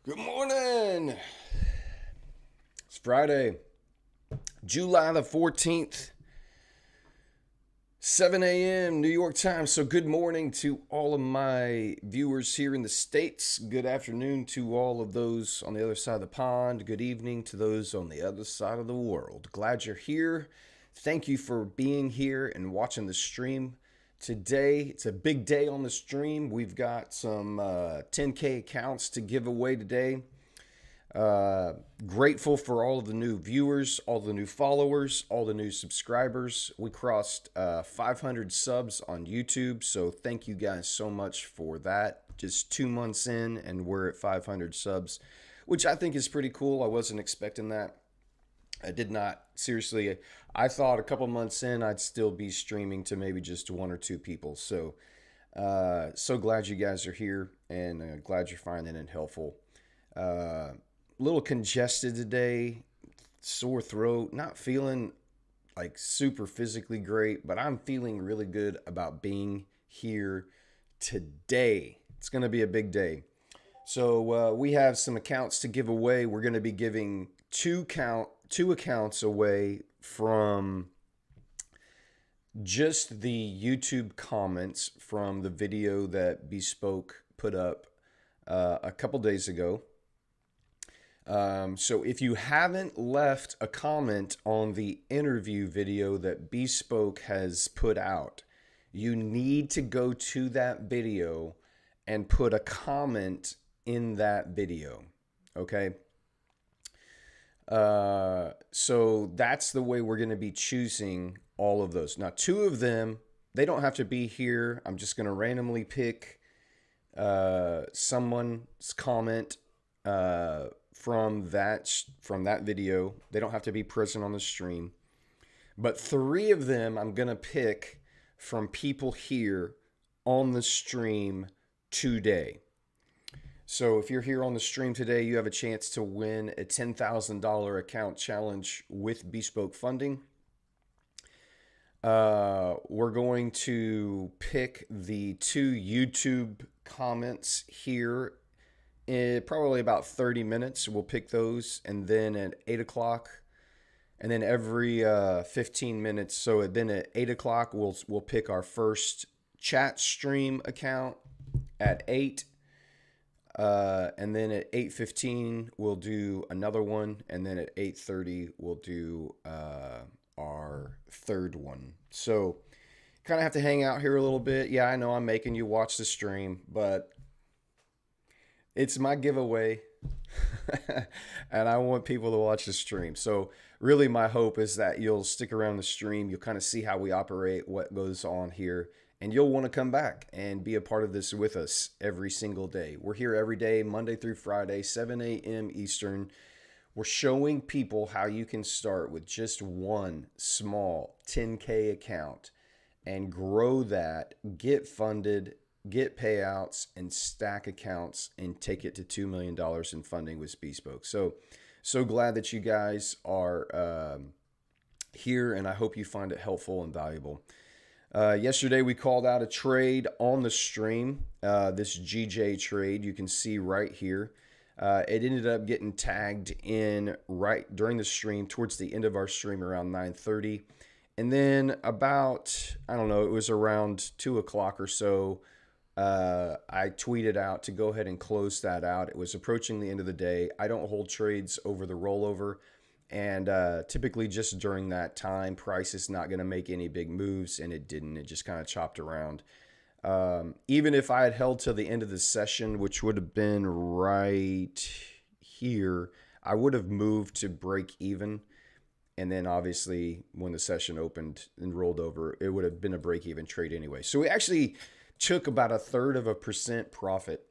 Good morning. It's Friday, July the 14th, 7 a.m. New York time. So, good morning to all of my viewers here in the States. Good afternoon to all of those on the other side of the pond. Good evening to those on the other side of the world. Glad you're here. Thank you for being here and watching the stream. Today, it's a big day on the stream. We've got some 10K accounts to give away today. Grateful for all of the new viewers, all the new followers, all the new subscribers. We crossed 500 subs on YouTube, so thank you guys so much for that. Just 2 months in, and we're at 500 subs, which I think is pretty cool. I wasn't expecting that. I did not. Seriously, I thought a couple months in, I'd still be streaming to maybe just one or two people. So, so glad you guys are here, and glad you're finding it helpful. Little congested today, sore throat, not feeling like super physically great, but I'm feeling really good about being here today. It's going to be a big day. So we have some accounts to give away. We're going to be giving two accounts away from just the YouTube comments from the video that Bespoke put up a couple days ago. So if you haven't left a comment on the interview video that Bespoke has put out, you need to go to that video and put a comment in that video. Okay. So that's the way we're going to be choosing all of those. Now, two of them, they don't have to be here. I'm just going to randomly pick someone's comment from that video. They don't have to be present on the stream. But three of them I'm going to pick from people here on the stream today. So if you're here on the stream today, you have a chance to win a $10,000 account challenge with Bespoke Funding. We're going to pick the two YouTube comments here in probably about 30 minutes. We'll pick those, and then at 8 o'clock, and then every 15 minutes. So then at 8 o'clock, we'll pick our first chat stream account at 8. And then at 8:15 we'll do another one, and then at 8:30 we'll do our third one. So kind of have to hang out here a little bit. Yeah, I know I'm making you watch the stream, but it's my giveaway. And I want people to watch the stream. So really my hope is that you'll stick around the stream. You'll kind of see how we operate, what goes on here. And you'll want to come back and be a part of this with us every single day. We're here every day, Monday through Friday, 7 a.m. Eastern. We're showing people how you can start with just one small 10K account and grow that, get funded, get payouts, and stack accounts and take it to $2 million in funding with Bespoke. So glad that you guys are here, and I hope you find it helpful and valuable. Yesterday we called out a trade on the stream, this GJ trade you can see right here. It ended up getting tagged in right during the stream, towards the end of our stream around 9:30. And then about, I don't know, it was around 2 o'clock or so, I tweeted out to go ahead and close that out. It was approaching the end of the day. I don't hold trades over the rollover. And typically just during that time, price is not going to make any big moves, and it didn't. It just kind of chopped around. Even if I had held till the end of the session, which would have been right here, I would have moved to break even. And then obviously when the session opened and rolled over, it would have been a break even trade anyway. So we actually took about 1/3% profit.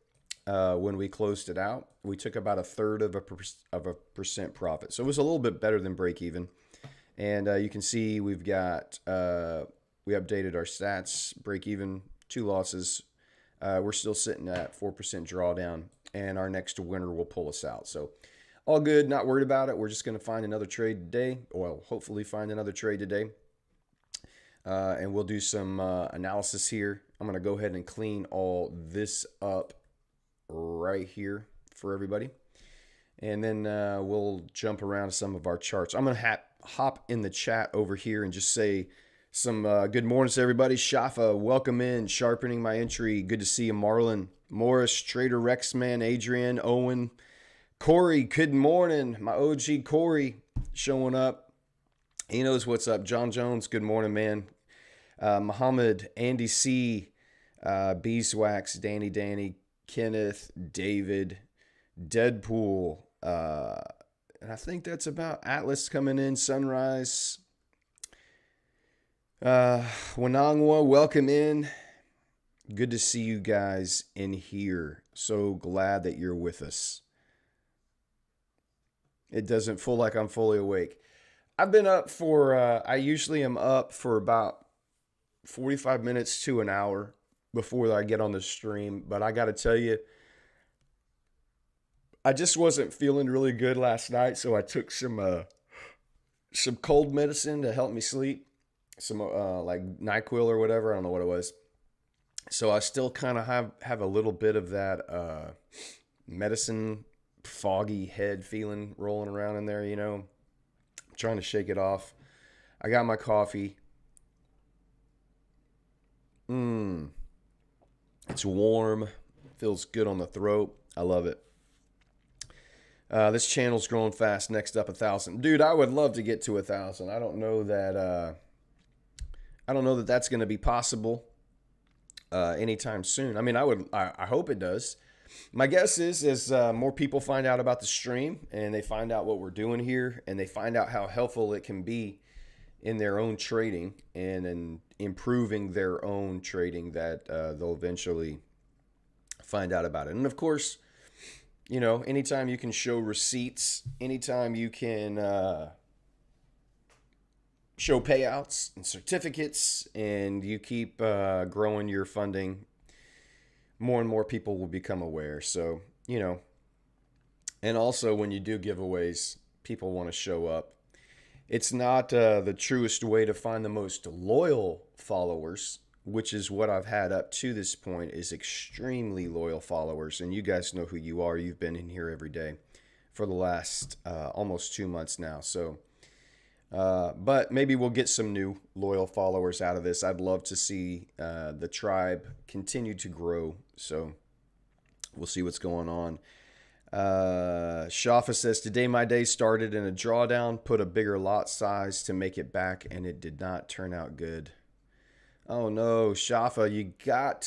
When we closed it out, we took about 1/3% profit. So it was a little bit better than break even. And you can see we've got, we updated our stats, break even, 2 losses. We're still sitting at 4% drawdown, and our next winner will pull us out. So all good, not worried about it. We're just going to find another trade today. Well, hopefully find another trade today. And we'll do some analysis here. I'm going to go ahead and clean all this up right here for everybody. and then we'll jump around to some of our charts. I'm going to hop in the chat over here and just say some good mornings to everybody. Shafa, welcome in. Sharpening my entry. Good to see you, Marlon. Morris, Trader Rexman, Adrian, Owen, Corey, good morning. My OG Corey showing up. He knows what's up. John Jones, good morning, man. Muhammad, Andy C., Beeswax, Danny, Kenneth, David, Deadpool, and I think that's about Atlas coming in. Sunrise, Wanangwa, welcome in. Good to see you guys in here. So glad that you're with us. It doesn't feel like I'm fully awake. I've been up for, I usually am up for about 45 minutes to an hour before I get on the stream. But I got to tell you, I just wasn't feeling really good last night. So I took some cold medicine to help me sleep. Some like NyQuil or whatever. I don't know what it was. So I still kind of have a little bit of that medicine foggy head feeling rolling around in there, you know. I'm trying to shake it off. I got my coffee. It's warm. Feels good on the throat. I love it. This channel's growing fast. Next up, 1,000. Dude, I would love to get to 1,000. I don't know that that's going to be possible anytime soon. I mean, I hope it does. My guess is as more people find out about the stream and they find out what we're doing here and they find out how helpful it can be in their own trading and in improving their own trading, that they'll eventually find out about it. And of course, you know, anytime you can show receipts, anytime you can show payouts and certificates, and you keep growing your funding, more and more people will become aware. So, you know, and also when you do giveaways, people want to show up. It's not the truest way to find the most loyal followers, which is what I've had up to this point, is extremely loyal followers. And you guys know who you are. You've been in here every day for the last almost 2 months now. So, but maybe we'll get some new loyal followers out of this. I'd love to see the tribe continue to grow. So we'll see what's going on. Shafa says, today my day started in a drawdown, put a bigger lot size to make it back, and it did not turn out good. Oh no, Shafa, you've got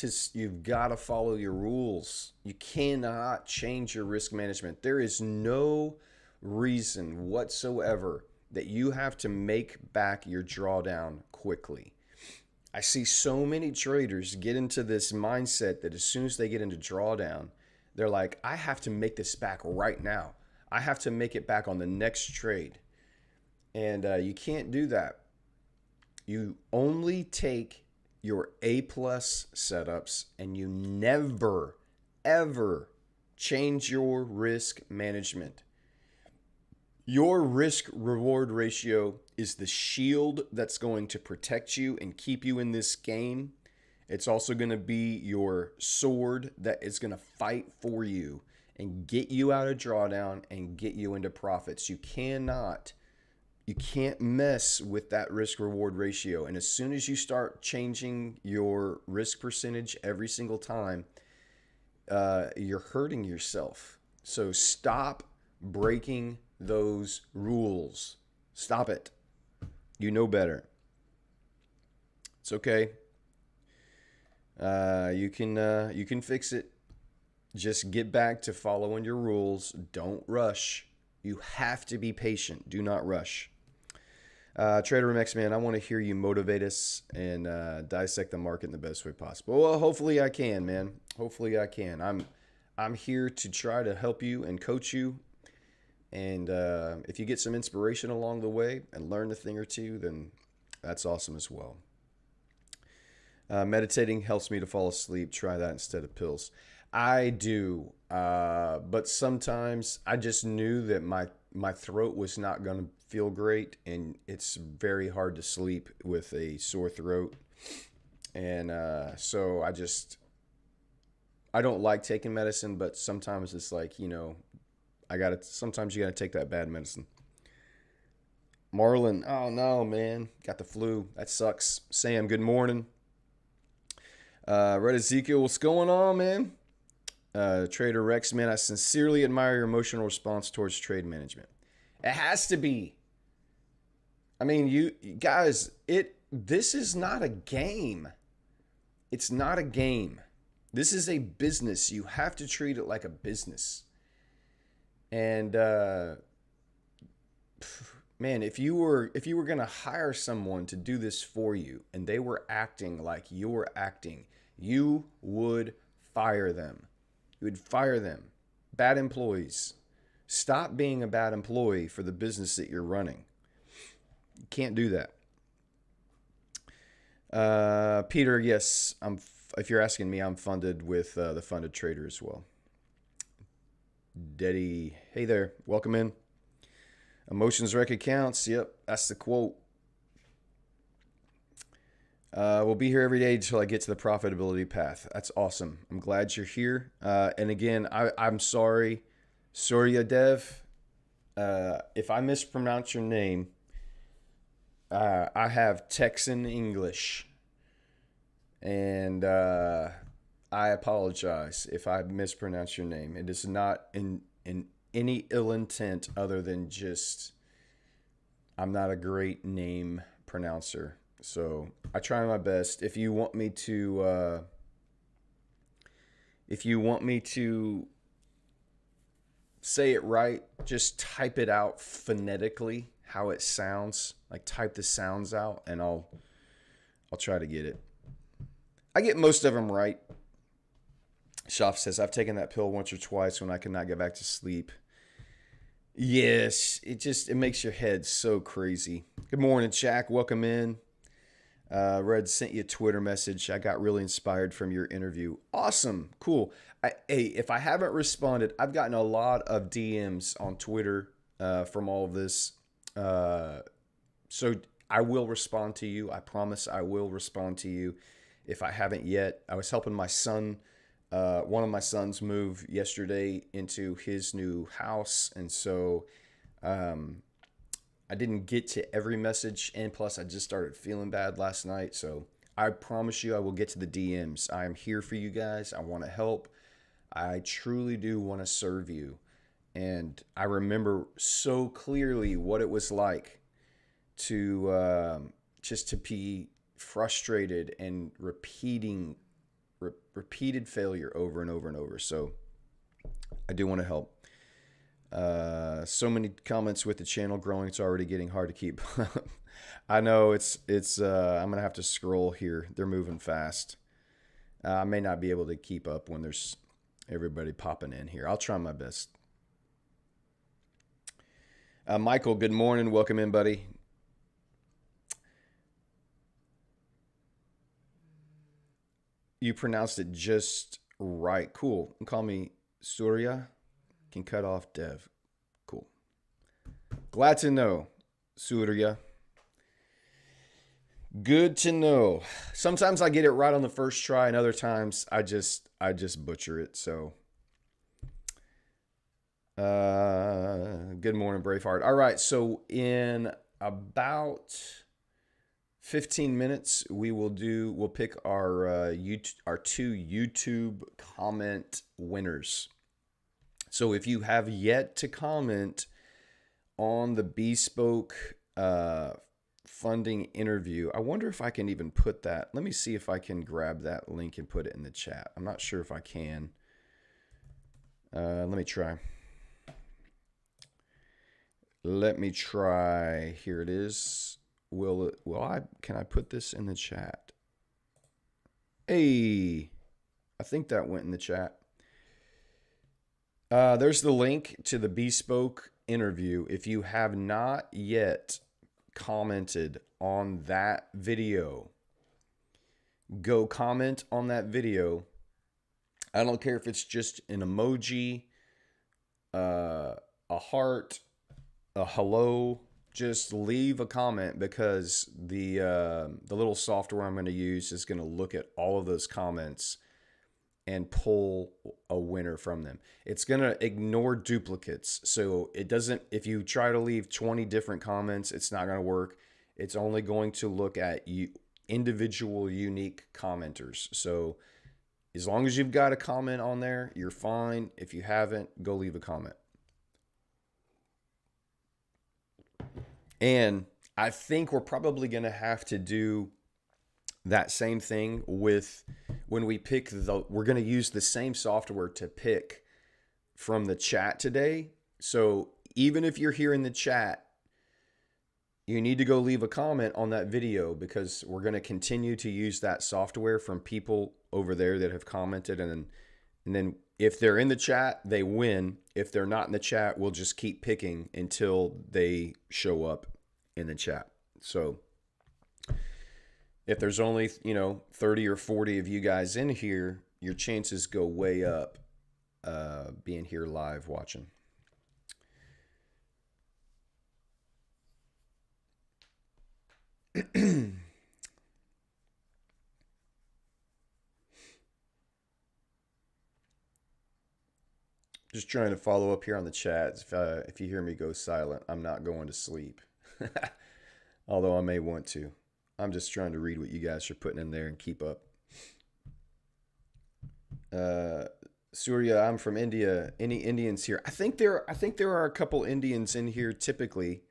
to follow your rules. You cannot change your risk management. There is no reason whatsoever that you have to make back your drawdown quickly. I see so many traders get into this mindset that as soon as they get into drawdown, they're like, I have to make this back right now. I have to make it back on the next trade. And you can't do that. You only take your A-plus setups and you never, ever change your risk management. Your risk-reward ratio is the shield that's going to protect you and keep you in this game. It's also going to be your sword that is going to fight for you and get you out of drawdown and get you into profits. You can't mess with that risk-reward ratio. And as soon as you start changing your risk percentage every single time, you're hurting yourself. So stop breaking those rules. Stop it. You know better. It's okay. You can fix it. Just get back to following your rules. Don't rush. You have to be patient. Do not rush. Trader MX, man, I want to hear you motivate us and dissect the market in the best way possible. Well, hopefully I can, man. Hopefully I can. I'm here to try to help you and coach you. And if you get some inspiration along the way and learn a thing or two, then that's awesome as well. Meditating helps me to fall asleep. Try that instead of pills. I do, but sometimes I just knew that my throat was not going to feel great, and it's very hard to sleep with a sore throat. And so I don't like taking medicine, but sometimes it's like, you know, Sometimes you gotta take that bad medicine. Marlon, oh no, man, got the flu. That sucks. Sam, good morning. Red Ezekiel, what's going on, man? Trader Rex, man, I sincerely admire your emotional response towards trade management. It has to be. I mean, you guys, this is not a game. It's not a game. This is a business. You have to treat it like a business. And man, if you were going to hire someone to do this for you and they were acting like you're acting, you would fire them. You would fire them. Bad employees. Stop being a bad employee for the business that you're running. You can't do that. Peter, yes, if you're asking me, I'm funded with the Funded Trader as well. Deddy, hey there, welcome in. Emotions wreck accounts. Yep, that's the quote. We'll be here every day until I get to the profitability path. That's awesome. I'm glad you're here. And again, I'm sorry, Surya Dev. If I mispronounce your name, I have Texan English. And I apologize if I mispronounce your name. It is not in any ill intent other than just I'm not a great name pronouncer. So I try my best. If you want me to say it right, just type it out phonetically how it sounds. Like type the sounds out and I'll try to get it. I get most of them right. Shaf says, I've taken that pill once or twice when I could not get back to sleep. Yes, it makes your head so crazy. Good morning, Jack. Welcome in. Red sent you a Twitter message. I got really inspired from your interview. Awesome. Cool. Hey, if I haven't responded, I've gotten a lot of DMs on Twitter from all of this. So I will respond to you. I promise I will respond to you. If I haven't yet, I was helping my son, one of my sons move yesterday into his new house. And so I didn't get to every message. And plus, I just started feeling bad last night. So I promise you I will get to the DMs. I am here for you guys. I want to help. I truly do want to serve you. And I remember so clearly what it was like to just to be frustrated and repeated failure over and over and over. So I do want to help. So many comments with the channel growing. It's already getting hard to keep. I know it's I'm going to have to scroll here. They're moving fast. I may not be able to keep up when there's everybody popping in here. I'll try my best. Michael, good morning. Welcome in, buddy. You pronounced it just right. Cool. Call me Surya. Can cut off Dev. Cool. Glad to know, Surya. Good to know. Sometimes I get it right on the first try, and other times I just butcher it. So, good morning, Braveheart. All right. So in about 15 minutes, we'll pick our two YouTube comment winners. So if you have yet to comment on the Bespoke funding interview, I wonder if I can even put that. Let me see if I can grab that link and put it in the chat. I'm not sure if I can. Let me try. Here it is. Can I put this in the chat? Hey, I think that went in the chat. There's the link to the Bespoke interview. If you have not yet commented on that video, go comment on that video. I don't care if it's just an emoji, a heart, a hello. Just leave a comment, because the little software I'm going to use is going to look at all of those comments and pull a winner from them. It's going to ignore duplicates. So it doesn't, if you try to leave 20 different comments, it's not going to work. It's only going to look at you, individual unique commenters. So as long as you've got a comment on there, you're fine. If you haven't, go leave a comment. And I think we're probably going to have to do that same thing with when we pick we're going to use the same software to pick from the chat today. So even if you're here in the chat, you need to go leave a comment on that video, because we're going to continue to use that software from people over there that have commented. And then if they're in the chat, they win. If they're not in the chat, we'll just keep picking until they show up in the chat. So if there's only, 30 or 40 of you guys in here, your chances go way up being here live watching. Just trying to follow up here on the chat. If you hear me go silent, I'm not going to sleep. Although I may want to. I'm just trying to read what you guys are putting in there and keep up. Surya, I'm from India. Any Indians here? I think there are a couple Indians in here typically.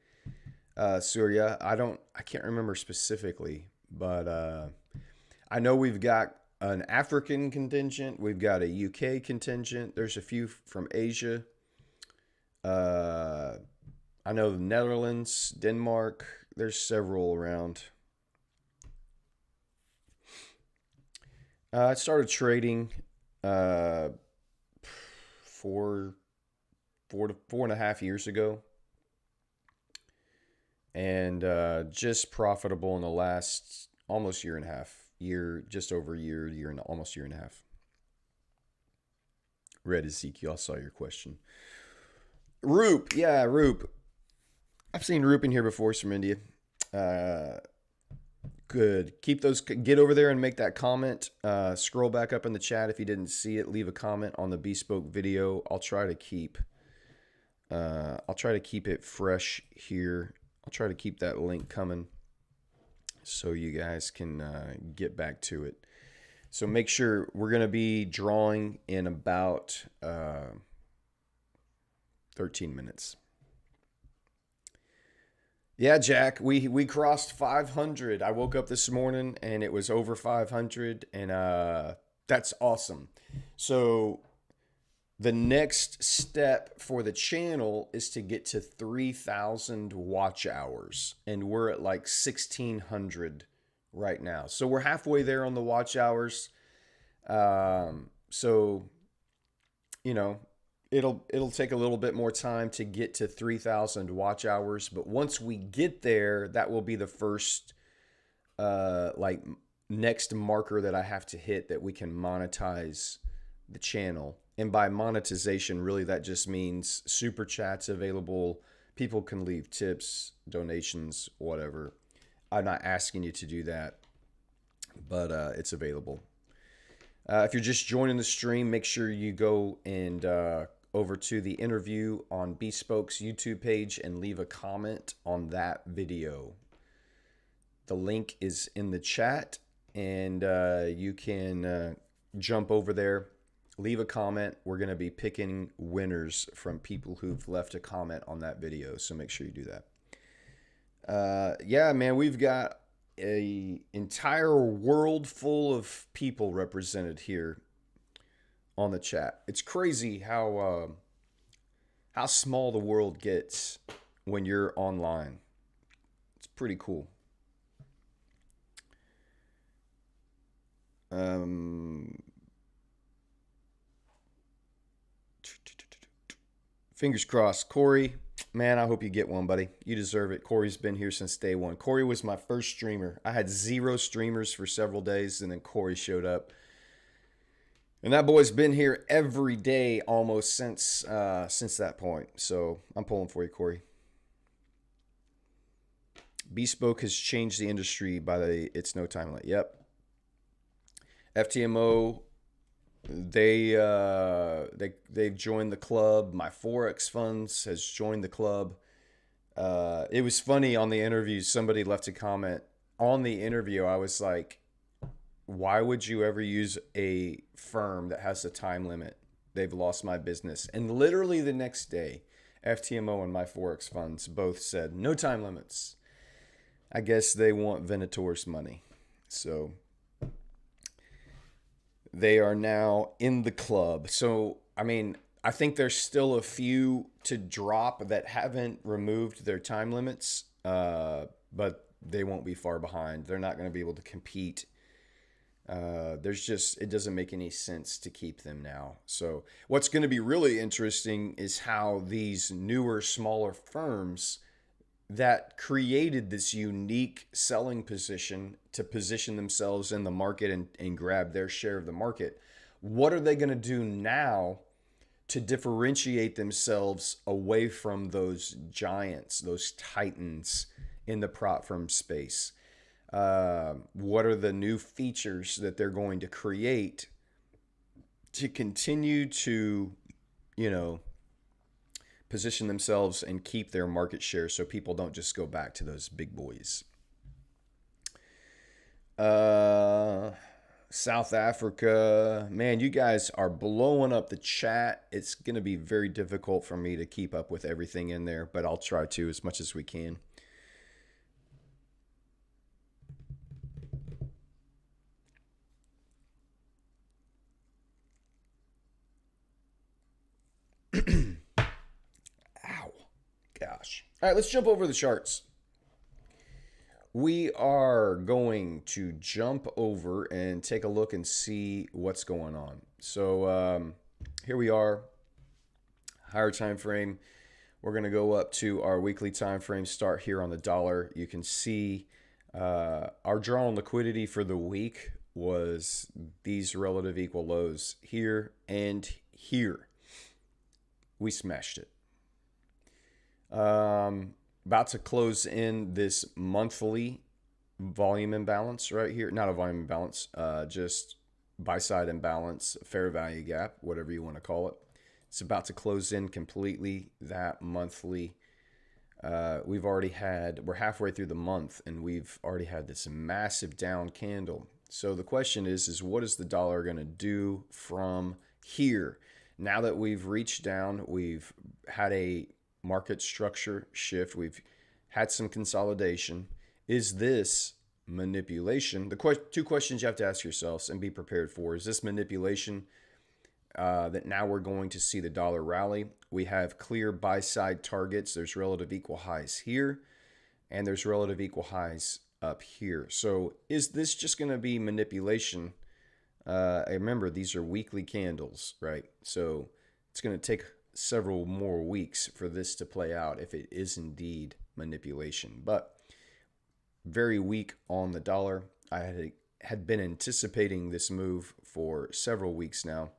Surya, I can't remember specifically, but I know we've got an African contingent. We've got a UK contingent. There's a few from Asia. I know the Netherlands, Denmark. There's several around. I started trading 4.5 years ago, and just profitable in the last almost year and a half. Just over a year and almost year and a half. Red Ezekiel, I saw your question. Roop, yeah, Roop. I've seen Roop in here before. He's from India. Good. Get over there and make that comment. Scroll back up in the chat if you didn't see it. Leave a comment on the Bespoke video. I'll try to keep it fresh here. I'll try to keep that link coming so you guys can get back to it. So make sure we're going to be drawing in about 13 minutes. Yeah, Jack, we crossed 500. I woke up this morning and it was over 500, and that's awesome. So the next step for the channel is to get to 3,000 watch hours, and we're at like 1,600 right now. So we're halfway there on the watch hours. So, it'll take a little bit more time to get to 3,000 watch hours, but once we get there, that will be the first next marker that I have to hit that we can monetize the channel. And by monetization, really that just means super chats available. People can leave tips, donations, whatever. I'm not asking you to do that, but it's available. If you're just joining the stream, make sure you go and over to the interview on Bespoke's YouTube page and leave a comment on that video. The link is in the chat, and you can jump over there, leave a comment. We're going to be picking winners from people who've left a comment on that video, so make sure you do that. Yeah, man, we've got an entire world full of people represented here on the chat. It's crazy how small the world gets when you're online. It's pretty cool. Fingers crossed. Corey, man, I hope you get one, buddy. You deserve it. Corey's been here since day one. Corey was my first streamer. I had 0 streamers for several days, and then Corey showed up. And that boy's been here every day almost since that point. So I'm pulling for you, Corey. Bespoke has changed the industry by it's no time limit. Yep. FTMO They've joined the club. My Forex funds has joined the club. It was funny on the interview. Somebody left a comment on the interview. I was like, "Why would you ever use a firm that has a time limit? They've lost my business." And literally the next day, FTMO and my Forex funds both said no time limits. I guess they want Venator's money. So they are now in the club. So, I mean, I think there's still a few to drop that haven't removed their time limits, but they won't be far behind. They're not going to be able to compete. It doesn't make any sense to keep them now. So, what's going to be really interesting is how these newer, smaller firms that created this unique selling position to position themselves in the market and grab their share of the market. What are they going to do now to differentiate themselves away from those giants, those titans in the prop firm space? What are the new features that they're going to create to continue to, you know, position themselves and keep their market share so people don't just go back to those big boys? South Africa, man, you guys are blowing up the chat. It's going to be very difficult for me to keep up with everything in there, but I'll try to as much as we can. Ow. Gosh. All right, let's jump over the charts. We are going to jump over and take a look and see what's going on. So here we are, higher time frame. We're going to go up to our weekly time frame, start here on the dollar. You can see our draw on liquidity for the week was these relative equal lows here and here. We smashed it. About to close in this monthly volume imbalance right here. Not a volume imbalance, just buy side imbalance, fair value gap, whatever you want to call it. It's about to close in completely that monthly. We're halfway through the month and we've already had this massive down candle. So the question is what is the dollar going to do from here? Now that we've reached down, we've had a market structure shift, we've had some consolidation. Is this manipulation? The two questions you have to ask yourselves and be prepared for: is this manipulation that now we're going to see the dollar rally? We have clear buy side targets. There's relative equal highs here and there's relative equal highs up here. So is this just going to be manipulation? Remember, these are weekly candles, right? So it's going to take several more weeks for this to play out if it is indeed manipulation. But very weak on the dollar. I had been anticipating this move for several weeks now,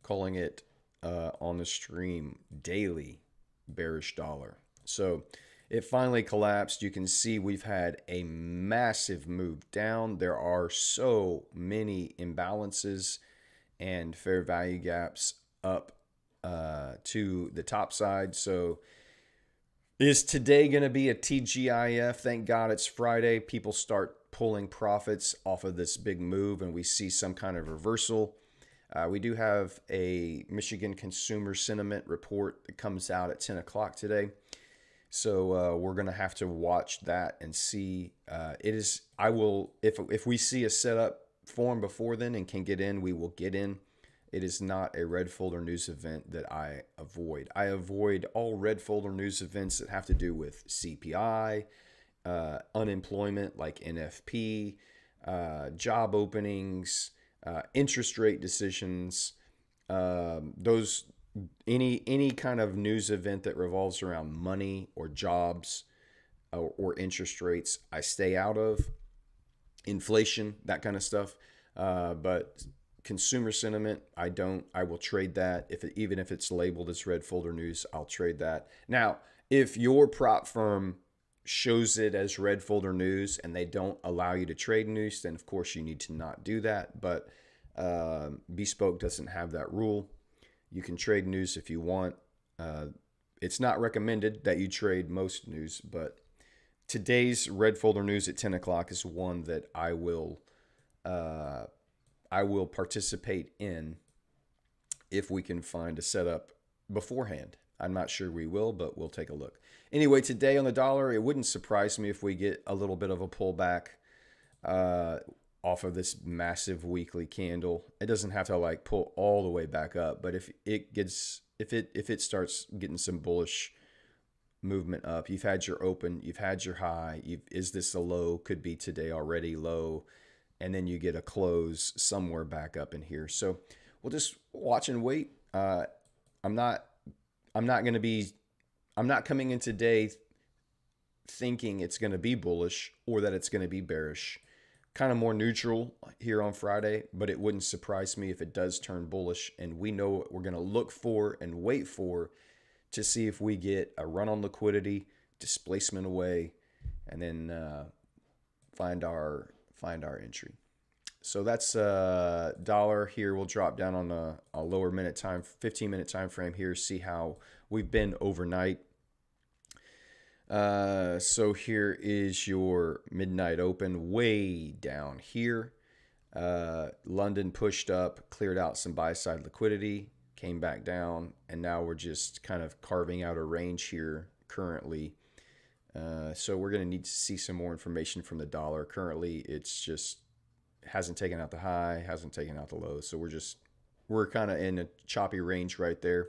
calling it on the stream daily bearish dollar. So it finally collapsed. You can see we've had a massive move down. There are so many imbalances and fair value gaps up to the top side. So is today going to be a TGIF? Thank God it's Friday. People start pulling profits off of this big move and we see some kind of reversal. We do have a Michigan Consumer Sentiment report that comes out at 10 o'clock today. So we're going to have to watch that and see. If we see a setup form before then and can get in, we will get in. It is not a red folder news event that I avoid. I avoid all red folder news events that have to do with CPI, unemployment like NFP, job openings, interest rate decisions, any kind of news event that revolves around money or jobs or interest rates, I stay out of. Inflation, that kind of stuff. But consumer sentiment, I will trade that. Even if it's labeled as red folder news, I'll trade that. Now, if your prop firm shows it as red folder news and they don't allow you to trade news, then of course you need to not do that. But Bespoke doesn't have that rule. You can trade news if you want. It's not recommended that you trade most news, but today's red folder news at 10 o'clock is one that uh, I will participate in if we can find a setup beforehand. I'm not sure we will, but we'll take a look. Anyway, today on the dollar, it wouldn't surprise me if we get a little bit of a pullback uh, off of this massive weekly candle. It doesn't have to like pull all the way back up, but if it starts getting some bullish movement up, you've had your open, you've had your high, is this a low? Could be today already low, and then you get a close somewhere back up in here. So we'll just watch and wait. I'm not I'm not going to be I'm not coming in today thinking it's going to be bullish or that it's going to be bearish. Kind of more neutral here on Friday, but it wouldn't surprise me if it does turn bullish, and we know what we're going to look for and wait for to see if we get a run on liquidity, displacement away, and then find our entry. So that's dollar here. We'll drop down on a lower 15-minute time frame here. See how we've been overnight. So here is your midnight open way down here. London pushed up, cleared out some buy side liquidity, came back down, and now we're just kind of carving out a range here currently. So we're going to need to see some more information from the dollar. Currently, it's just hasn't taken out the high, hasn't taken out the low. So we're kind of in a choppy range right there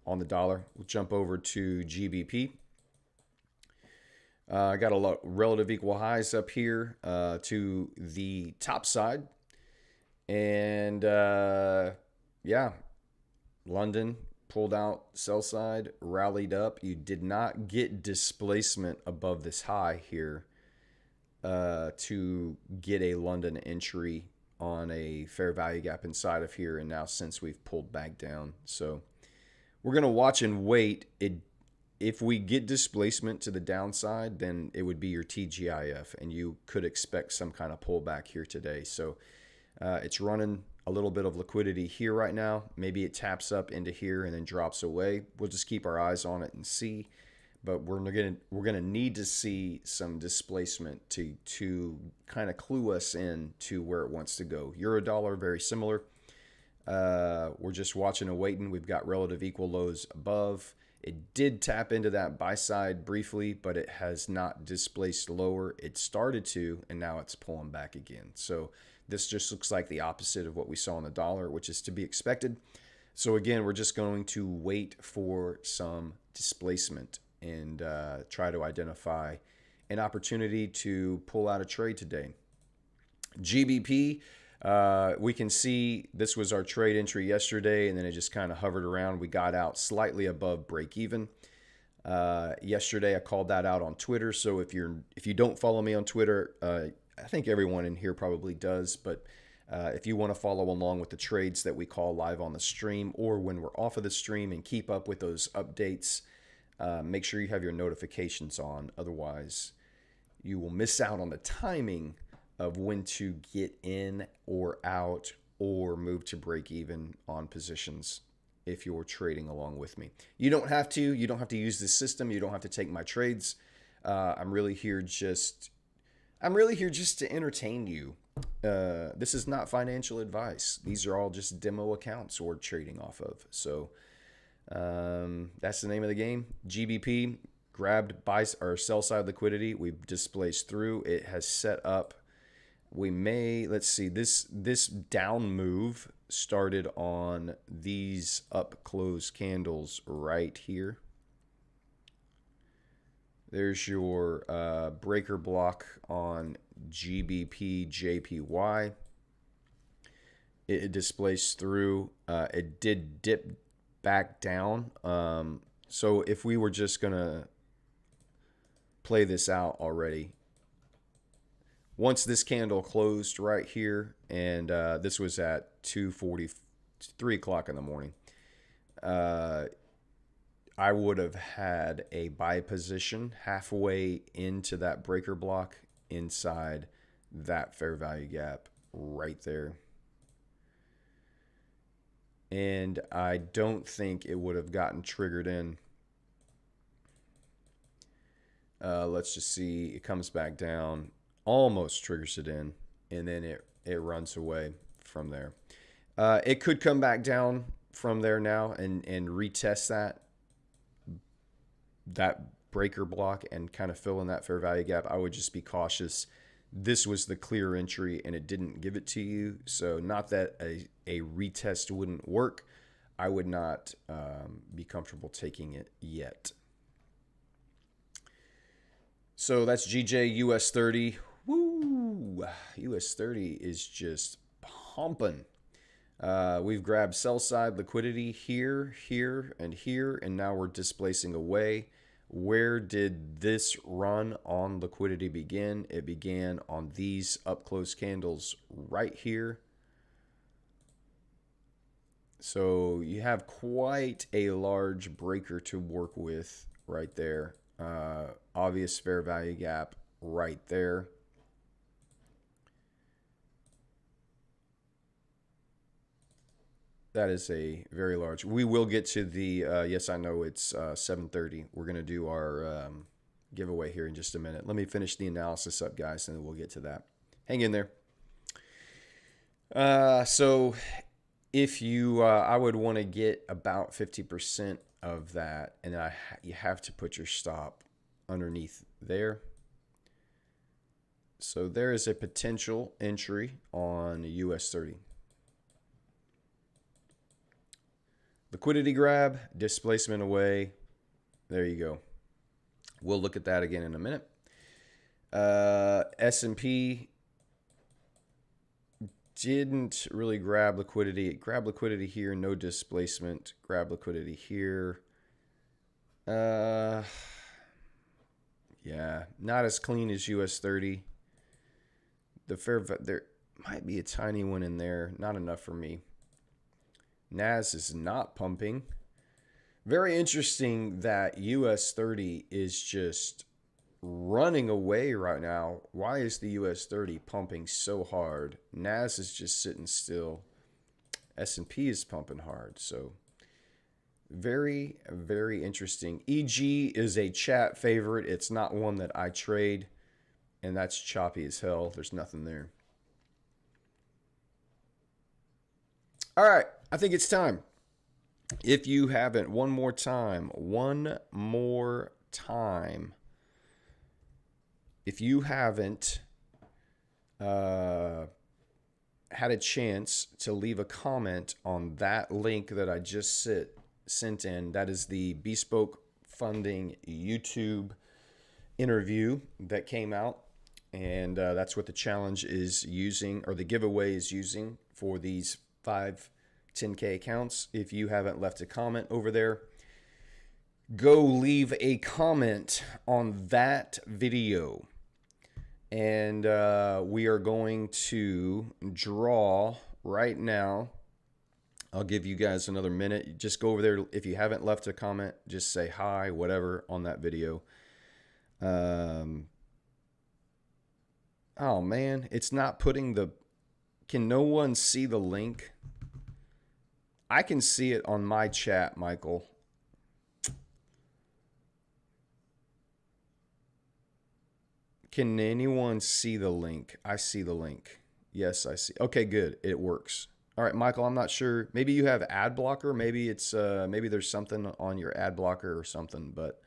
on the dollar. We'll jump over to GBP. I got a lot relative equal highs up here to the top side. And yeah, London pulled out sell side, rallied up. You did not get displacement above this high here to get a London entry on a fair value gap inside of here. And now since we've pulled back down. So we're going to watch and wait. If we get displacement to the downside, then it would be your TGIF, and you could expect some kind of pullback here today. So it's running a little bit of liquidity here right now. Maybe it taps up into here and then drops away. We'll just keep our eyes on it and see. But we're gonna need to see some displacement to kind of clue us in to where it wants to go. Euro dollar, very similar. We're just watching and waiting. We've got relative equal lows above. It did tap into that buy side briefly, but it has not displaced lower. It started to, and now it's pulling back again. So this just looks like the opposite of what we saw in the dollar, which is to be expected. So again, we're just going to wait for some displacement and try to identify an opportunity to pull out a trade today. GBP, we can see this was our trade entry yesterday, and then it just kind of hovered around. We got out slightly above break even. Yesterday, I called that out on Twitter. So if you don't follow me on Twitter, I think everyone in here probably does. But if you want to follow along with the trades that we call live on the stream or when we're off of the stream and keep up with those updates, make sure you have your notifications on. Otherwise, you will miss out on the timing of when to get in or out or move to break even on positions if you're trading along with me. You don't have to use this system. You don't have to take my trades. I'm really here just to entertain you. This is not financial advice. These are all just demo accounts we're trading off of. So that's the name of the game. GBP grabbed buy or sell side liquidity. We've displaced through. It has set up. Let's see, this down move started on these up close candles right here. There's your breaker block on GBP JPY. It displaced through. It did dip back down. So if we were just going to play this out already, once this candle closed right here, and this was at 2:40, 3 o'clock in the morning, I would have had a buy position halfway into that breaker block inside that fair value gap right there. and I don't think it would have gotten triggered in. Let's just see. It comes back down, almost triggers it in, and then it runs away from there. It could come back down from there now and retest that breaker block and kind of fill in that fair value gap. I would just be cautious. This was the clear entry and it didn't give it to you. So not that a retest wouldn't work. I would not be comfortable taking it yet. So that's GJ US 30. Woo! US 30 is just pumping. We've grabbed sell side liquidity here, here, and here, and now we're displacing away. Where did this run on liquidity begin? It began on these up close candles right here. So you have quite a large breaker to work with right there. Obvious fair value gap right there. That is a very large. We will get to the, yes, I know it's 7:30. We're going to do our giveaway here in just a minute. Let me finish the analysis up, guys, and then we'll get to that. Hang in there. So if you, I would want to get about 50% of that, and you have to put your stop underneath there. So there is a potential entry on US 30. Liquidity grab, displacement away. There you go. We'll look at that again in a minute. S&P didn't really grab liquidity. It grabbed liquidity here, no displacement. Grab liquidity here. Yeah, not as clean as US 30. There might be a tiny one in there. Not enough for me. NAS is not pumping. Very interesting that US 30 is just running away right now. Why is the US 30 pumping so hard? NAS is just sitting still. S&P is pumping hard. So very, very interesting. EG is a chat favorite. It's not one that I trade, and that's choppy as hell. There's nothing there. All right, I think it's time. If you haven't, one more time. If you haven't had a chance to leave a comment on that link that I just sent in, that is the Bespoke Funding YouTube interview that came out. And that's what the challenge is using, or the giveaway is using for these 5 10K accounts. If you haven't left a comment over there, go leave a comment on that video. And we are going to draw right now. I'll give you guys another minute. Just go over there. If you haven't left a comment, just say hi, whatever, on that video. Oh, man, it's not putting the... Can no one see the link? I can see it on my chat, Michael. Can anyone see the link? I see the link. Yes, I see. Okay, good. It works. All right, Michael, I'm not sure. Maybe you have ad blocker. Maybe it's maybe there's something on your ad blocker or something, but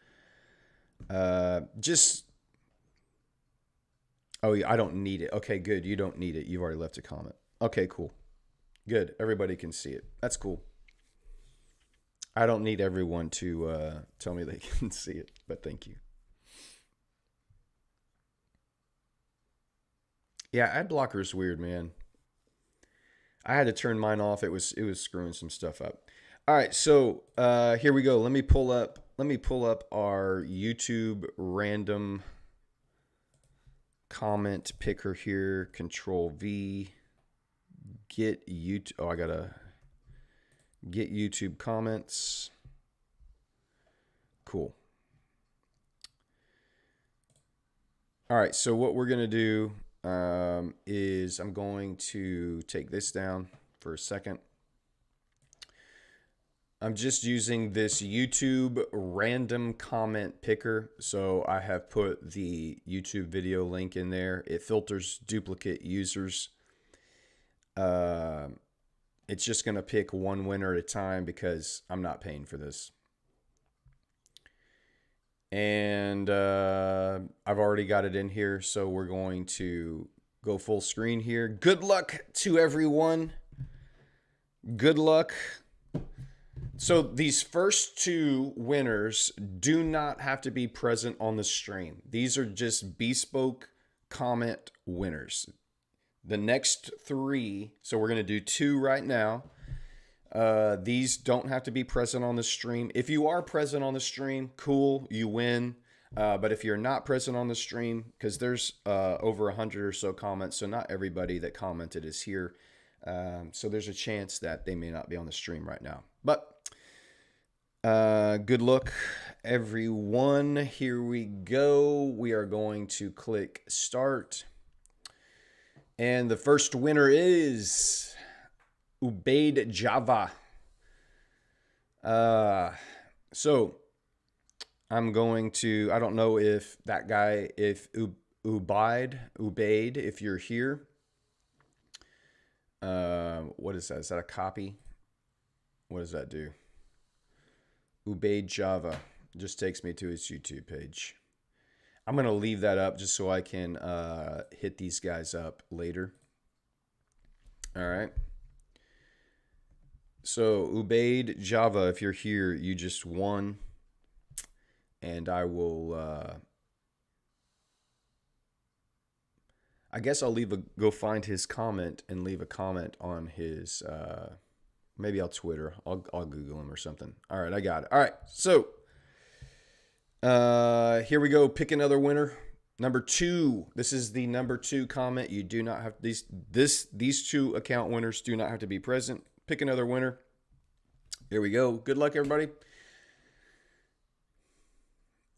just... Oh, I don't need it. Okay, good. You don't need it. You've already left a comment. Okay, cool. Good. Everybody can see it. That's cool. I don't need everyone to tell me they can see it, but thank you. Yeah, ad blocker is weird, man. I had to turn mine off. It was screwing some stuff up. All right, so here we go. Let me pull up our YouTube random comment picker here. Control V. Get YouTube. Oh, I gotta get YouTube comments. Cool. All right, so what we're gonna do is I'm going to take this down for a second. I'm just using this YouTube random comment picker. So I have put the YouTube video link in there. It filters duplicate users. It's just going to pick one winner at a time because I'm not paying for this. And I've already got it in here. So we're going to go full screen here. Good luck to everyone. Good luck. So these first two winners do not have to be present on the stream. These are just bespoke comment winners. The next three, so we're going to do two right now. These don't have to be present on the stream. If you are present on the stream, cool, you win. But if you're not present on the stream, because there's over 100 or so comments, so not everybody that commented is here. So there's a chance that they may not be on the stream right now. But good luck, everyone. Here we go. We are going to click start. And the first winner is Ubaid Java. So I'm going to, I don't know if that guy, if Ubaid, if you're here. What is that? Is that a copy? What does that do? Ubaid Java just takes me to his YouTube page. I'm going to leave that up just so I can hit these guys up later. All right. So Ubaid Java, if you're here, you just won. And I will, I guess I'll go find his comment and leave a comment on his, maybe I'll Twitter. I'll Google him or something. All right, I got it. All right, so here we go. Pick another winner. Number 2. This is the number 2 comment. You do not have these 2 account winners do not have to be present. Pick another winner. Here we go. Good luck, everybody.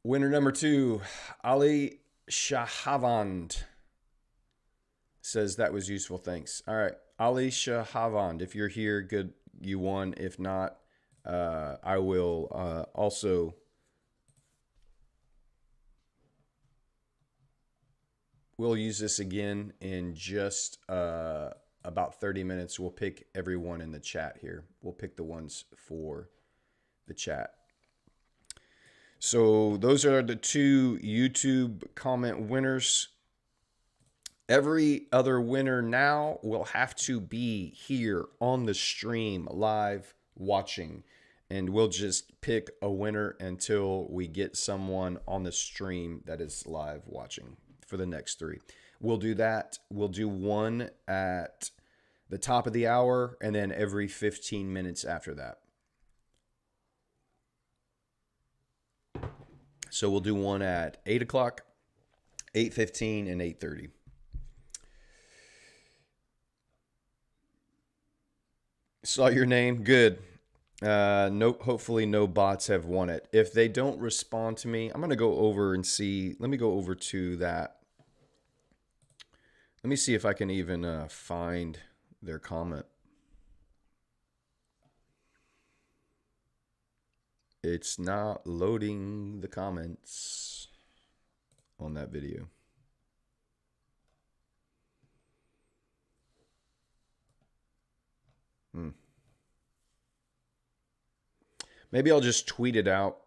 Winner number 2, Ali Shahavand. Says that was useful. Thanks. All right, Ali Shahavand. If you're here, good. You won. If not, I will also. We'll use this again in just about 30 minutes. We'll pick everyone in the chat here. We'll pick the ones for the chat. So those are the 2 YouTube comment winners. Every other winner now will have to be here on the stream live watching. And we'll just pick a winner until we get someone on the stream that is live watching for the next 3. We'll do that. We'll do one at the top of the hour and then every 15 minutes after that. So we'll do one at 8 o'clock, 8:15, and 8:30. Saw your name. Good. No, hopefully no bots have won it. If they don't respond to me, I'm going to go over and see. Let me go over to that. Let me see if I can even find their comment. It's not loading the comments on that video. Maybe I'll just tweet it out.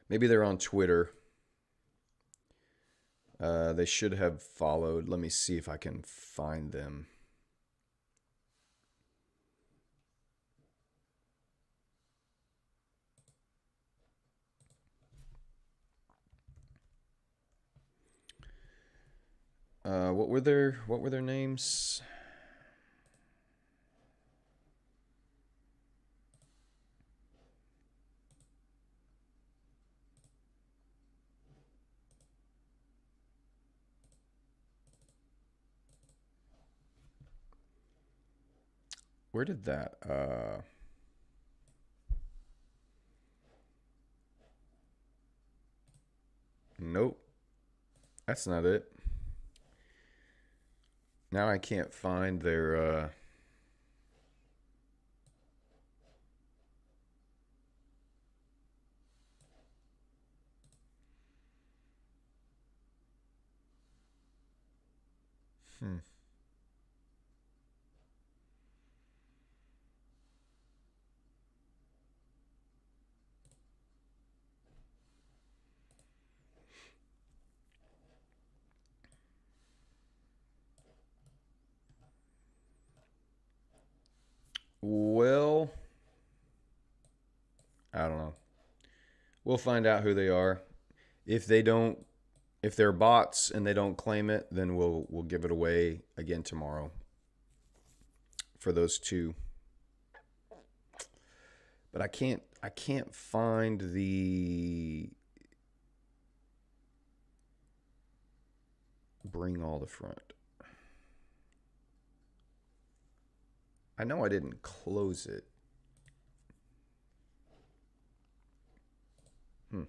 Maybe they're on Twitter. They should have followed. Let me see if I can find them. What were their names? Where did that nope. That's not it. Now I can't find their Hmm. Well, I don't know. We'll find out who they are. If they don't, if they're bots and they don't claim it, then we'll give it away again tomorrow for those two. But I can't find the bring all the front. I know I didn't close it. Hmm.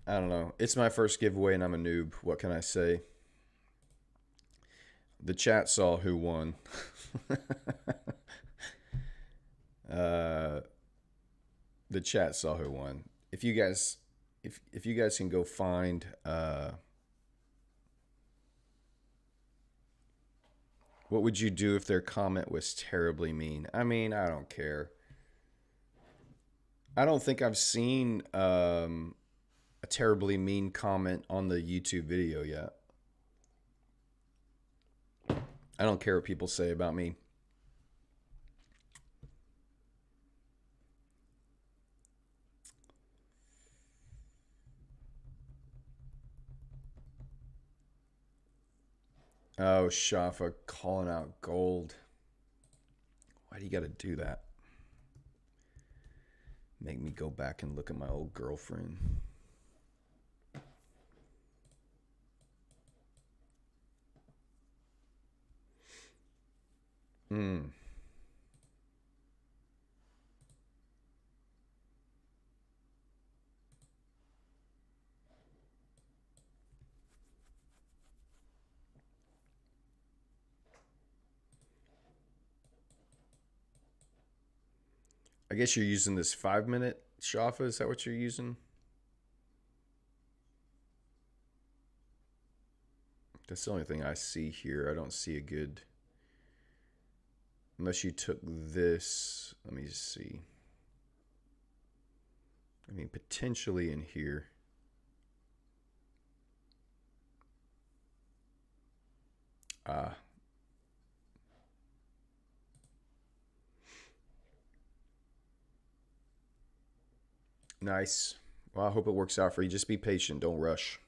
I don't know. It's my first giveaway and I'm a noob. What can I say? The chat saw who won. uh, the chat saw who won. If you guys can go find what would you do if their comment was terribly mean? I mean, I don't care. I don't think I've seen a terribly mean comment on the YouTube video yet. I don't care what people say about me. Oh, Shafa calling out gold. Why do you got to do that? Make me go back and look at my old girlfriend. Hmm. I guess you're using this 5 minute Shafa. Is that what you're using? That's the only thing I see here. I don't see a good. Unless you took this. Let me see. I mean, potentially in here. Ah. Nice. Well, I hope it works out for you. Just be patient. Don't rush.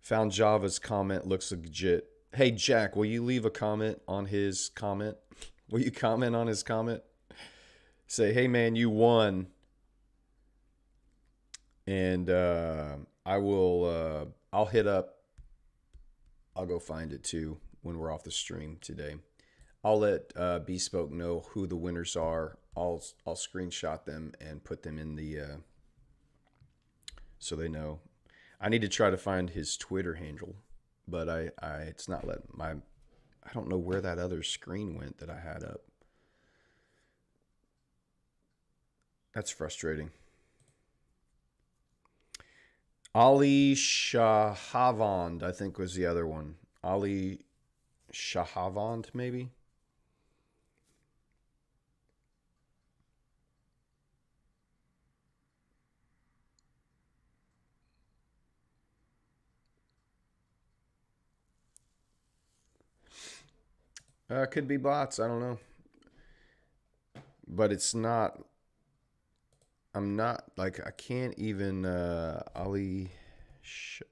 Found Java's comment. Looks legit. Hey, Jack, will you leave a comment on his comment? Will you comment on his comment? Say, hey, man, you won. And I will, I'll hit up, I'll go find it too when we're off the stream today. I'll let Bespoke know who the winners are. I'll screenshot them and put them in the so they know. I need to try to find his Twitter handle, but I it's not letting my I don't know where that other screen went that I had up. That's frustrating. Ali Shahavand, I think was the other one. Ali Shahavand, maybe. Could be bots. I don't know, but it's not. I'm not like I can't even Ali Shahavand.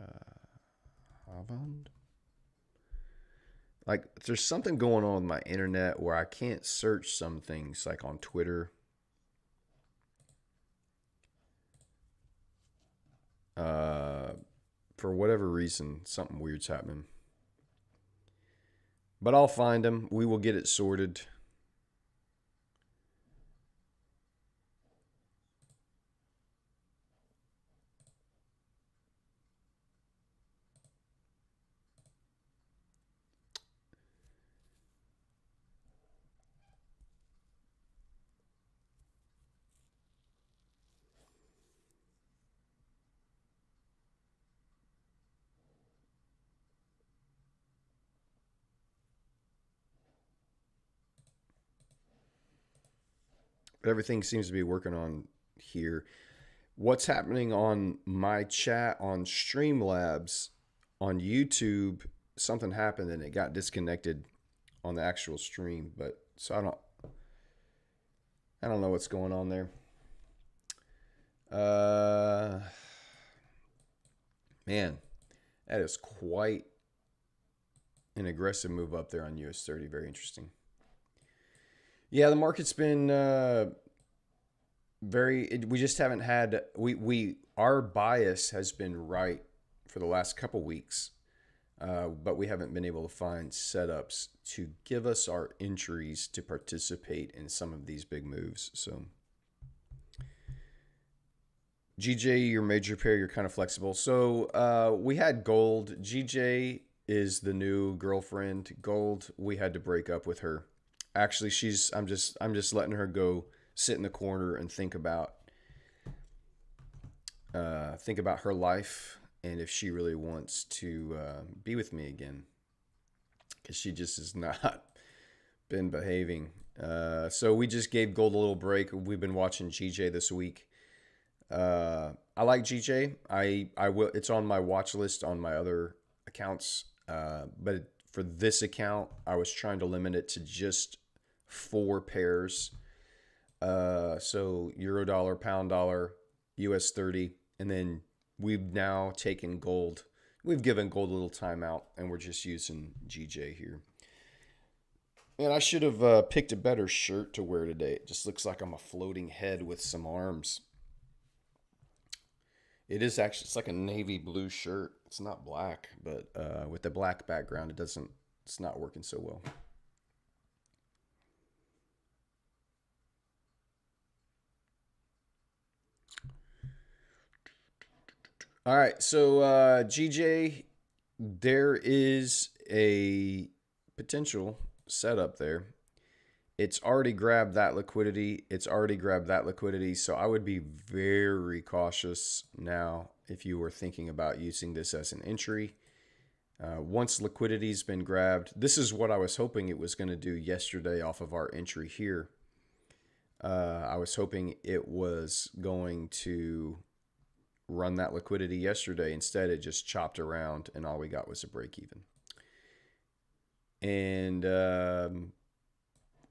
Like there's something going on with my internet where I can't search some things like on Twitter. Uh, for whatever reason, something weird's happening. But I'll find him. We will get it sorted. but everything seems to be working on here. What's happening on my chat on Streamlabs on YouTube? Something happened and it got disconnected on the actual stream, but so I don't know what's going on there. Man, that is quite an aggressive move up there on US 30. Very interesting. Yeah, the market's been we just haven't had we our bias has been right for the last couple weeks, but we haven't been able to find setups to give us our entries to participate in some of these big moves. So GJ, your major pair, you're kind of flexible. So we had gold. GJ is the new girlfriend. Gold, we had to break up with her. Actually, I'm just letting her go sit in the corner and think about her life and if she really wants to be with me again, because she just has not been behaving. So we just gave Gold a little break. We've been watching GJ this week. I like GJ. I will. It's on my watch list on my other accounts. But for this account, I was trying to limit it to just 4 pairs. So euro dollar, pound dollar, US 30, and then we've now taken gold. We've given gold a little timeout, and we're just using GJ here. And I should have picked a better shirt to wear today. It just looks like I'm a floating head with some arms. It is actually, it's like a navy blue shirt. It's not black, but with the black background, it's not working so well. All right, so GJ, there is a potential setup there. It's already grabbed that liquidity. So I would be very cautious now if you were thinking about using this as an entry. Once liquidity's been grabbed, this is what I was hoping it was going to do yesterday off of our entry here. I was hoping it was going to run that liquidity yesterday. Instead, it just chopped around and all we got was a break even. And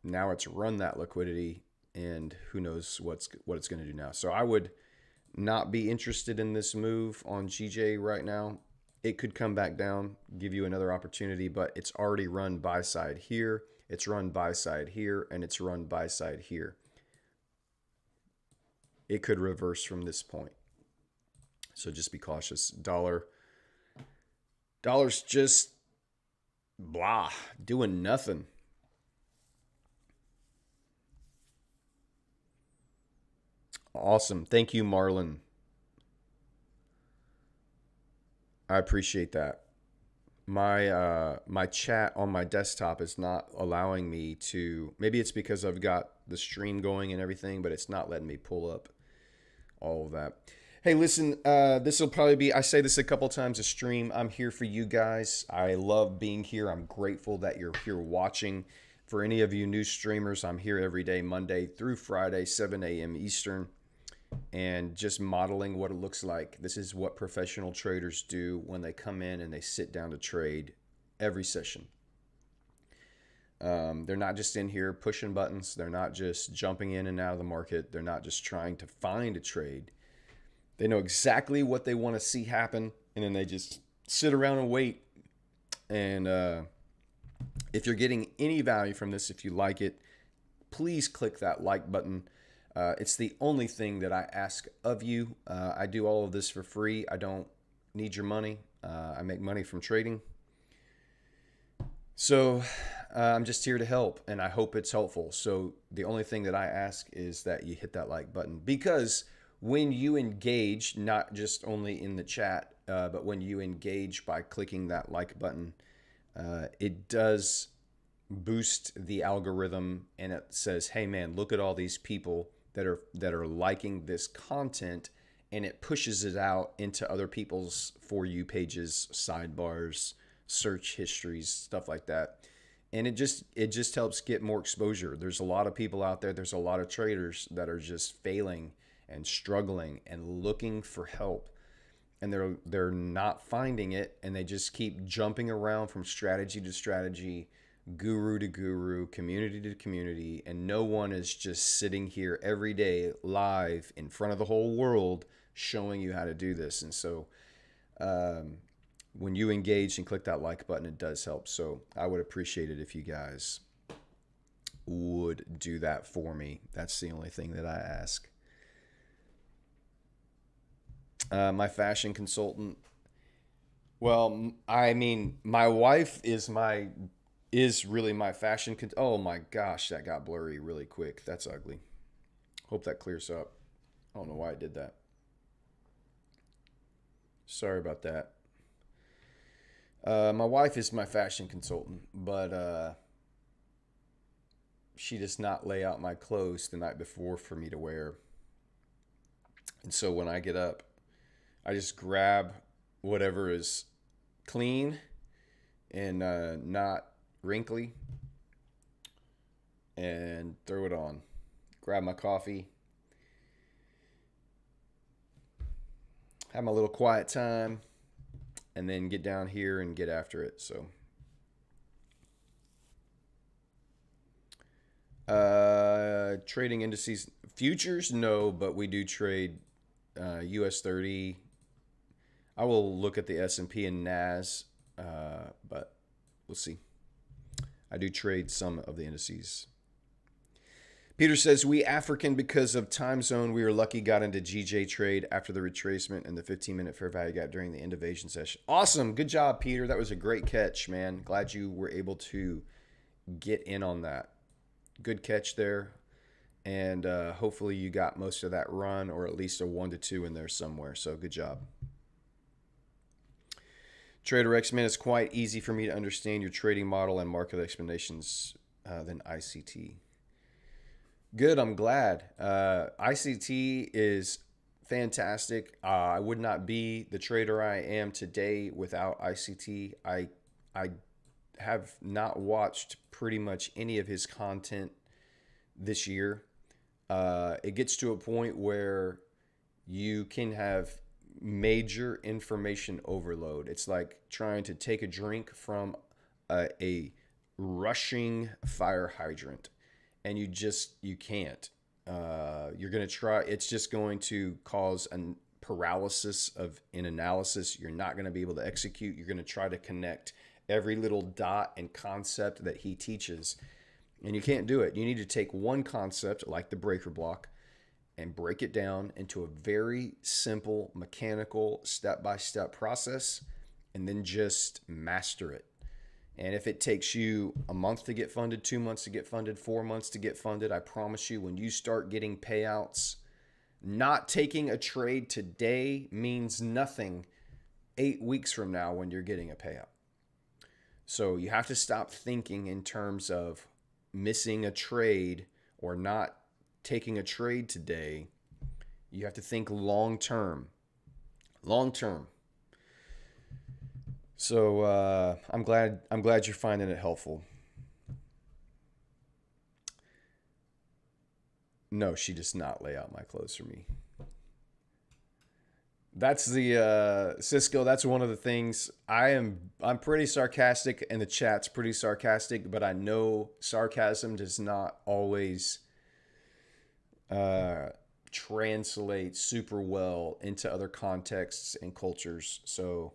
now it's run that liquidity, and who knows what it's going to do now. So I would not be interested in this move on GJ right now. It could come back down, give you another opportunity, but it's already run buy side here. It's run buy side here, and it's run buy side here. It could reverse from this point. So just be cautious. Dollar's just blah, doing nothing. Awesome. Thank you, Marlon. I appreciate that. My chat on my desktop is not allowing me to. Maybe it's because I've got the stream going and everything, but it's not letting me pull up all of that. Hey, listen, this will probably be, I say this a couple times a stream. I'm here for you guys. I love being here. I'm grateful that you're here watching. For any of you new streamers, I'm here every day, Monday through Friday, 7 a.m. Eastern, and just modeling what it looks like. This is what professional traders do when they come in and they sit down to trade every session. They're not just in here pushing buttons. They're not just jumping in and out of the market. They're not just trying to find a trade. They know exactly what they want to see happen, and then they just sit around and wait. And if you're getting any value from this, if you like it, please click that like button. It's the only thing that I ask of you. I do all of this for free. I don't need your money. I make money from trading. So I'm just here to help, and I hope it's helpful. So the only thing that I ask is that you hit that like button, because when you engage, not just only in the chat, but when you engage by clicking that like button, it does boost the algorithm, and it says, hey man, look at all these people that are liking this content, and it pushes it out into other people's For You pages, sidebars, search histories, stuff like that. and it just helps get more exposure. There's a lot of people out there. There's a lot of traders that are just failing and struggling and looking for help, and they're not finding it, and they just keep jumping around from strategy to strategy, guru to guru, community to community, and no one is just sitting here every day live in front of the whole world showing you how to do this. And so when you engage and click that like button, it does help. So I would appreciate it if you guys would do that for me. That's the only thing that I ask. My fashion consultant. Well, I mean, my wife is really my fashion. Oh my gosh, that got blurry really quick. That's ugly. Hope that clears up. I don't know why I did that. Sorry about that. My wife is my fashion consultant, but she does not lay out my clothes the night before for me to wear. And so when I get up, I just grab whatever is clean and not wrinkly and throw it on. Grab my coffee, have my little quiet time, and then get down here and get after it. So trading indices, futures, no, but we do trade US 30. I will look at the S&P and NAS, but we'll see. I do trade some of the indices. Peter says, we African, because of time zone, we were lucky, got into GJ trade after the retracement and the 15-minute fair value gap during the end of Asian session. Awesome. Good job, Peter. That was a great catch, man. Glad you were able to get in on that. Good catch there. And hopefully you got most of that run, or at least a 1 to 2 in there somewhere. So good job. Trader X, man, it's quite easy for me to understand your trading model and market explanations than ICT. Good, I'm glad. ICT is fantastic. I would not be the trader I am today without ICT. I have not watched pretty much any of his content this year. It gets to a point where you can have major information overload. It's like trying to take a drink from a rushing fire hydrant, and you can't. You're going to try. It's just going to cause a paralysis in analysis. You're not going to be able to execute. You're going to try to connect every little dot and concept that he teaches, and you can't do it. You need to take one concept like the breaker block and break it down into a very simple mechanical step-by-step process, and then just master it. And if it takes you a month to get funded, 2 months to get funded, 4 months to get funded, I promise you, when you start getting payouts, not taking a trade today means nothing 8 weeks from now when you're getting a payout. So you have to stop thinking in terms of missing a trade or not taking a trade today. You have to think long term. Long term. So I'm glad you're finding it helpful. No, she does not lay out my clothes for me. That's the Cisco. That's one of the things I'm pretty sarcastic, and the chat's pretty sarcastic, but I know sarcasm does not always translate super well into other contexts and cultures. So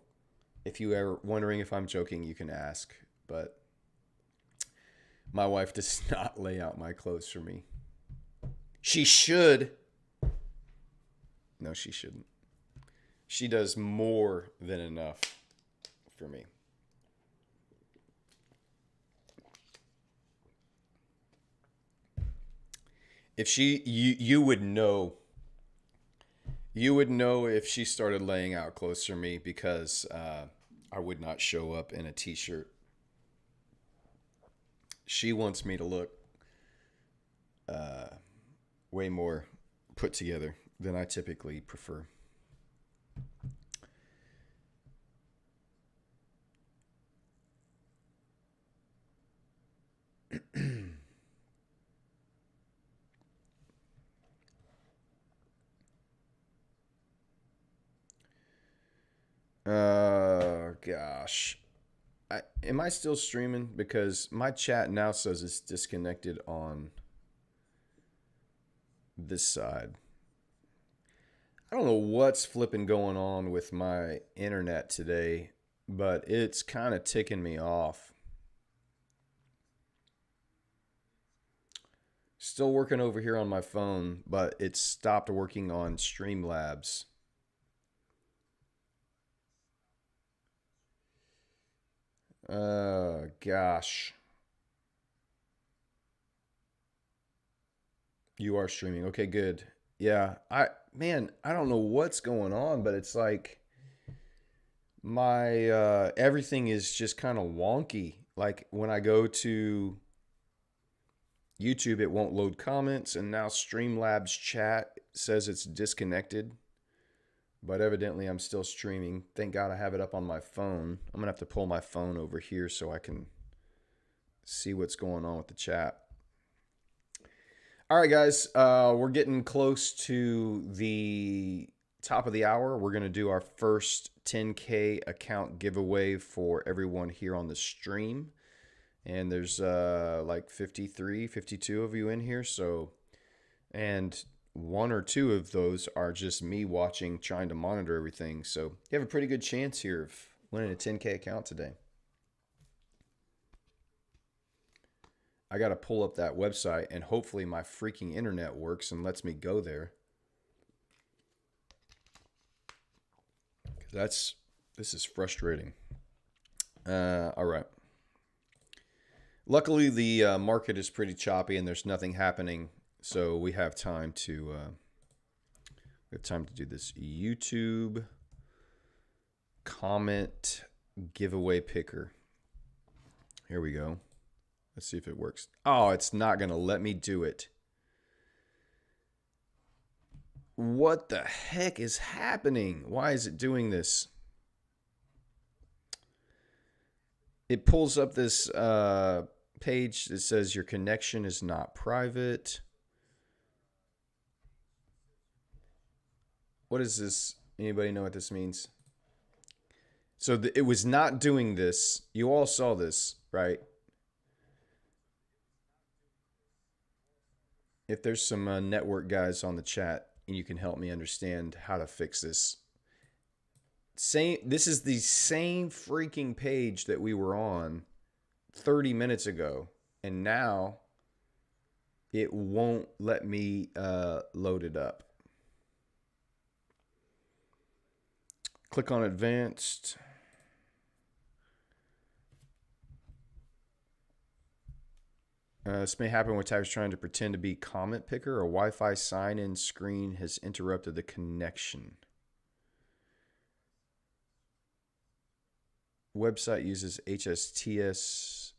if you are wondering if I'm joking, you can ask, but my wife does not lay out my clothes for me. She should. No, she shouldn't. She does more than enough for me. If you would know if she started laying out clothes for me, because I would not show up in a t-shirt. She wants me to look way more put together than I typically prefer. Gosh. Am I still streaming? Because my chat now says it's disconnected on this side. I don't know what's flipping going on with my internet today, but it's kind of ticking me off. Still working over here on my phone, but it stopped working on Streamlabs. Gosh. You are streaming. Okay, good. Yeah, I don't know what's going on, but it's like my everything is just kind of wonky. Like when I go to YouTube, it won't load comments, and now Streamlabs chat says it's disconnected. But evidently, I'm still streaming. Thank God I have it up on my phone. I'm gonna have to pull my phone over here so I can see what's going on with the chat. All right, guys, we're getting close to the top of the hour. We're going to do our first 10K account giveaway for everyone here on the stream. And there's like 53, 52 of you in here. So, and one or two of those are just me watching, trying to monitor everything. So you have a pretty good chance here of winning a 10K account today. I got to pull up that website and hopefully my freaking internet works and lets me go there. This is frustrating. All right. Luckily, the market is pretty choppy and there's nothing happening, so we have time to do this YouTube comment giveaway picker. Here we go. Let's see if it works. Oh, it's not going to let me do it. What the heck is happening? Why is it doing this? It pulls up this page that says your connection is not private. What is this? Anybody know what this means? So it was not doing this. You all saw this, right? If there's some network guys on the chat and you can help me understand how to fix this. This is the same freaking page that we were on 30 minutes ago, and now it won't let me load it up. Click on advanced. This may happen when type is trying to pretend to be comment picker. A Wi-Fi sign-in screen has interrupted the connection. Website uses HSTS.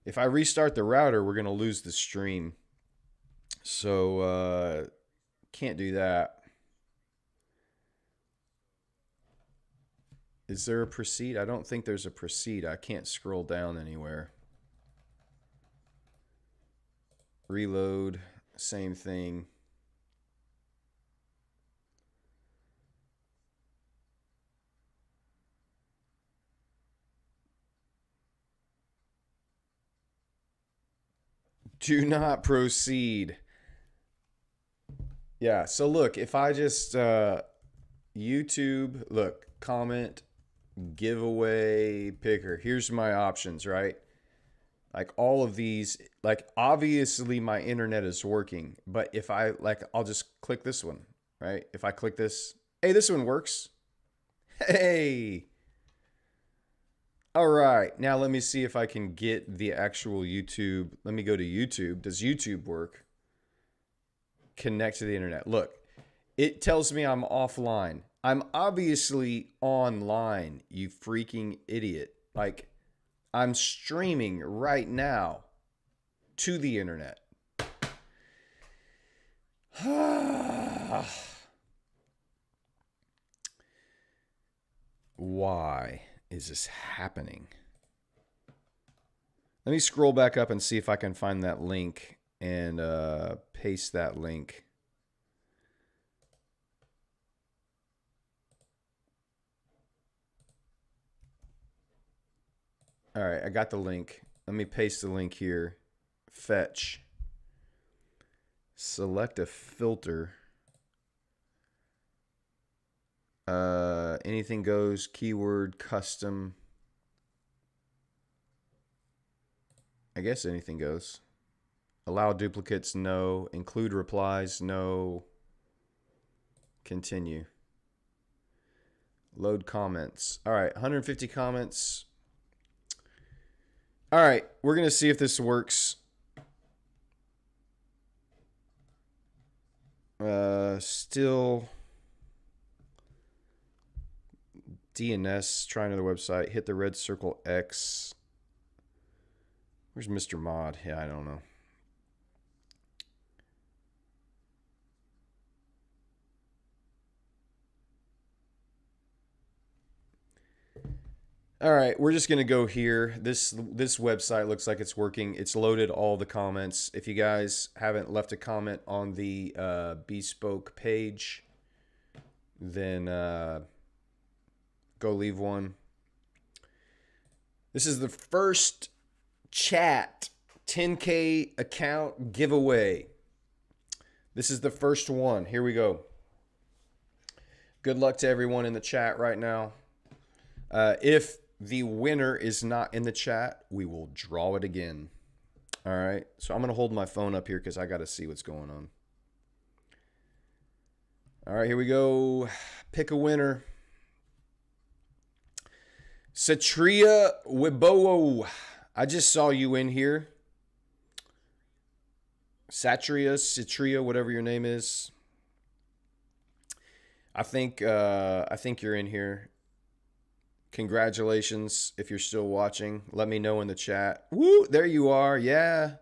If I restart the router, we're going to lose the stream. So can't do that. Is there a proceed? I don't think there's a proceed. I can't scroll down anywhere. Reload, same thing. Do not proceed. Yeah, so look, if I just YouTube, look, comment, giveaway picker. Here's my options, right? Like all of these, like obviously my internet is working, but if I I'll just click this one, right? If I click this, hey, this one works. Hey. All right, now let me see if I can get the actual YouTube. Let me go to YouTube. Does YouTube work? Connect to the internet. Look, it tells me I'm offline. I'm obviously online, you freaking idiot. Like, I'm streaming right now to the internet. Why is this happening? Let me scroll back up and see if I can find that link and paste that link. All right, I got the link. Let me paste the link here. Fetch. Select a filter. Anything goes, keyword, custom. I guess anything goes. Allow duplicates, no. Include replies, no. Continue. Load comments. All right, 150 comments. All right, we're going to see if this works. Still DNS, try another website, hit the red circle X. Where's Mr. Mod? Yeah, I don't know. All right, we're just going to go here. This website looks like it's working. It's loaded all the comments. If you guys haven't left a comment on the Bespoke page, then go leave one. This is the first chat 10K account giveaway. This is the first one. Here we go. Good luck to everyone in the chat right now. If the winner is not in the chat, we will draw it again. All right. So I'm going to hold my phone up here because I got to see what's going on. All right, here we go. Pick a winner. Satria Wibowo. I just saw you in here. Satria, whatever your name is. I think you're in here. Congratulations if you're still watching. Let me know in the chat. Woo, there you are. Yeah.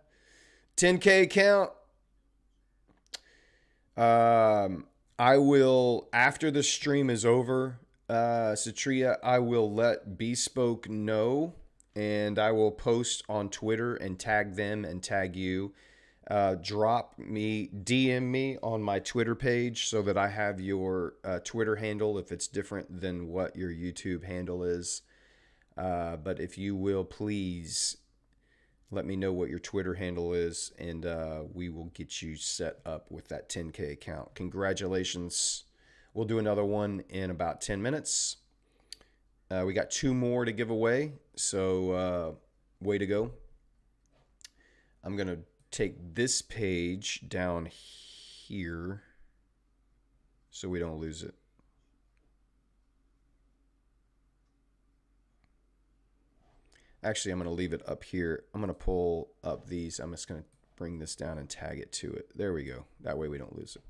10K count. I will, after the stream is over, Satria, I will let Bespoke know, and I will post on Twitter and tag them and tag you. DM me on my Twitter page so that I have your Twitter handle if it's different than what your YouTube handle is. But if you will, please let me know what your Twitter handle is, and we will get you set up with that 10K account. Congratulations. We'll do another one in about 10 minutes. We got 2 more to give away, so way to go. I'm going to take this page down here so we don't lose it. Actually, I'm going to leave it up here. I'm going to pull up these. I'm just going to bring this down and tag it to it. There we go. That way we don't lose it.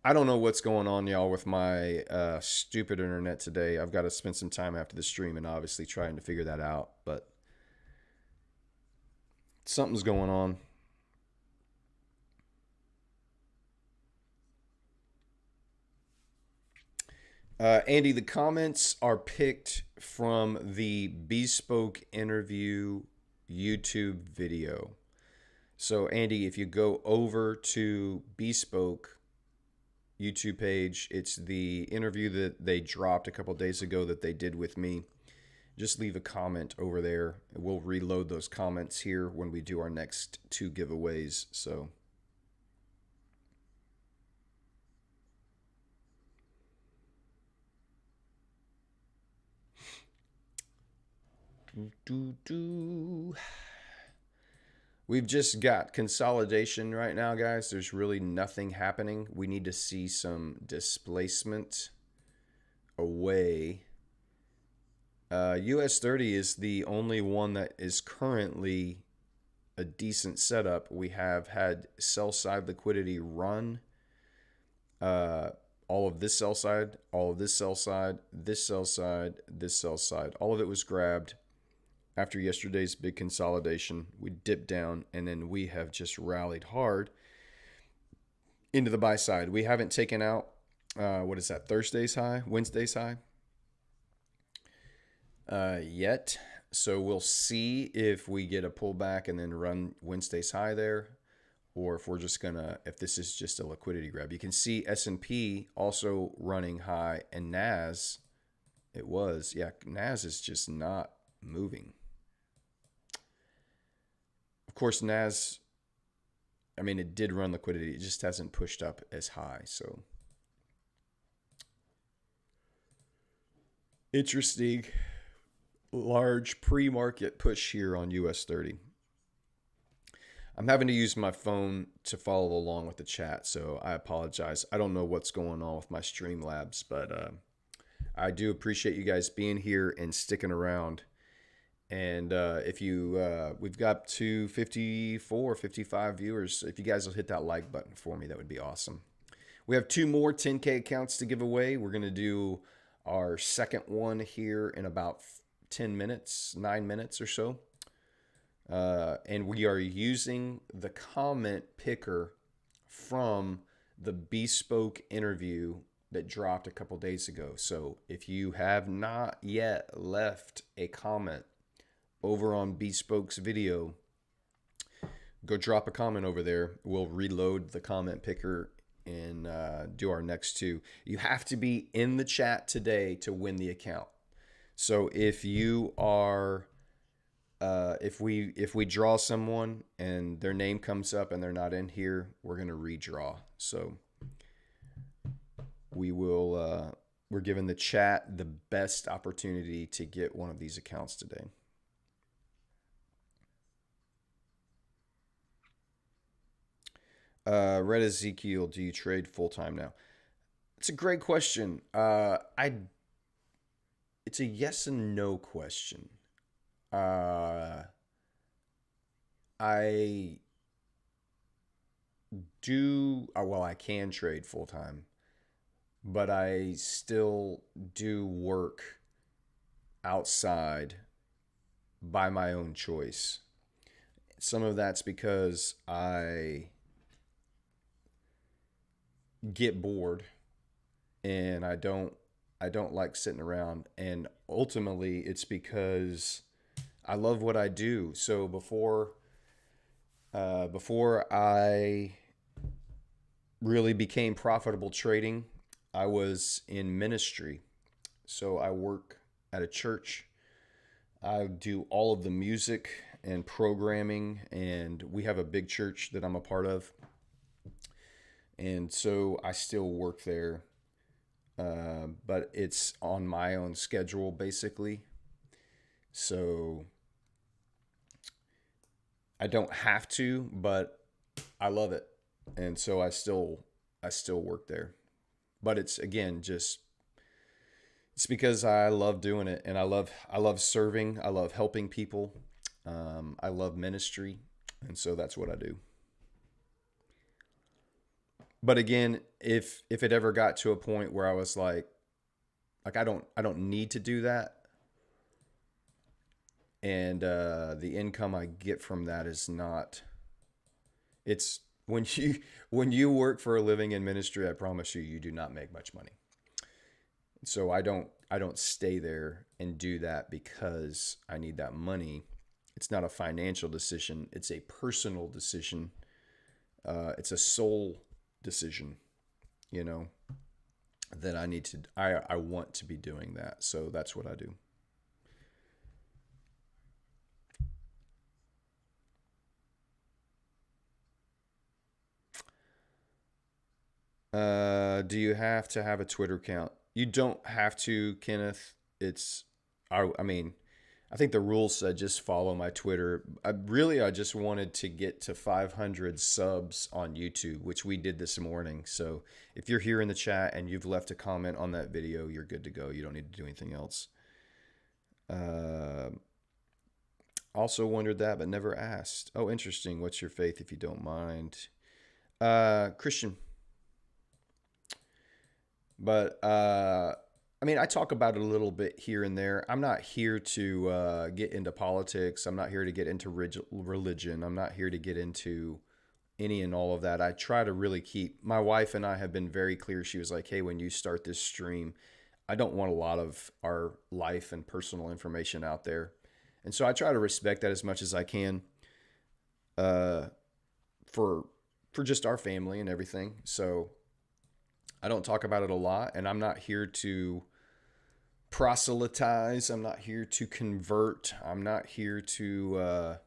I don't know what's going on, y'all, with my stupid internet today. I've got to spend some time after the stream and obviously trying to figure that out, but something's going on. Andy, the comments are picked from the Bespoke interview YouTube video. So, Andy, if you go over to Bespoke YouTube page, it's the interview that they dropped a couple days ago that they did with me. Just leave a comment over there. We'll reload those comments here when we do our next 2 giveaways. So, we've just got consolidation right now, guys. There's really nothing happening. We need to see some displacement away. US 30 is the only one that is currently a decent setup. We have had sell side liquidity run. All of this sell side, all of this sell side, this sell side, this sell side. All of it was grabbed. After yesterday's big consolidation, we dipped down, and then we have just rallied hard into the buy side. We haven't taken out, what is that, Thursday's high, Wednesday's high yet. So we'll see if we get a pullback and then run Wednesday's high there, or if we're just gonna, if this is just a liquidity grab. You can see S&P also running high, and NAS, NAS is just not moving. Of course, NAS, I mean, it did run liquidity. It just hasn't pushed up as high. So interesting. Large pre-market push here on US 30. I'm having to use my phone to follow along with the chat, so I apologize. I don't know what's going on with my Streamlabs, but I do appreciate you guys being here and sticking around. And if you, we've got 254, 55 viewers. If you guys will hit that like button for me, that would be awesome. We have 2 more 10K accounts to give away. We're going to do our second one here in about 10 minutes, 9 minutes or so. And we are using the comment picker from the Bespoke interview that dropped a couple days ago. So if you have not yet left a comment over on Bespoke's video, go drop a comment over there. We'll reload the comment picker and do our next 2. You have to be in the chat today to win the account. So if you are, if we draw someone and their name comes up and they're not in here, we're gonna redraw. So we will, we're giving the chat the best opportunity to get one of these accounts today. Red Ezekiel, do you trade full time now? It's a great question. It's a yes and no question. I do, well, I can trade full time, but I still do work outside by my own choice. Some of that's because I get bored and I don't like sitting around, and ultimately it's because I love what I do. So before I really became profitable trading, I was in ministry. So I work at a church. I do all of the music and programming, and we have a big church that I'm a part of. And so I still work there, but it's on my own schedule, basically. So I don't have to, but I love it. And so I still work there. But it's, again, just, it's because I love doing it, and I love serving. I love helping people. I love ministry. And so that's what I do. But again, if it ever got to a point where I was like I don't need to do that, and the income I get from that is not, it's when you work for a living in ministry, I promise you do not make much money. So I don't stay there and do that because I need that money. It's not a financial decision, it's a personal decision. It's a soul decision, that I need to, I want to be doing that. So that's what I do. Do you have to have a Twitter account? You don't have to, Kenneth. I mean, I think the rules said just follow my Twitter. I just wanted to get to 500 subs on YouTube, which we did this morning. So if you're here in the chat and you've left a comment on that video, you're good to go. You don't need to do anything else. Also wondered that, but never asked. Oh, interesting. What's your faith, if you don't mind? Christian. But I mean, I talk about it a little bit here and there. I'm not here to get into politics. I'm not here to get into religion. I'm not here to get into any and all of that. I try to really keep, my wife and I have been very clear. She was like, hey, when you start this stream, I don't want a lot of our life and personal information out there. And so I try to respect that as much as I can, uh, for just our family and everything. So I don't talk about it a lot, and I'm not here to proselytize. I'm not here to convert. I'm not here to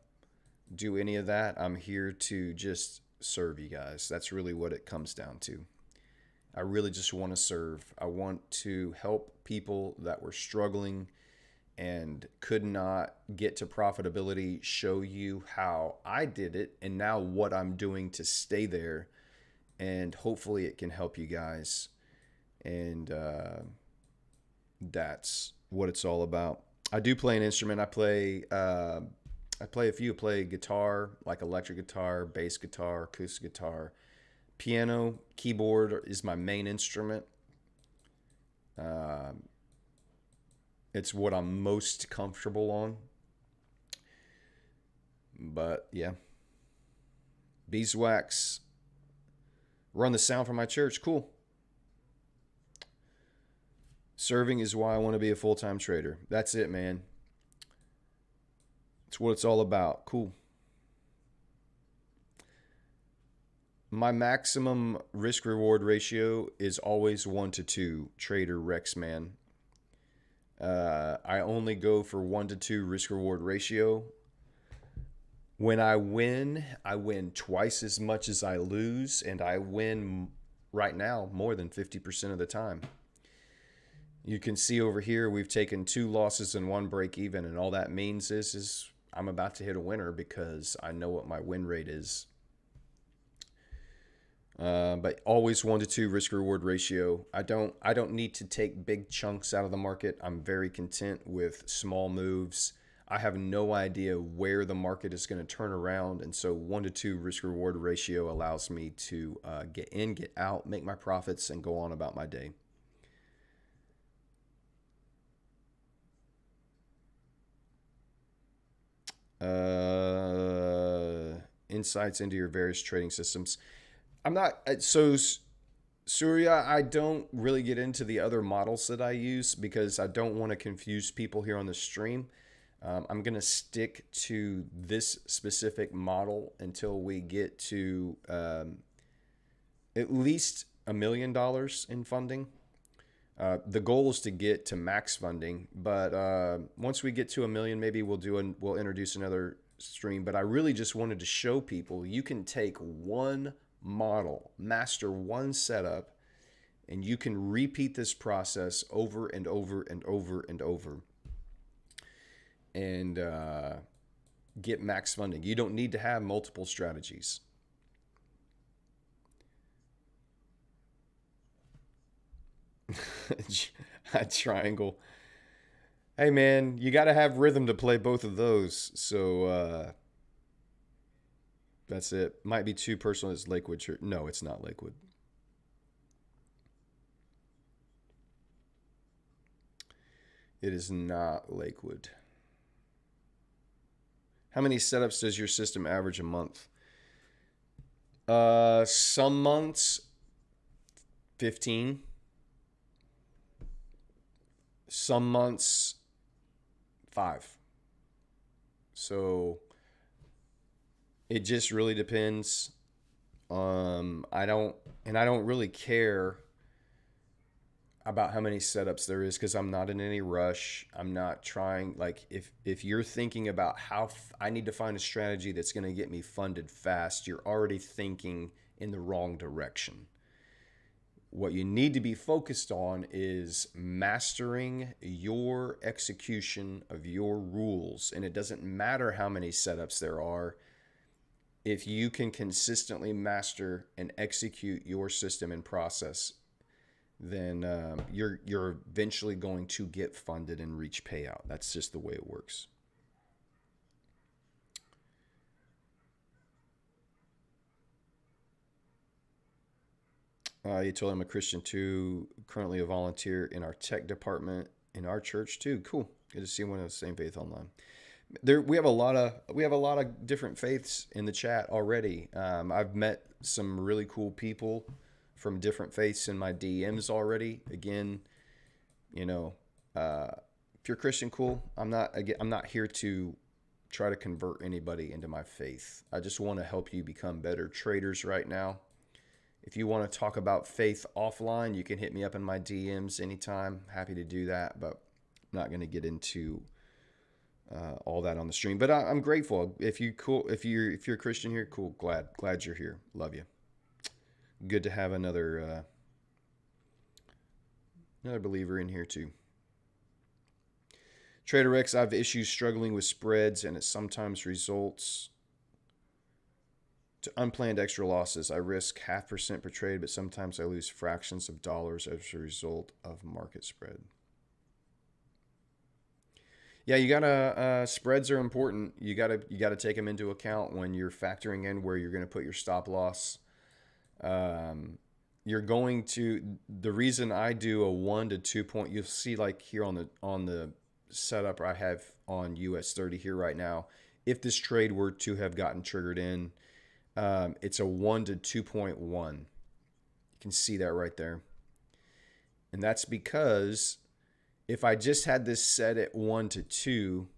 do any of that. I'm here to just serve you guys. That's really what it comes down to. I really just want to serve. I want to help people that were struggling and could not get to profitability, show you how I did it and now what I'm doing to stay there. And hopefully it can help you guys. And that's what it's all about. I do play an instrument. I play a few. I play guitar, like electric guitar, bass guitar, acoustic guitar, piano, keyboard is my main instrument. Uh, it's what I'm most comfortable on. But yeah, beeswax, run the sound for my church. Cool. Serving is why I want to be a full time trader. That's it, man. It's what it's all about. Cool. My maximum risk reward ratio is always 1 to 2, Trader Rexman. I only go for 1 to 2 risk reward ratio. When I win twice as much as I lose, and I win right now more than 50% of the time. You can see over here we've taken 2 losses and 1 break even, and all that means is I'm about to hit a winner because I know what my win rate is. But always 1 to 2 risk reward ratio. I don't need to take big chunks out of the market. I'm very content with small moves. I have no idea where the market is going to turn around, and so 1 to 2 risk reward ratio allows me to get in, get out, make my profits, and go on about my day. Insights into your various trading systems. I'm not so Surya. I don't really get into the other models that I use because I don't want to confuse people here on the stream. I'm going to stick to this specific model until we get to at least $1 million in funding. The goal is to get to max funding, but once we get to 1 million, maybe we'll introduce another stream. But I really just wanted to show people you can take one model, master one setup, and you can repeat this process over and over and over and over, and get max funding. You don't need to have multiple strategies. A triangle. Hey man, you got to have rhythm to play both of those. So that's it. Might be too personal. It's Lakewood Church. No, it's not Lakewood. It is not Lakewood. How many setups does your system average a month? Some months 15. Some months 5. So it just really depends. I don't really care about how many setups there is because I'm not in any rush. I'm not trying, like, if you're thinking about how I need to find a strategy that's going to get me funded fast, you're already thinking in the wrong direction. What you need to be focused on is mastering your execution of your rules. And it doesn't matter how many setups there are. If you can consistently master and execute your system and process, then you're eventually going to get funded and reach payout. That's just the way it works. You told I'm a Christian too, currently a volunteer in our tech department in our church too. Cool. Good to see one of the same faith online. We have a lot of different faiths in the chat already. I've met some really cool people from different faiths in my DMs already. Again, you know, If you're a Christian, cool. I'm not here to try to convert anybody into my faith. I just want to help you become better traders right now. If you want to talk about faith offline, you can hit me up in my DMs anytime. Happy to do that, but I'm not going to get into all that on the stream. But I'm grateful. If you're a Christian here, cool. Glad you're here. Love you. Good to have another believer in here too. Trader X, I have issues struggling with spreads, and it sometimes results to unplanned extra losses. I risk 0.5% per trade, but sometimes I lose fractions of dollars as a result of market spread. Yeah, you gotta. Spreads are important. You gotta take them into account when you're factoring in where you're gonna put your stop loss. You're going to. The reason I do a 1 to 2 point, you'll see like here on the setup I have on US 30 here right now. If this trade were to have gotten triggered in, it's a 1 to 2.1. You can see that right there. And that's because if I just had this set at 1 to 2,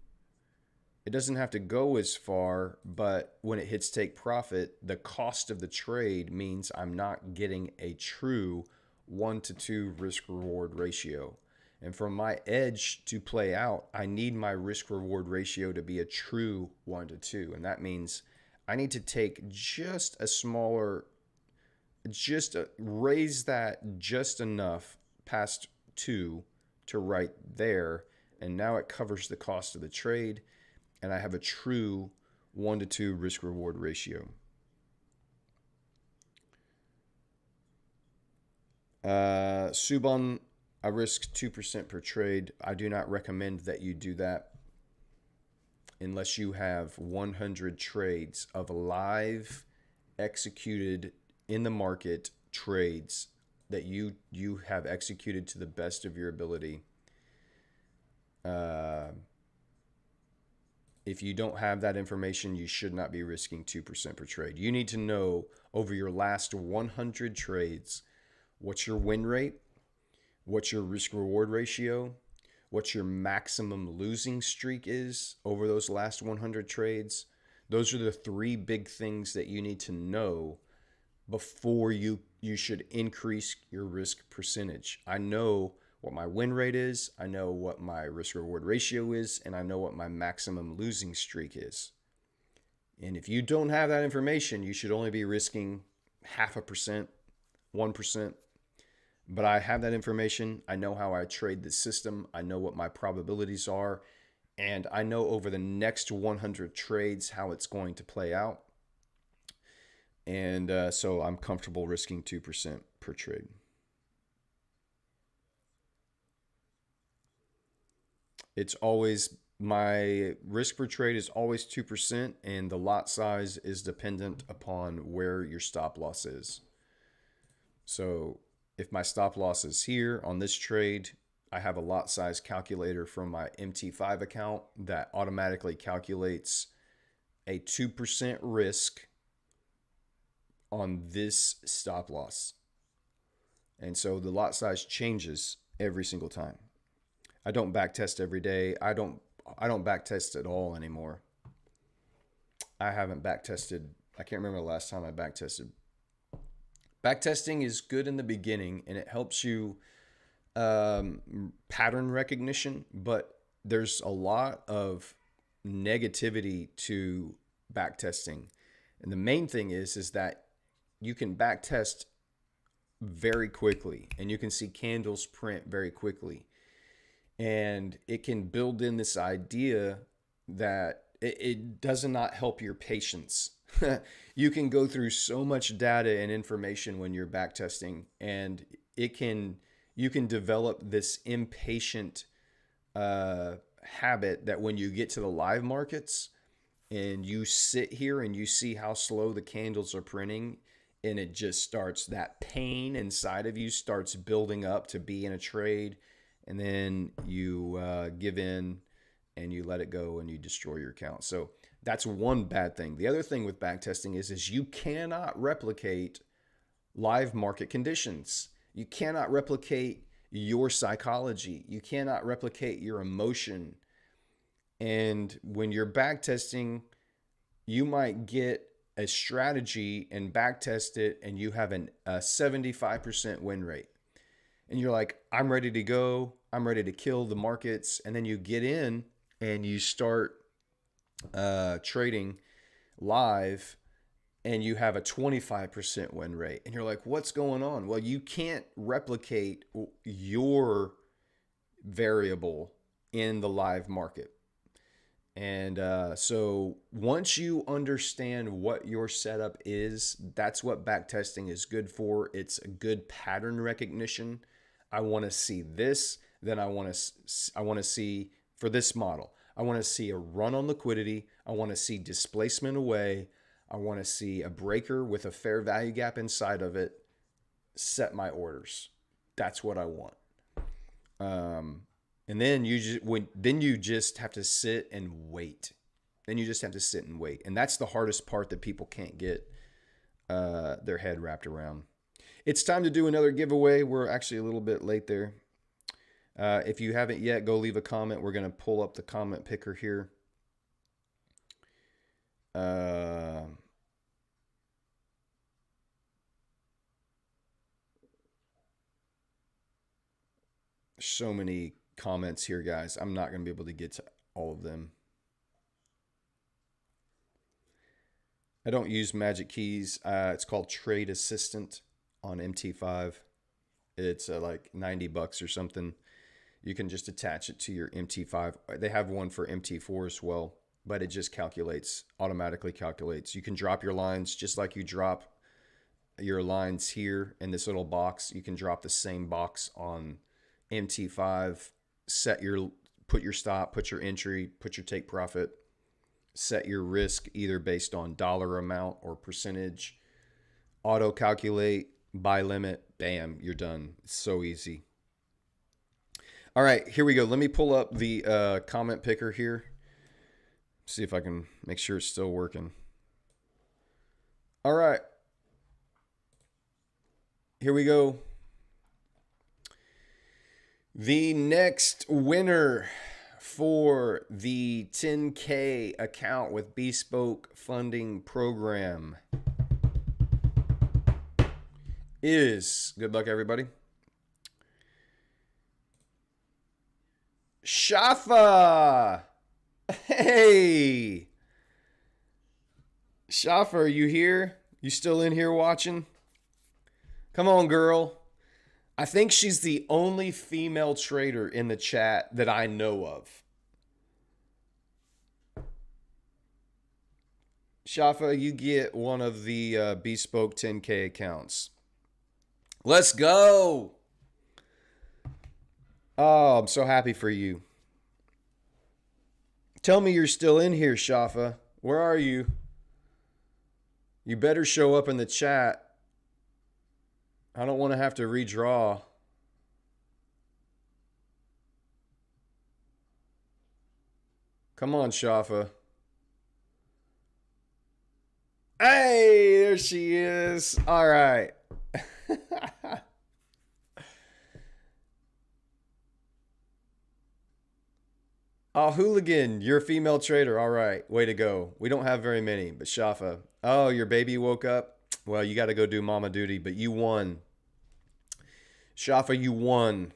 it doesn't have to go as far, but when it hits take profit, the cost of the trade means I'm not getting a true 1 to 2 risk reward ratio. And for my edge to play out, I need my risk reward ratio to be a true 1 to 2. And that means I need to take raise that just enough past 2 to right there. And now it covers the cost of the trade. And I have a true 1 to 2 risk reward ratio. Subon, I risk 2% per trade. I do not recommend that you do that unless you have 100 trades of live executed in the market trades that you have executed to the best of your ability. If you don't have that information, you should not be risking 2% per trade. You need to know over your last 100 trades, what's your win rate, what's your risk reward ratio, what your maximum losing streak is over those last 100 trades. Those are the 3 big things that you need to know before you should increase your risk percentage. I know what my win rate is, I know what my risk reward ratio is, and I know what my maximum losing streak is. And if you don't have that information, you should only be risking 0.5%, 1%. But I have that information. I know how I trade the system. I know what my probabilities are. And I know over the next 100 trades how it's going to play out. And so I'm comfortable risking 2% per trade. It's always, my risk per trade is always 2%, and the lot size is dependent upon where your stop loss is. So if my stop loss is here on this trade, I have a lot size calculator from my MT5 account that automatically calculates a 2% risk on this stop loss. And so the lot size changes every single time. I don't back test every day. I don't back test at all anymore. I haven't back tested. I can't remember the last time I back tested. Backtesting is good in the beginning and it helps you pattern recognition, but there's a lot of negativity to backtesting. And the main thing is that you can backtest very quickly and you can see candles print very quickly. And it can build in this idea that it does not help your patience. You can go through so much data and information when you're backtesting, and you can develop this impatient habit that when you get to the live markets and you sit here and you see how slow the candles are printing, and it just starts, that pain inside of you starts building up to be in a trade, and then you give in and you let it go and you destroy your account. So that's one bad thing. The other thing with backtesting is you cannot replicate live market conditions. You cannot replicate your psychology. You cannot replicate your emotion. And when you're back testing, you might get a strategy and back test it, and you have a 75% win rate. And you're like, I'm ready to go. I'm ready to kill the markets. And then you get in and you start trading live, and you have a 25% win rate. And you're like, what's going on? Well, you can't replicate your variable in the live market. And so once you understand what your setup is, that's what backtesting is good for. It's a good pattern recognition. I want to see this, then I want to see for this model. I want to see a run on liquidity. I want to see displacement away. I want to see a breaker with a fair value gap inside of it. Set my orders. That's what I want. And then you just have to sit and wait. Then you just have to sit and wait. And that's the hardest part that people can't get their head wrapped around. It's time to do another giveaway. We're actually a little bit late there. If you haven't yet, go leave a comment. We're going to pull up the comment picker here. So many comments here, guys. I'm not going to be able to get to all of them. I don't use Magic Keys. It's called Trade Assistant on MT5. It's like $90 or something. You can just attach it to your MT5. They have one for MT4 as well, but it just automatically calculates. You can drop your lines just like you drop your lines here in this little box. You can drop the same box on MT5, put your stop, put your entry, put your take profit, set your risk either based on dollar amount or percentage, auto calculate, buy limit, bam, you're done. It's so easy. All right, here we go. Let me pull up the comment picker here. See if I can make sure it's still working. All right. Here we go. The next winner for the 10K account with Bespoke Funding Program is, good luck everybody, Shafa. Hey, Shafa, are you here? You still in here watching? Come on, girl. I think she's the only female trader in the chat that I know of. Shafa, you get one of the Bespoke 10K accounts. Let's go. Oh, I'm so happy for you. Tell me you're still in here, Shafa. Where are you? You better show up in the chat. I don't want to have to redraw. Come on, Shafa. Hey, there she is. All right. Oh, Hooligan, you're a female trader. All right, way to go. We don't have very many, but Shafa. Oh, your baby woke up? Well, you got to go do mama duty, but you won. Shafa, you won.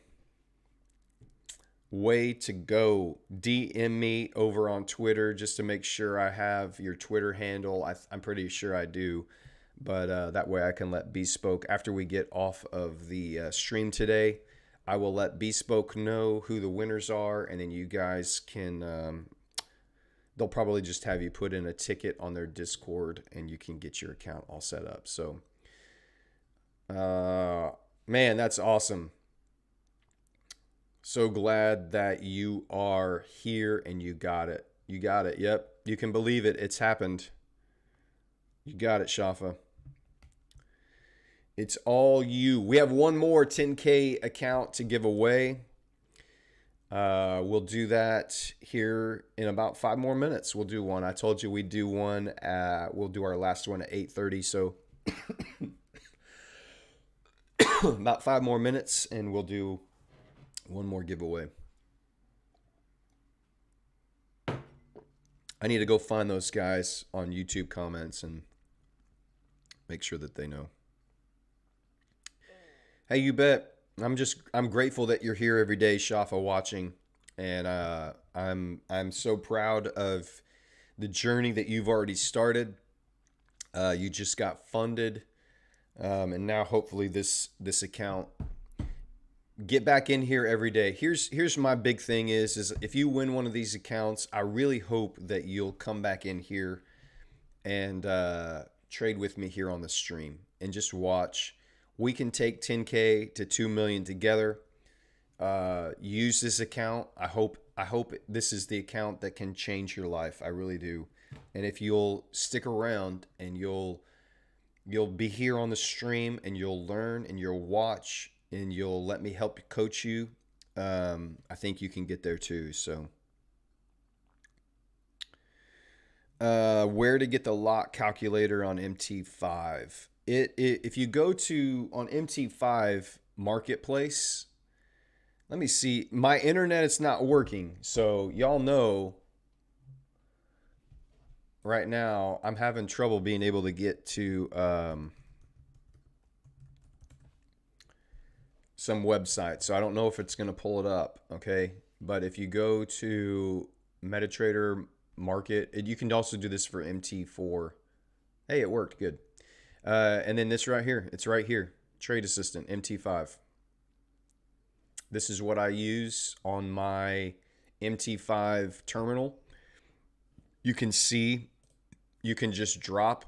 Way to go. DM me over on Twitter just to make sure I have your Twitter handle. I'm pretty sure I do. But that way I can let Bespoke, after we get off of the stream today, I will let Bespoke know who the winners are, and then you guys can, they'll probably just have you put in a ticket on their Discord, and you can get your account all set up. So, man, that's awesome. So glad that you are here and you got it. You got it. Yep. You can believe it. It's happened. You got it, Shafa. It's all you. We have one more 10K account to give away. We'll do that here in about 5 more minutes. We'll do one. I told you we'd do one. We'll do our last one at 8:30. So about 5 more minutes, and we'll do One more giveaway. I need to go find those guys on YouTube comments and make sure that they know. Hey, you bet. I'm grateful that you're here every day, Shafa, watching, and I'm so proud of the journey that you've already started. You just got funded, and now hopefully this account. Get back in here every day. Here's my big thing is if you win one of these accounts, I really hope that you'll come back in here and trade with me here on the stream and just watch. We can take 10K to 2 million together. Use this account. I hope this is the account that can change your life. I really do. And if you'll stick around and you'll be here on the stream and you'll learn and you'll watch and you'll let me help coach you, I think you can get there too. So where to get the lot calculator on MT5? If you go to on MT5 marketplace, let me see. My internet is not working, so y'all know right now I'm having trouble being able to get to some website, so I don't know if it's going to pull it up. Okay, but if you go to MetaTrader Market, you can also do this for MT4. Hey, it worked good. And then this right here, it's right here, Trade Assistant MT5. This is what I use on my MT5 terminal. You can see, you can just drop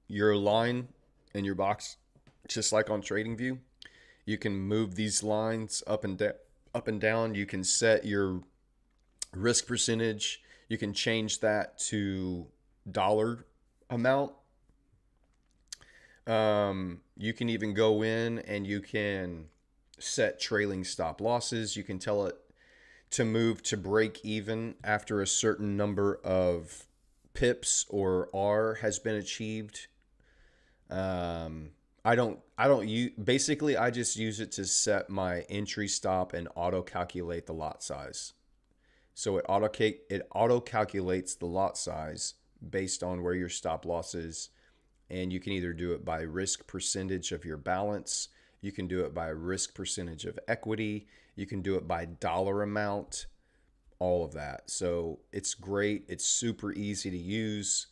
your line and your box, just like on TradingView. You can move these lines up and down. You can set your risk percentage. You can change that to dollar amount. You can even go in and you can set trailing stop losses. You can tell it to move to break even after a certain number of pips or R has been achieved. I don't use, basically I just use it to set my entry stop and auto calculate the lot size. So it auto calculates the lot size based on where your stop loss is. And you can either do it by risk percentage of your balance. You can do it by risk percentage of equity. You can do it by dollar amount, all of that. So it's great. It's super easy to use.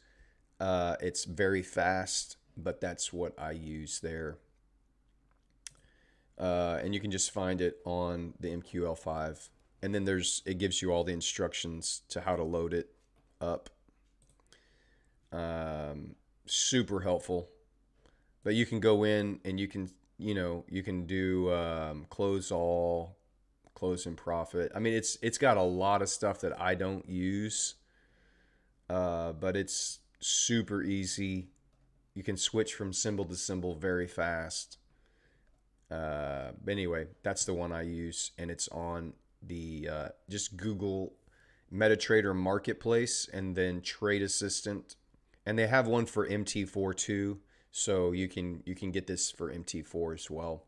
It's very fast, but that's what I use there. And you can just find it on the MQL5. And then it gives you all the instructions to how to load it up. Super helpful. But you can go in and you can do close all, close in profit. I mean, it's got a lot of stuff that I don't use, but it's super easy. You can switch from symbol to symbol very fast. But anyway, that's the one I use, and it's on the just Google MetaTrader Marketplace and then Trade Assistant, and they have one for MT4 too. So you can get this for MT4 as well.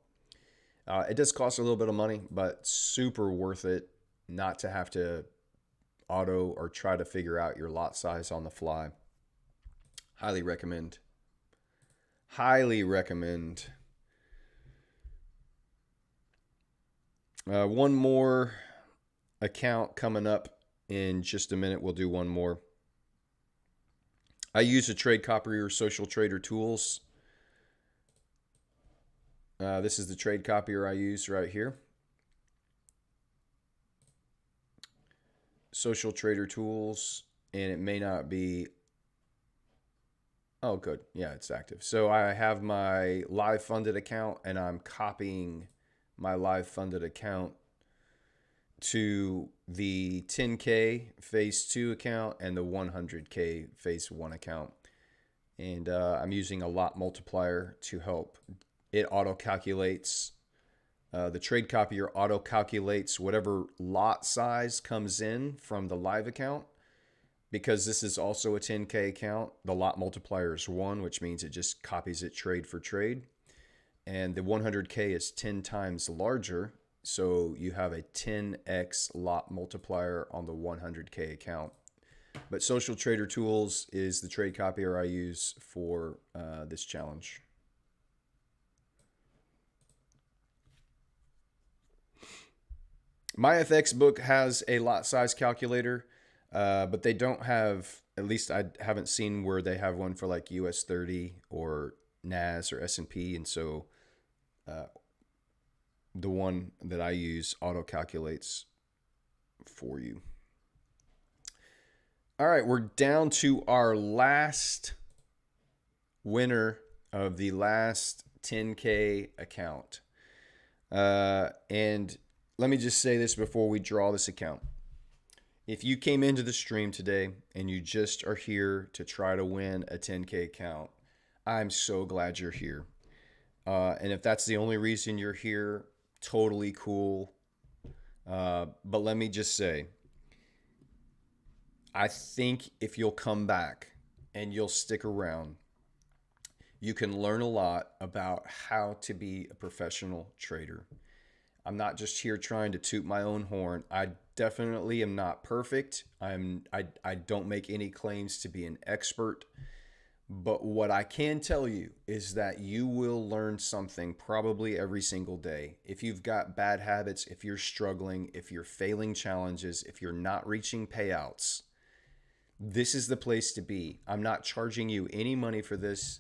It does cost a little bit of money, but super worth it not to have to auto or try to figure out your lot size on the fly. Highly recommend. Highly recommend. One more account coming up in just a minute. We'll do one more. I use a Trade Copier Social Trader Tools. This is the Trade Copier I use right here. Social Trader Tools, and it may not be. Oh, good. Yeah, it's active. So I have my live funded account, and I'm copying my live funded account to the 10K phase 2 account and the 100K phase 1 account. And I'm using a lot multiplier to help. It auto calculates, the Trade Copier auto calculates whatever lot size comes in from the live account. Because this is also a 10K account, the lot multiplier is 1, which means it just copies it trade for trade. And the 100K is 10 times larger. So you have a 10x lot multiplier on the 100K account. But Social Trader Tools is the trade copier I use for this challenge. MyFX book has a lot size calculator, but they don't have, at least I haven't seen where they have one for like US 30 or NAS or S&P. And so the one that I use auto calculates for you. All right, we're down to our last winner of the last 10K account. And let me just say this before we draw this account. If you came into the stream today and you just are here to try to win a 10K account, I'm so glad you're here. And if that's the only reason you're here, totally cool. But let me just say, I think if you'll come back and you'll stick around, you can learn a lot about how to be a professional trader. I'm not just here trying to toot my own horn. I definitely am not perfect. I don't make any claims to be an expert. But what I can tell you is that you will learn something probably every single day. If you've got bad habits, if you're struggling, if you're failing challenges, if you're not reaching payouts, this is the place to be. I'm not charging you any money for this.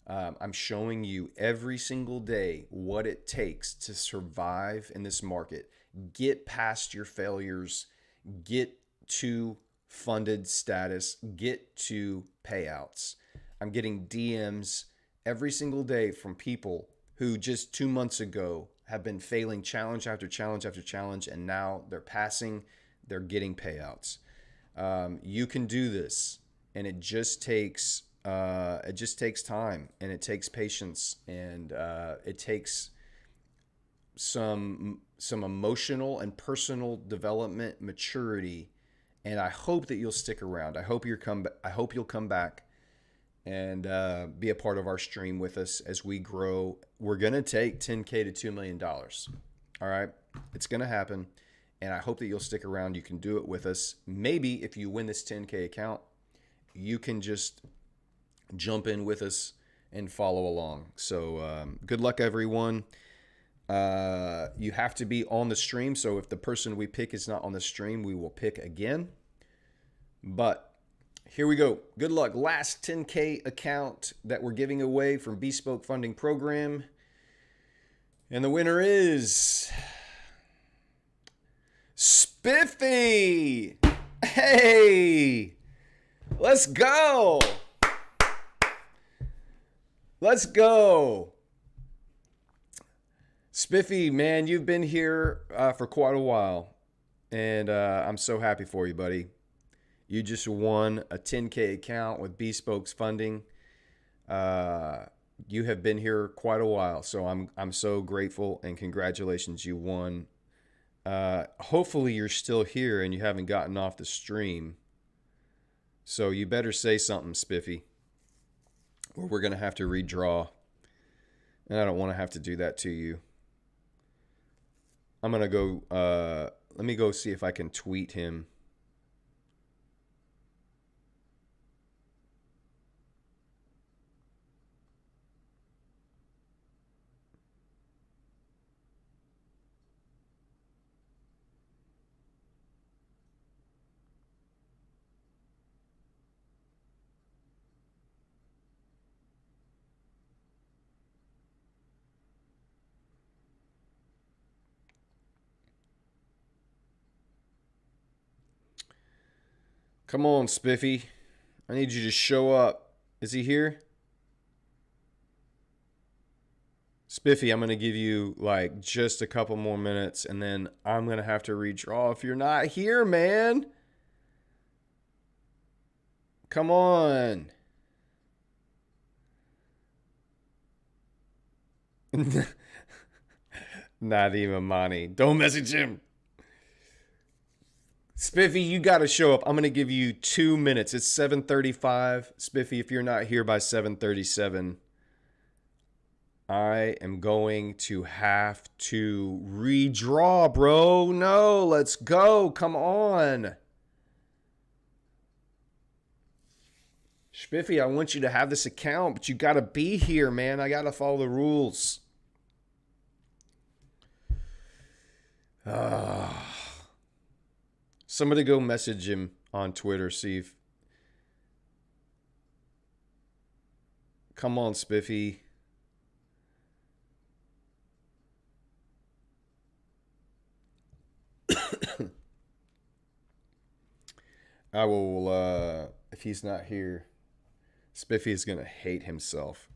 I'm showing you every single day what it takes to survive in this market. Get past your failures, get to funded status, get to payouts. I'm getting DMs every single day from people who just 2 months ago have been failing challenge after challenge after challenge, and now they're passing, they're getting payouts. You can do this, and it just takes time, and it takes patience, and it takes some emotional and personal development maturity. And I hope that you'll stick around. I hope you'll come back and be a part of our stream with us as we grow. We're gonna take 10K to $2 million. All right, it's gonna happen. And I hope that you'll stick around. You can do it with us. Maybe if you win this 10K account, you can just jump in with us and follow along. So good luck, everyone. You have to be on the stream. So if the person we pick is not on the stream, we will pick again. But here we go. Good luck. Last 10K account that we're giving away from Bespoke Funding Program. And the winner is Spiffy. Hey, let's go. Let's go. Spiffy, man, you've been here for quite a while, and I'm so happy for you, buddy. You just won a 10K account with Bespoke's funding. You have been here quite a while, so I'm so grateful, and congratulations, you won. Hopefully you're still here and you haven't gotten off the stream. So you better say something, Spiffy, or we're going to have to redraw. And I don't want to have to do that to you. I'm going to go, let me go see if I can tweet him. Come on, Spiffy. I need you to show up. Is he here? Spiffy, I'm going to give you like just a couple more minutes, and then I'm going to have to redraw if you're not here, man. Come on. Not even Monty. Don't message him. Spiffy, you got to show up. I'm going to give you 2 minutes. It's 7:35. Spiffy, if you're not here by 7:37, I am going to have to redraw, bro. No, let's go. Come on. Spiffy, I want you to have this account, but you got to be here, man. I got to follow the rules. Somebody go message him on Twitter, see if... Come on, Spiffy. I will, if he's not here, Spiffy is going to hate himself.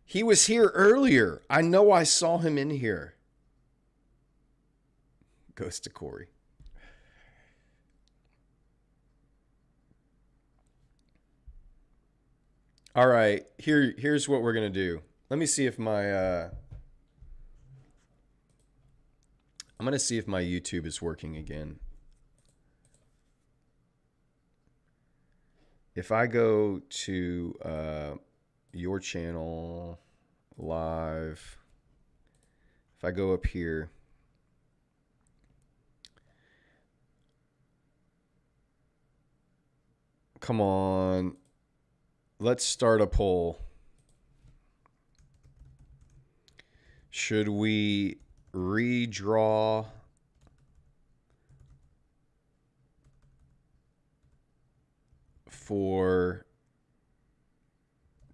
He was here earlier. I know I saw him in here. Goes to Corey. All right, here's what we're going to do. Let me see if my... I'm going to see if my YouTube is working again. If I go to your channel live, if I go up here, come on, let's start a poll. Should we redraw for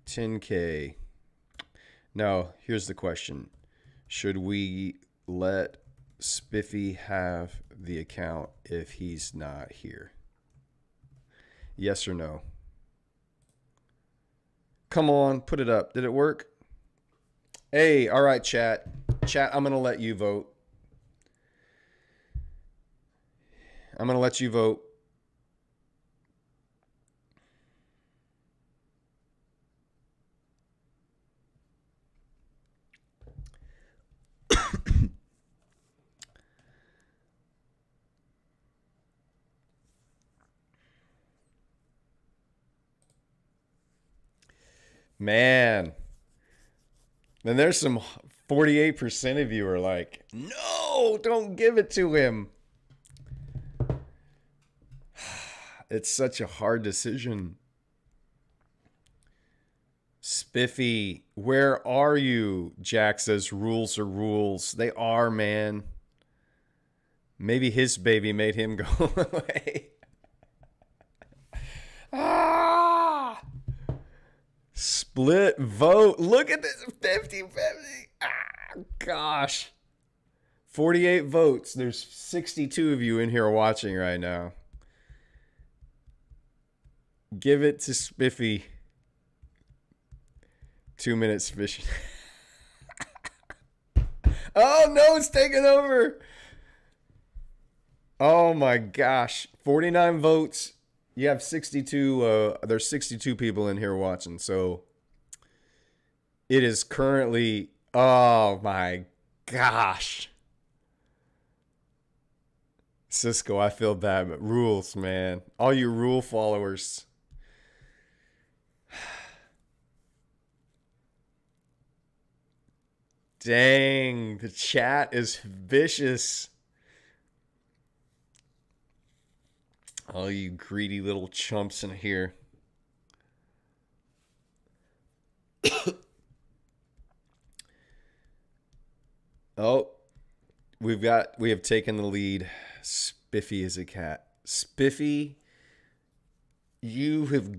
10K? No, here's the question. Should we let Spiffy have the account if he's not here? Yes or no? Come on, put it up. Did it work? Hey, all right, chat. Chat, I'm going to let you vote. I'm going to let you vote. Man. Then there's some 48% of you are like, no, don't give it to him. It's such a hard decision. Spiffy, where are you? Jack says rules are rules. They are, man. Maybe his baby made him go away. Ah! Split vote. Look at this 50-50. Ah, gosh. 48 votes. There's 62 of you in here watching right now. Give it to Spiffy. 2 minutes fishing. Oh, no, it's taking over. Oh, my gosh. 49 votes. You have 62. There's 62 people in here watching. So it is currently... Oh, my gosh. Cisco, I feel bad, but rules, man. All you rule followers. Dang, the chat is vicious. All you greedy little chumps in here. Oh, we have taken the lead. Spiffy is a cat. Spiffy, you have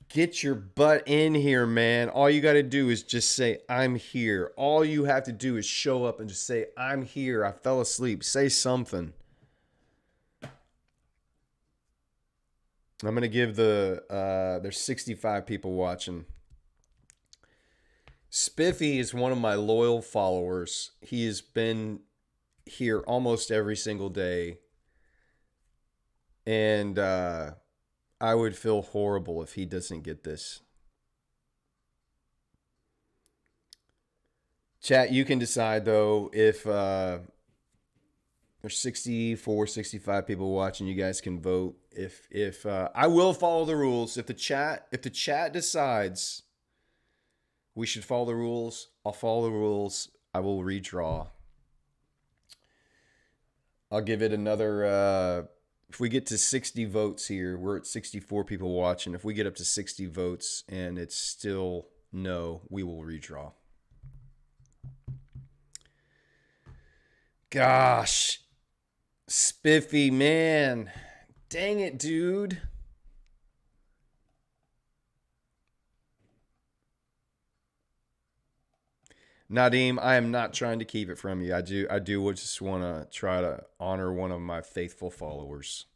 get your butt in here, man. All you got to do is just say, I'm here. All you have to do is show up and just say, I'm here. I fell asleep. Say something. I'm going to give there's 65 people watching. Spiffy is one of my loyal followers. He has been here almost every single day. And I would feel horrible if he doesn't get this. Chat, you can decide, though, if there's 64, 65 people watching, you guys can vote. If I will follow the rules. If the chat decides we should follow the rules, I'll follow the rules. I will redraw. I'll give it another. If we get to 60 votes here, we're at 64 people watching. If we get up to 60 votes and it's still no, we will redraw. Gosh, Spiffy, man. Dang it, dude. Nadim, I am not trying to keep it from you. I do just want to try to honor one of my faithful followers.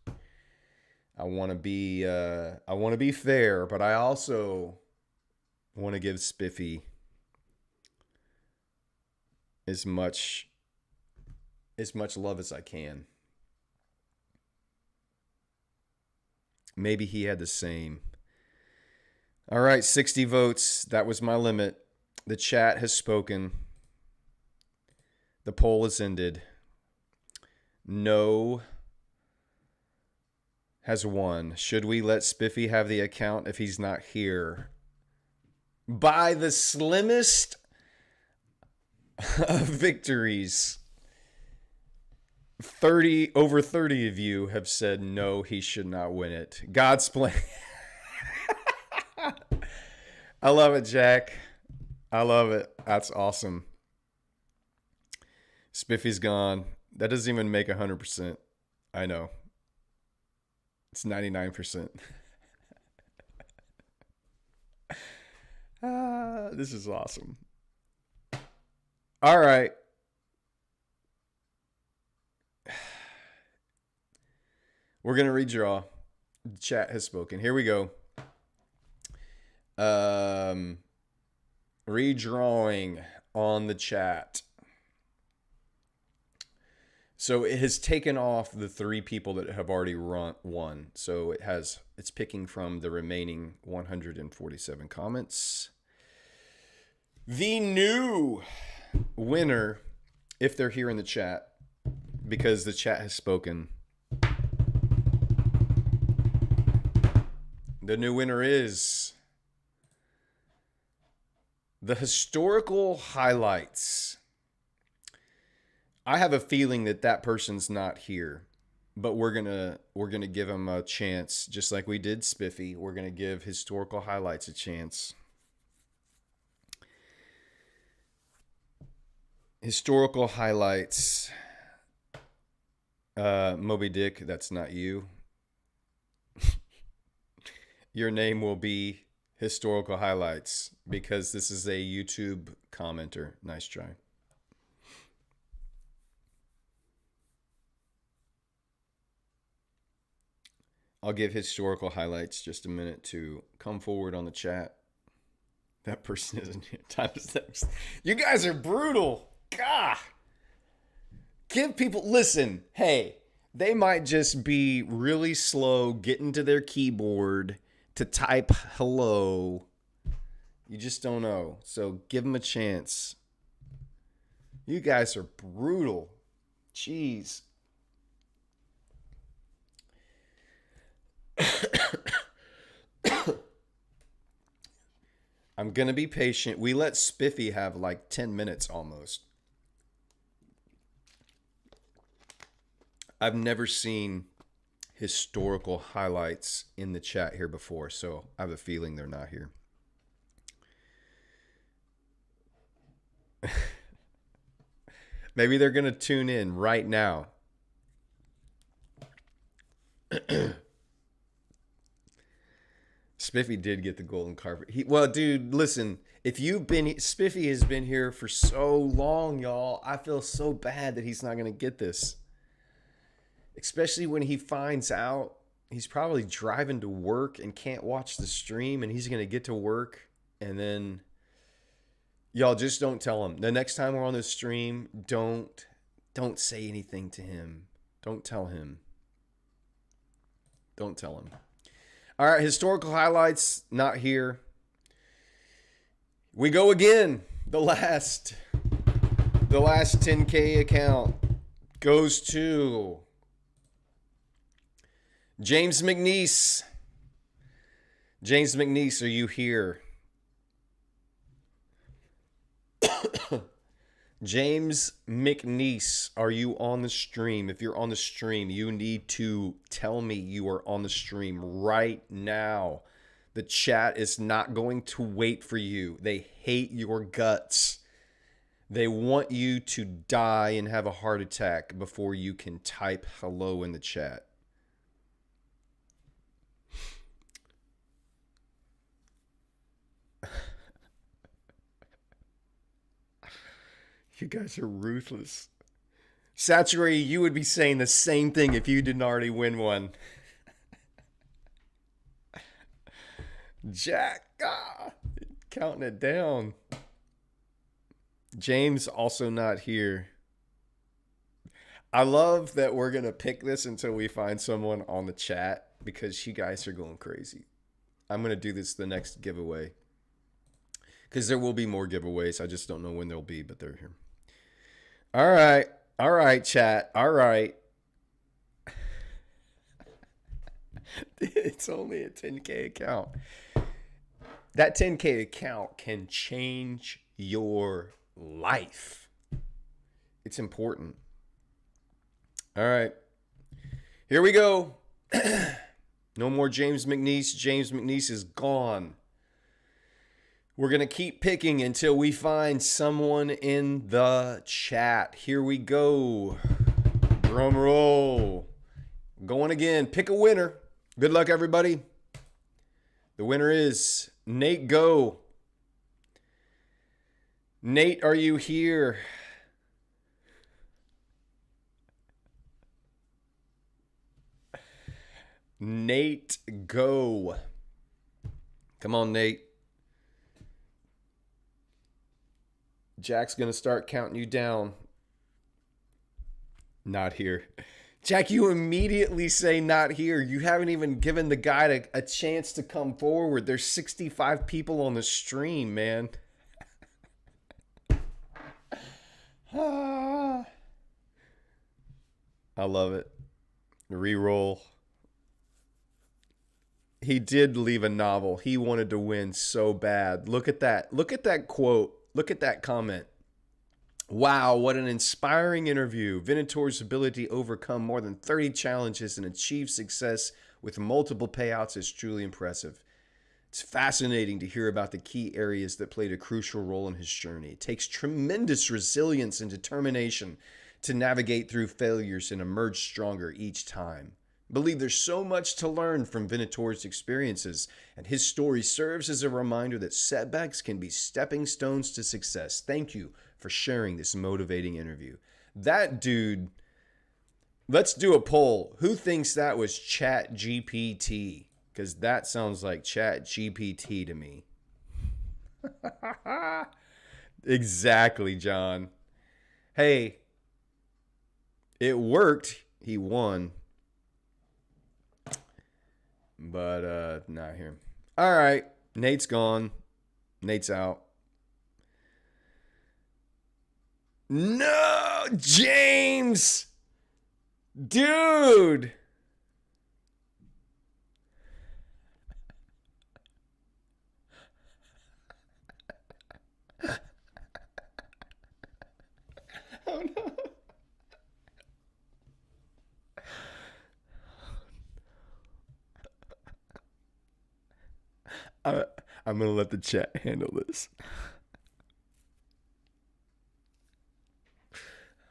I want to be fair, but I also want to give Spiffy as much love as I can. Maybe he had the same. All right, 60 votes. That was my limit. The chat has spoken. The poll is ended. No has won. Should we let Spiffy have the account if he's not here? By the slimmest of victories, over 30 of you have said no, he should not win it. God's plan. I love it, Jack. I love it. That's awesome. Spiffy's gone. That doesn't even make 100%. I know. It's 99%. This is awesome. All right. We're going to redraw. The chat has spoken. Here we go. Redrawing on the chat. So it has taken off the 3 people that have already won. So it's picking from the remaining 147 comments. The new winner, if they're here in the chat, because the chat has spoken. The new winner is the historical highlights. I have a feeling that person's not here, but we're gonna give him a chance, just like we did Spiffy. We're gonna give historical highlights a chance. Historical highlights. Moby Dick, that's not you. Your name will be historical highlights because this is a YouTube commenter. Nice try. I'll give historical highlights just a minute to come forward on the chat. That person isn't here. Timestamps. You guys are brutal. God. Give people, listen, hey, they might just be really slow getting to their keyboard to type hello. You just don't know. So give them a chance. You guys are brutal. Jeez. I'm going to be patient. We let Spiffy have like 10 minutes almost. I've never seen historical highlights in the chat here before, so I have a feeling they're not here. Maybe they're going to tune in right now. Spiffy did get the golden carpet. Well, dude, listen, Spiffy has been here for so long, y'all. I feel so bad that he's not going to get this. Especially when he finds out he's probably driving to work and can't watch the stream, and he's going to get to work, and then y'all just don't tell him. The next time we're on the stream, don't say anything to him. Don't tell him. Don't tell him. All right, historical highlights, not here. We go again. The last 10K account goes to James McNeese. James McNeese, are you here? James McNeese, are you on the stream? If you're on the stream, you need to tell me you are on the stream right now. The chat is not going to wait for you. They hate your guts. They want you to die and have a heart attack before you can type hello in the chat. You guys are ruthless. Saturday, you would be saying the same thing if you didn't already win one. Jack, counting it down. James also not here. I love that we're going to pick this until we find someone on the chat because you guys are going crazy. I'm going to do this the next giveaway because there will be more giveaways. I just don't know when they'll be, but they're here. All right. All right, chat. All right. It's only a 10K account. That 10K account can change your life. It's important. All right. Here we go. No more James McNeese. James McNeese is gone. We're going to keep picking until we find someone in the chat. Here we go. Drum roll. Going again. Pick a winner. Good luck, everybody. The winner is Nate Go. Nate, are you here? Nate Go. Come on, Nate. Jack's going to start counting you down. Not here. Jack, you immediately say not here. You haven't even given the guy a chance to come forward. There's 65 people on the stream, man. I love it. Reroll. He did leave a novel. He wanted to win so bad. Look at that. Look at that quote. Look at that comment. Wow, what an inspiring interview. Venator's ability to overcome more than 30 challenges and achieve success with multiple payouts is truly impressive. It's fascinating to hear about the key areas that played a crucial role in his journey. It takes tremendous resilience and determination to navigate through failures and emerge stronger each time. I believe there's so much to learn from Venator's experiences, and his story serves as a reminder that setbacks can be stepping stones to success. Thank you for sharing this motivating interview. That dude, let's do a poll. Who thinks that was Chat GPT? Because that sounds like Chat GPT to me. Exactly, John. Hey, it worked. He won. But not here. All right. Nate's gone. Nate's out. No, James. Dude. Oh no. I'm going to let the chat handle this.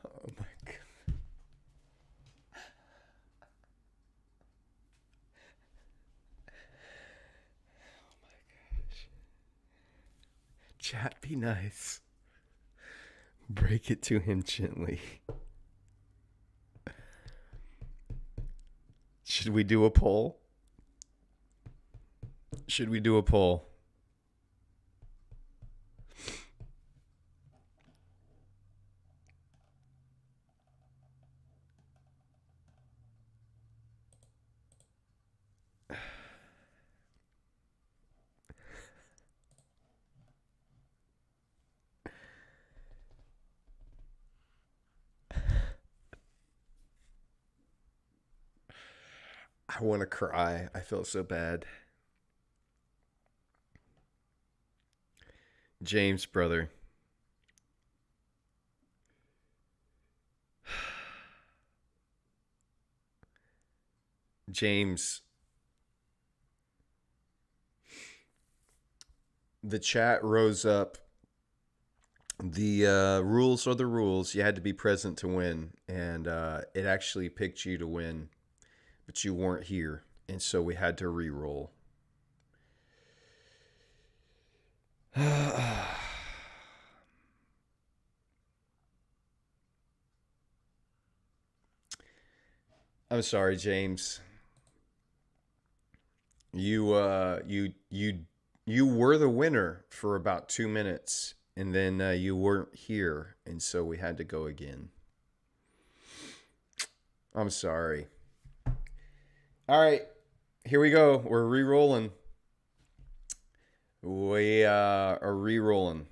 Oh my God. Oh my gosh. Chat, be nice. Break it to him gently. Should we do a poll? Should we do a poll? I want to cry. I feel so bad. James, brother. James, the chat rose up. The rules are the rules. You had to be present to win, and it actually picked you to win, but you weren't here, and so we had to re-roll. I'm sorry, James. You were the winner for about 2 minutes, and then you weren't here, and so we had to go again. I'm sorry. All right, here we go. We're re-rolling. We are re-rolling.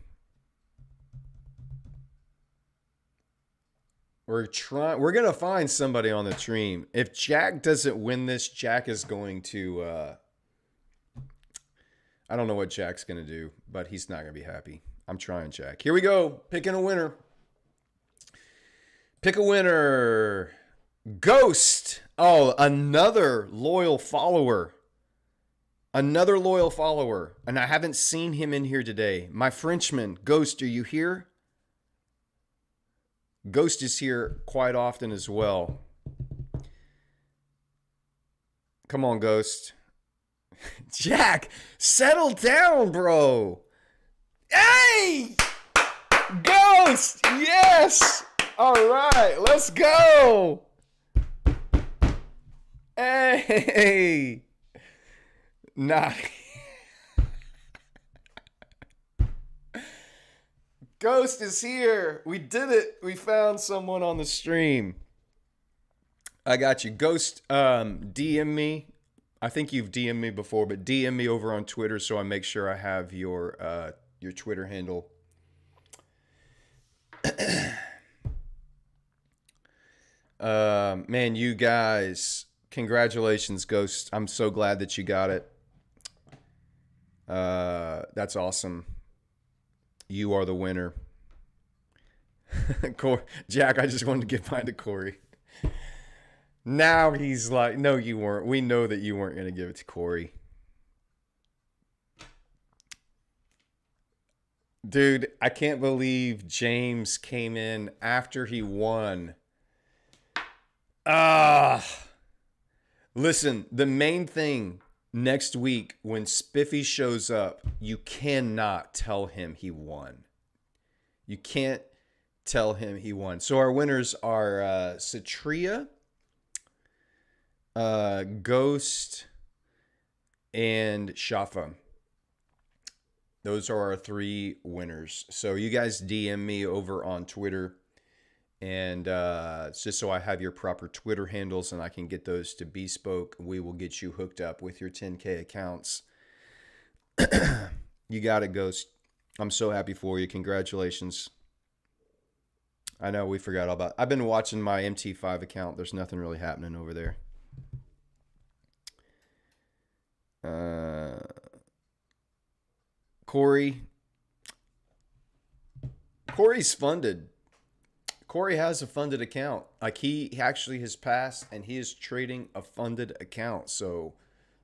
We're gonna find somebody on the stream. If Jack doesn't win this, Jack is going to I don't know what Jack's gonna do, but he's not gonna be happy. I'm trying, Jack. Here we go. Picking a winner. Pick a winner. Ghost. Oh, another loyal follower. Another loyal follower. And I haven't seen him in here today. My Frenchman. Ghost, are you here? Ghost is here quite often as well. Come on, Ghost. Jack, settle down, bro. Hey! Ghost! Yes! All right, let's go. Hey! Nah. Ghost is here. We did it. We found someone on the stream. I got you. Ghost, DM me. I think you've DM'd me before, but DM me over on Twitter so I make sure I have your Twitter handle. Man, you guys, congratulations, Ghost. I'm so glad that you got it. That's awesome. You are the winner. Jack, I just wanted to get mine to Corey. Now he's like, no, you weren't. We know that you weren't going to give it to Corey. Dude, I can't believe James came in after he won. Listen, the main thing next week when Spiffy shows up, you cannot tell him he won. You can't tell him he won. So our winners are Satria, Ghost, and Shafa. Those are our 3 winners. So you guys DM me over on Twitter, and it's just so I have your proper Twitter handles and I can get those to Bespoke. We will get you hooked up with your 10K accounts. You got it, Ghost. I'm so happy for you. Congratulations. I know we forgot all about. I've been watching my MT5 account. There's nothing really happening over there. Corey's funded. Corey has a funded account. Like he actually has passed and he is trading a funded account. So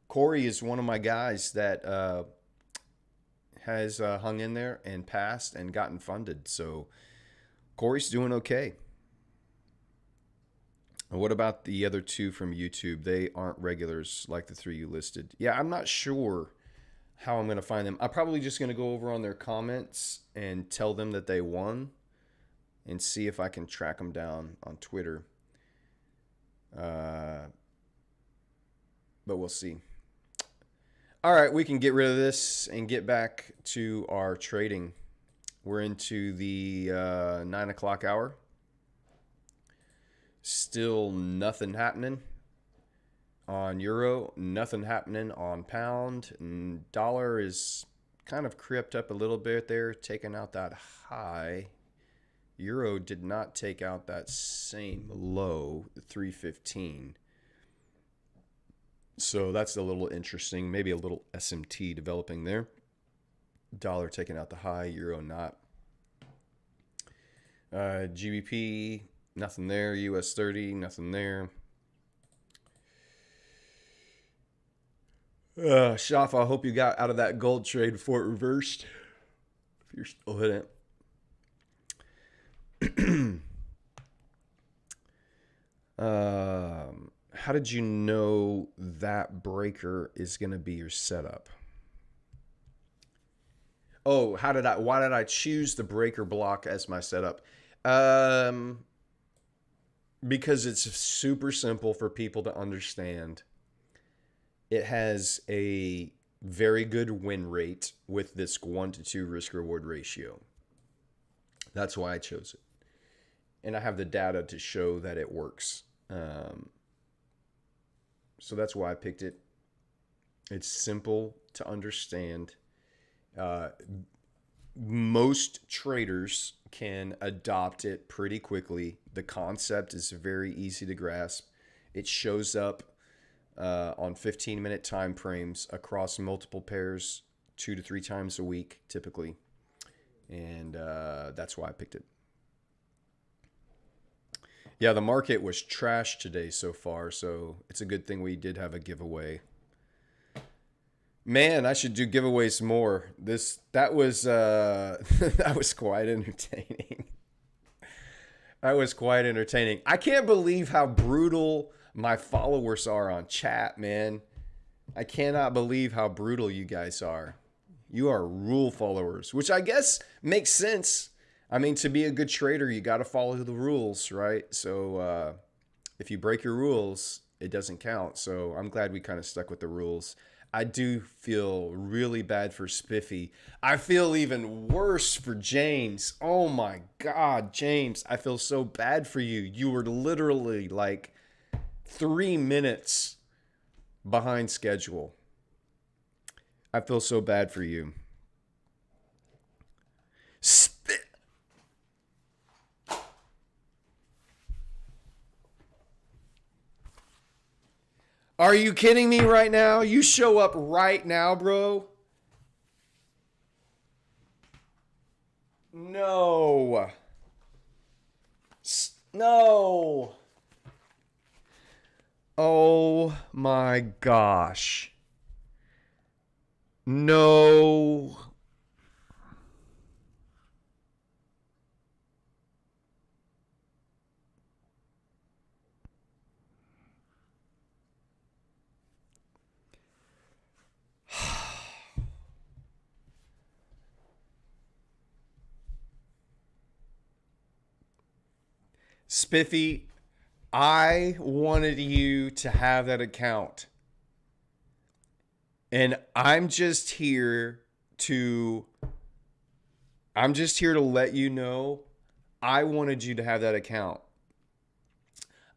Corey is one of my guys that has hung in there and passed and gotten funded. So Corey's doing okay. And what about the other 2 from YouTube? They aren't regulars like the 3 you listed. Yeah, I'm not sure how I'm going to find them. I'm probably just going to go over on their comments and tell them that they won and see if I can track them down on Twitter. But we'll see. All right, we can get rid of this and get back to our trading. We're into the 9 o'clock hour. Still nothing happening on euro, nothing happening on pound, and dollar is kind of crept up a little bit there, taking out that high. Euro did not take out that same low, 315. So that's a little interesting. Maybe a little SMT developing there. Dollar taking out the high, euro not. GBP, nothing there. US 30, nothing there. Shafa, I hope you got out of that gold trade before it reversed. If you're still in it. How did you know that breaker is going to be your setup? Oh, why did I choose the breaker block as my setup? Um, because it's super simple for people to understand. It has a very good win rate with this 1-to-2 risk reward ratio. That's why I chose it. And I have the data to show that it works. So that's why I picked it. It's simple to understand. Uh, Most traders can adopt it pretty quickly. The concept is very easy to grasp. It shows up on 15-minute time frames across multiple pairs 2 to 3 times a week, typically. And that's why I picked it. Yeah, the market was trash today so far, so it's a good thing we did have a giveaway. Man, I should do giveaways more. That was that was quite entertaining. That was quite entertaining. I can't believe how brutal my followers are on chat, man. I cannot believe how brutal you guys are. You are rule followers, which I guess makes sense. I mean, to be a good trader, you got to follow the rules, right? So if you break your rules, it doesn't count. So I'm glad we kind of stuck with the rules. I do feel really bad for Spiffy. I feel even worse for James. Oh my God, James, I feel so bad for you. You were literally like 3 minutes behind schedule. I feel so bad for you. Are you kidding me right now? You show up right now, bro. No. No. Oh my gosh. No. Spiffy, I wanted you to have that account. And to I'm just here to let you know I wanted you to have that account.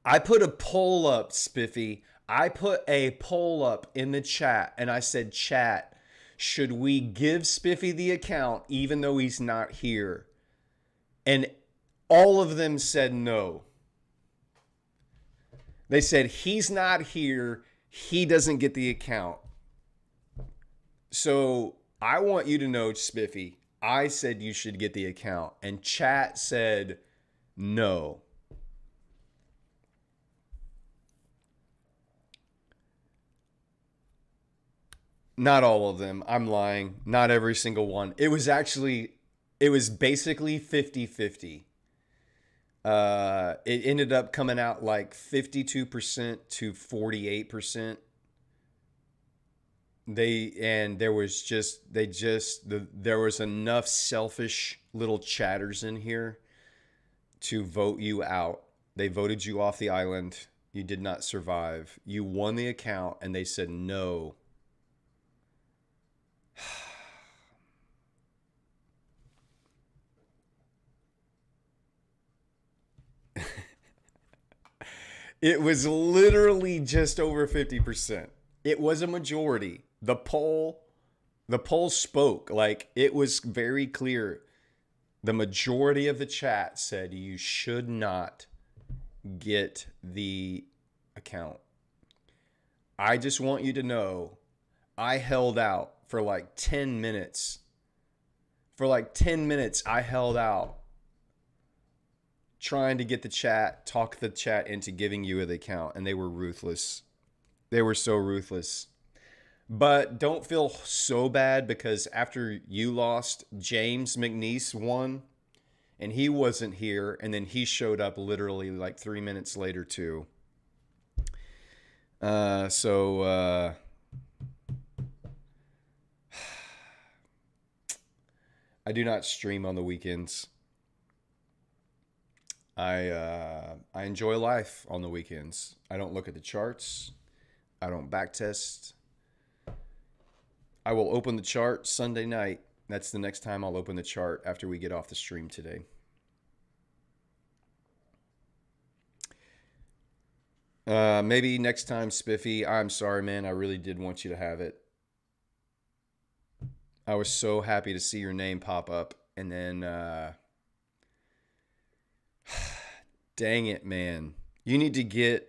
I put a poll up, Spiffy. I put a poll up in the chat and I said, chat, should we give Spiffy the account even though he's not here? And all of them said no. They said, he's not here. He doesn't get the account. So I want you to know, Spiffy, I said you should get the account. And chat said no. Not all of them. I'm lying. Not every single one. It was basically 50-50. It ended up coming out like 52% to 48%. There was enough selfish little chatters in here to vote you out. They voted you off the island. You did not survive. You won the account and they said no. It was literally just over 50%. It was a majority. The poll spoke. Like, it was very clear. The majority of the chat said you should not get the account. I just want you to know I held out for like 10 minutes. For like 10 minutes, I held out trying to get talk the chat into giving you the account, and they were ruthless. They were so ruthless. But don't feel so bad because after you lost, James McNeese won and he wasn't here. And then he showed up literally like 3 minutes later, too. So I do not stream on the weekends. I enjoy life on the weekends. I don't look at the charts. I don't backtest. I will open the chart Sunday night. That's the next time I'll open the chart after we get off the stream today. Maybe next time, Spiffy. I'm sorry, man. I really did want you to have it. I was so happy to see your name pop up, and then, dang it, man. You need to get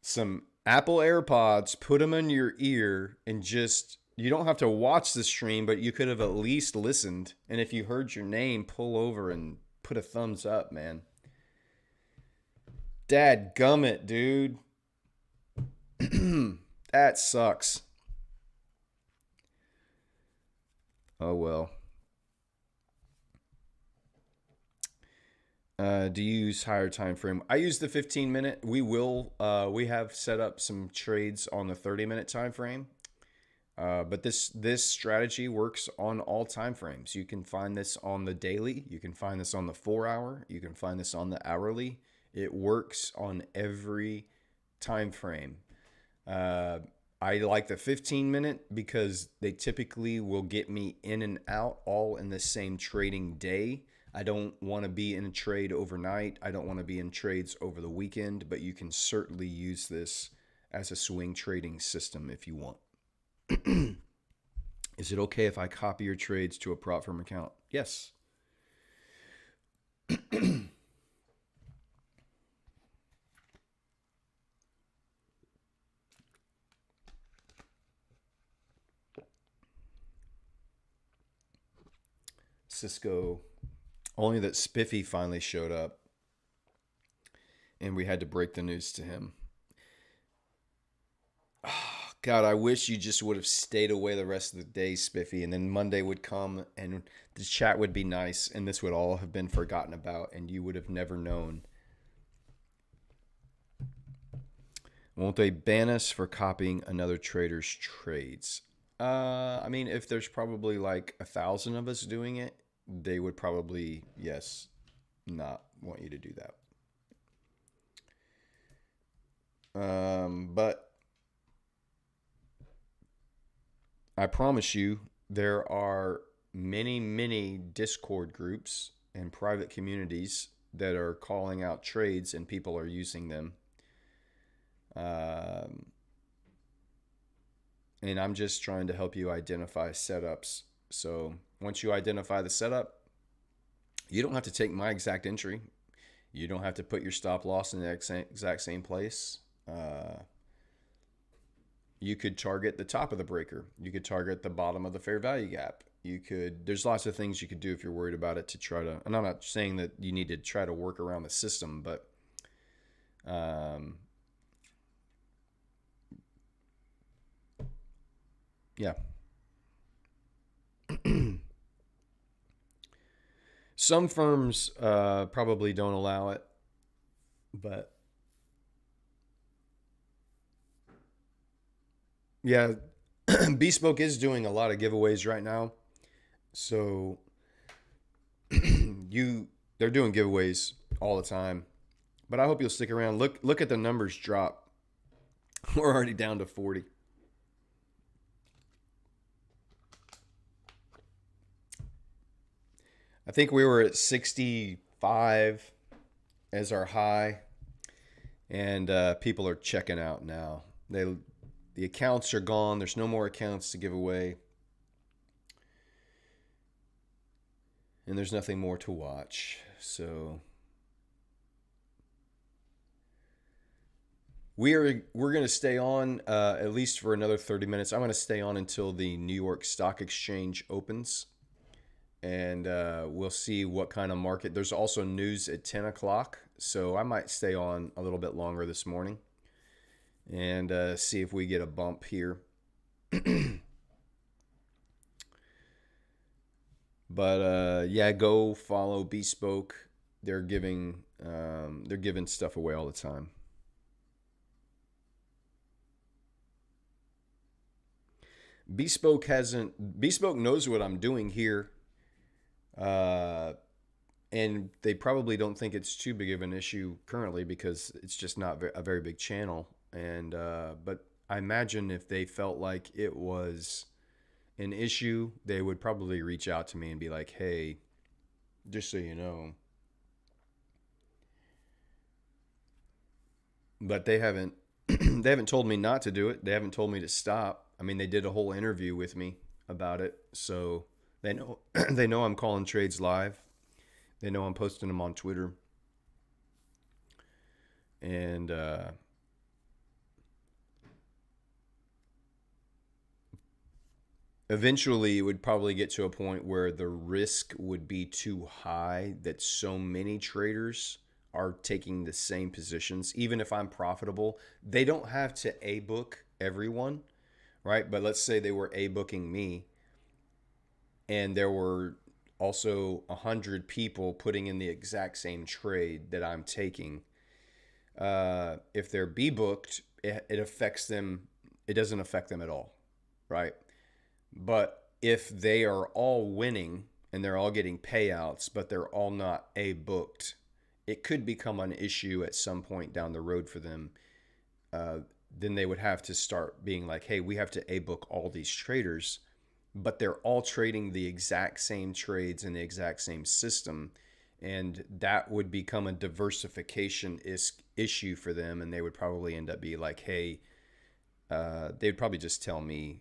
some Apple AirPods, put them in your ear, and just, you don't have to watch the stream, but you could have at least listened. And if you heard your name, pull over and put a thumbs up, man. Dad gummit, dude. That sucks. Oh well. Do you use higher time frame? I use the 15-minute. We have set up some trades on the 30-minute time frame. But this strategy works on all time frames. You can find this on the daily. You can find this on the 4-hour. You can find this on the hourly. It works on every time frame. I like the 15-minute because they typically will get me in and out all in the same trading day. I don't want to be in a trade overnight. I don't want to be in trades over the weekend, but you can certainly use this as a swing trading system if you want. Is it okay if I copy your trades to a prop firm account? Yes. Cisco. Only that Spiffy finally showed up and we had to break the news to him. Oh, God, I wish you just would have stayed away the rest of the day, Spiffy, and then Monday would come and the chat would be nice and this would all have been forgotten about and you would have never known. Won't they ban us for copying another trader's trades? I mean, if there's probably like 1,000 of us doing it, they would probably, yes, not want you to do that. But I promise you, there are many, many Discord groups and private communities that are calling out trades and people are using them. And I'm just trying to help you identify setups. So once you identify the setup, you don't have to take my exact entry. You don't have to put your stop loss in the exact same place. You could target the top of the breaker. You could target the bottom of the fair value gap. There's lots of things you could do if you're worried about it to try to, and I'm not saying that you need to try to work around the system, but yeah. Some firms probably don't allow it, but yeah, Bespoke is doing a lot of giveaways right now. So they're doing giveaways all the time. But I hope you'll stick around. Look at the numbers drop. We're already down to 40. I think we were at 65 as our high, and people are checking out now. The accounts are gone. There's no more accounts to give away, and there's nothing more to watch. So we're going to stay on at least for another 30 minutes. I'm going to stay on until the New York Stock Exchange opens. And we'll see what kind of market. There's also news at 10 o'clock, so I might stay on a little bit longer this morning and see if we get a bump here. But yeah, go follow Bespoke. They're giving stuff away all the time. Bespoke knows what I'm doing here, uh, and they probably don't think it's too big of an issue currently because it's just not a very big channel. And but I imagine if they felt like it was an issue, they would probably reach out to me and be like, "Hey, just so you know." But they haven't they haven't told me not to do it. They haven't told me to stop. I mean, they did a whole interview with me about it, so they know they know I'm calling trades live. They know I'm posting them on Twitter, and eventually it would probably get to a point where the risk would be too high that so many traders are taking the same positions. Even if I'm profitable, they don't have to a book everyone, right? But let's say they were a booking me, and there were also 100 people putting in the exact same trade that I'm taking. If they're B booked, it affects them. It doesn't affect them at all, right? But if they are all winning and they're all getting payouts, but they're all not A booked, it could become an issue at some point down the road for them. Uh, then they would have to start being like, hey, we have to A book all these traders, but they're all trading the exact same trades in the exact same system. And that would become a diversification issue for them. And they would probably end up be like, hey, they'd probably just tell me,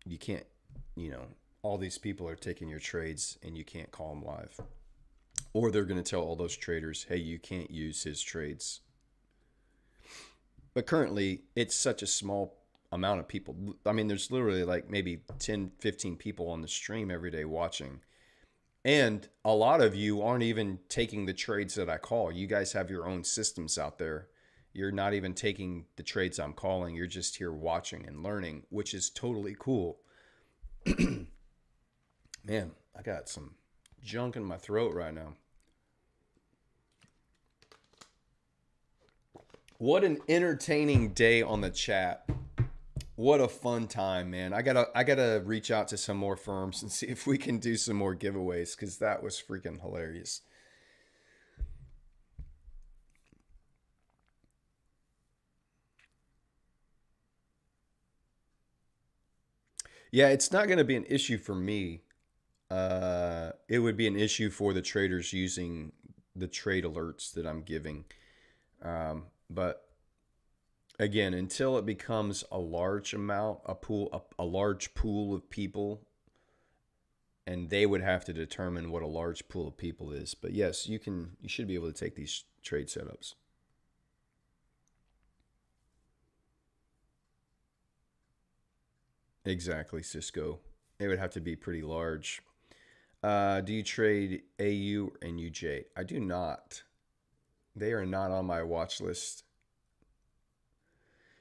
you can't, you know, all these people are taking your trades and you can't call them live. Or they're going to tell all those traders, hey, you can't use his trades. But currently, it's such a small amount of people. I mean, there's literally like maybe 10, 15 people on the stream every day watching. And a lot of you aren't even taking the trades that I call. You guys have your own systems out there. You're not even taking the trades I'm calling. You're just here watching and learning, which is totally cool. Man, I got some junk in my throat right now. What an entertaining day on the chat. What a fun time, man. I gotta reach out to some more firms and see if we can do some more giveaways because that was freaking hilarious. Yeah, it's not gonna be an issue for me. It would be an issue for the traders using the trade alerts that I'm giving. But again, until it becomes a large amount, a large pool of people, and they would have to determine what a large pool of people is. But yes, you should be able to take these trade setups. Exactly, Cisco. It would have to be pretty large. Do you trade AU and UJ? I do not. They are not on my watch list.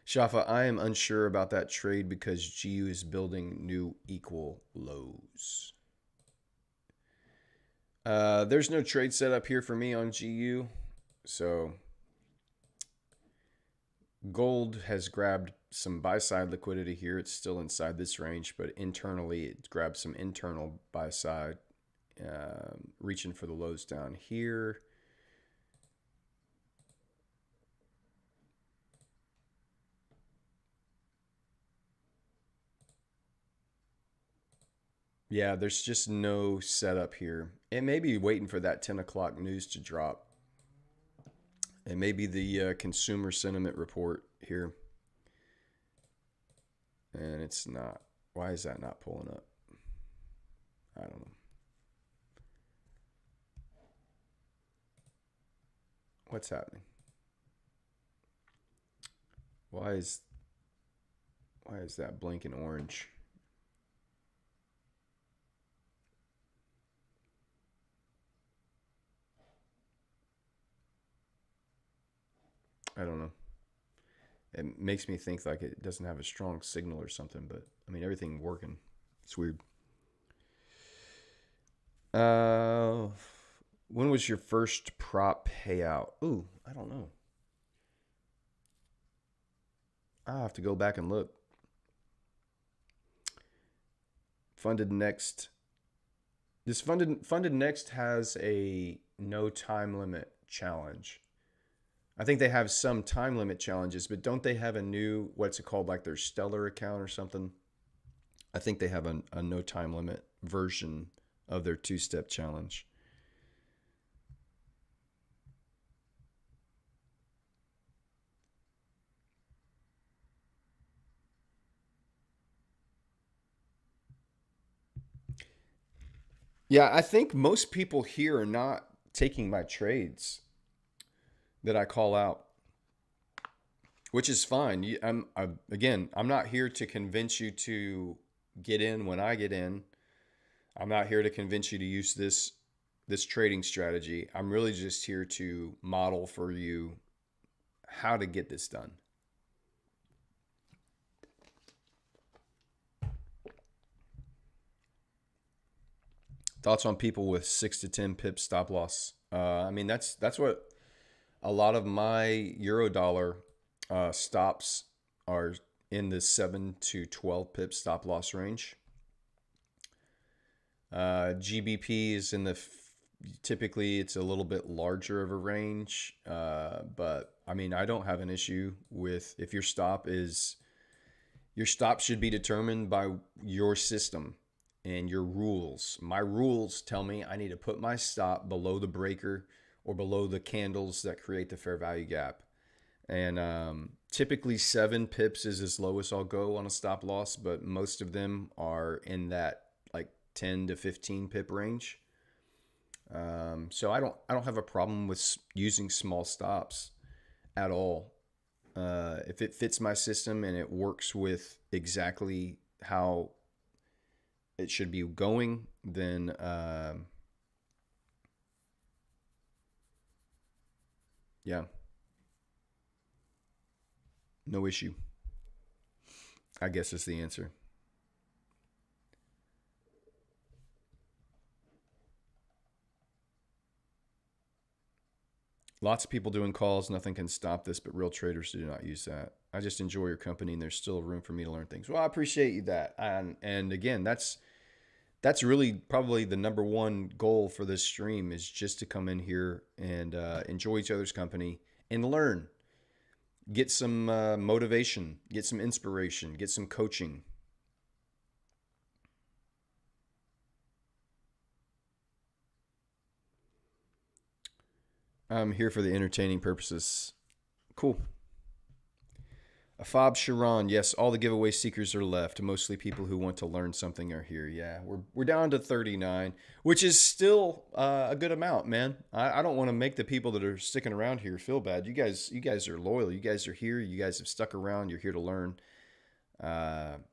Shafa, I am unsure about that trade because GU is building new equal lows. There's no trade setup here for me on GU. So gold has grabbed some buy side liquidity here. It's still inside this range, but internally it grabbed some internal buy side, reaching for the lows down here. Yeah, there's just no setup here. It may be waiting for that 10 o'clock news to drop. It may be the consumer sentiment report here. And it's not. Why is that not pulling up? I don't know. What's happening? Why is that blinking orange? I don't know. It makes me think like it doesn't have a strong signal or something, but I mean, everything working. It's weird. Uh, when was your first prop payout? Ooh, I don't know. I'll have to go back and look. Funded Next. This Funded Next has a no time limit challenge. I think they have some time limit challenges, but don't they have a new, what's it called, like their Stellar account or something? I think they have a no time limit version of their two-step challenge. Yeah, I think most people here are not taking my trades that I call out, which is fine. Again, I'm not here to convince you to get in when I get in. I'm not here to convince you to use this trading strategy. I'm really just here to model for you how to get this done. Thoughts on people with 6 to 10 pips stop loss? I mean, that's what a lot of my Eurodollar stops are in the 7 to 12 pip stop loss range. GBP is in the typically it's a little bit larger of a range, but I mean I don't have an issue with if your stop should be determined by your system and your rules. My rules tell me I need to put my stop below the breaker or below the candles that create the fair value gap. And typically 7 pips is as low as I'll go on a stop loss, but most of them are in that like 10 to 15 pip range. So I don't have a problem with using small stops at all. If it fits my system and it works with exactly how it should be going, then yeah, no issue. I guess is the answer. Lots of people doing calls. Nothing can stop this, but real traders do not use that. I just enjoy your company, and there's still room for me to learn things. Well, I appreciate you that, and again, that's really probably the number one goal for this stream is just to come in here and enjoy each other's company and learn, get some motivation, get some inspiration, get some coaching. I'm here for the entertaining purposes. Cool. Afab Sharon, yes, all the giveaway seekers are left. Mostly people who want to learn something are here. Yeah, we're down to 39, which is still a good amount, man. I don't want to make the people that are sticking around here feel bad. You guys are loyal. You guys are here. You guys have stuck around. You're here to learn.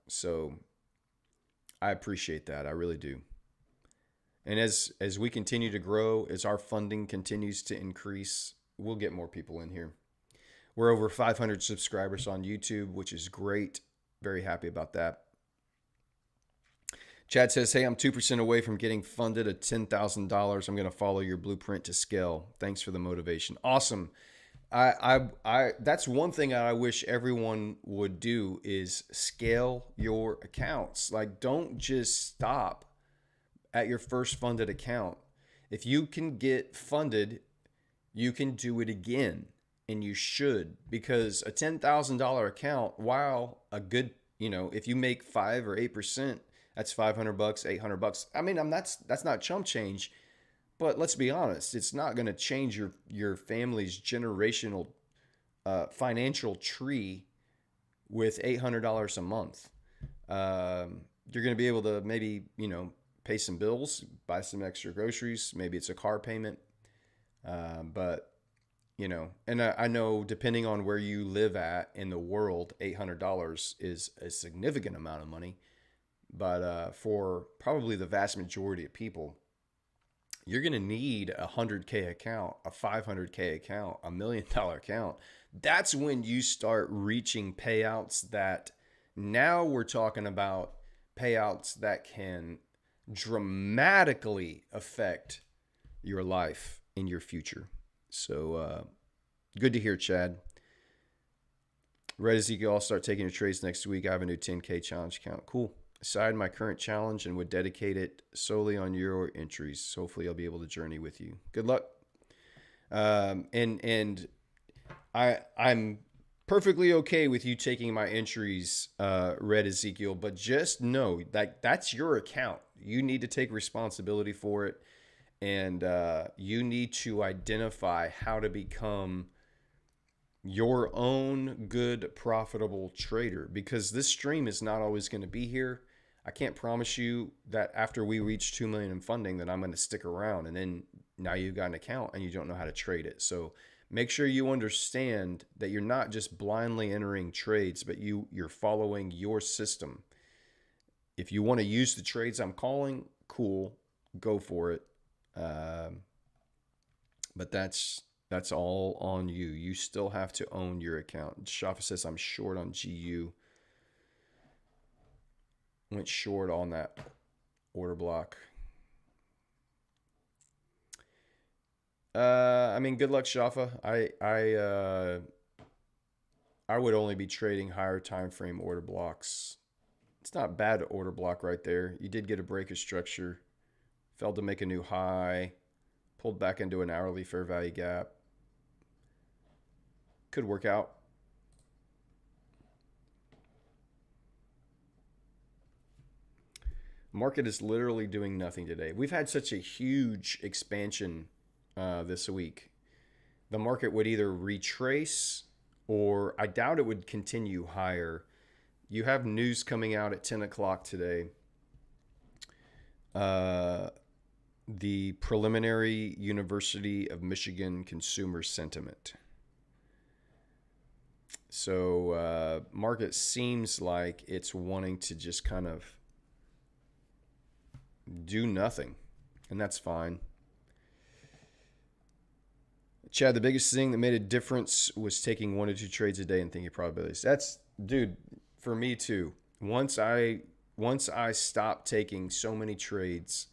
So I appreciate that. I really do. And as we continue to grow, as our funding continues to increase, we'll get more people in here. We're over 500 subscribers on YouTube, which is great. Very happy about that. Chad says, hey, I'm 2% away from getting funded at $10,000. I'm going to follow your blueprint to scale. Thanks for the motivation. Awesome. That's one thing I wish everyone would do is scale your accounts. Like, don't just stop at your first funded account. If you can get funded, you can do it again. And you should, because a $10,000 account, while a good, if you make 5 or 8%, that's $500, $800. I mean, that's not chump change, but let's be honest, it's not going to change your family's generational financial tree with $800 a month. You're going to be able to maybe pay some bills, buy some extra groceries. Maybe it's a car payment, but and I know depending on where you live at in the world, $800 is a significant amount of money. But for probably the vast majority of people, you're going to need a 100K account, a 500K account, $1 million account. That's when you start reaching payouts that now we're talking about payouts that can dramatically affect your life in your future. So good to hear, Chad. Red Ezekiel, I'll start taking your trades next week. I have a new 10K challenge account. Cool. Aside my current challenge and would dedicate it solely on your entries. Hopefully I'll be able to journey with you. Good luck. And I'm perfectly okay with you taking my entries, Red Ezekiel, but just know that that's your account. You need to take responsibility for it, and you need to identify how to become your own good, profitable trader, because this stream is not always going to be here. I can't promise you that after we reach 2 million in funding that I'm going to stick around, and then now you've got an account and you don't know how to trade it. So make sure you understand that you're not just blindly entering trades, but you're following your system. If you want to use the trades I'm calling, cool, go for it. But that's all on you. You still have to own your account. Shafa says I'm short on GU. Went short on that order block. I mean, good luck, Shafa. I would only be trading higher time frame order blocks. It's not bad order block right there. You did get a break of structure. Failed to make a new high. Pulled back into an hourly fair value gap. Could work out. Market is literally doing nothing today. We've had such a huge expansion this week. The market would either retrace or I doubt it would continue higher. You have news coming out at 10 o'clock today. The preliminary University of Michigan consumer sentiment. So market seems like it's wanting to just kind of do nothing, and that's fine. Chad, the biggest thing that made a difference was taking 1 or 2 trades a day and thinking probabilities. That's, dude, for me too. Once I stopped taking so many trades,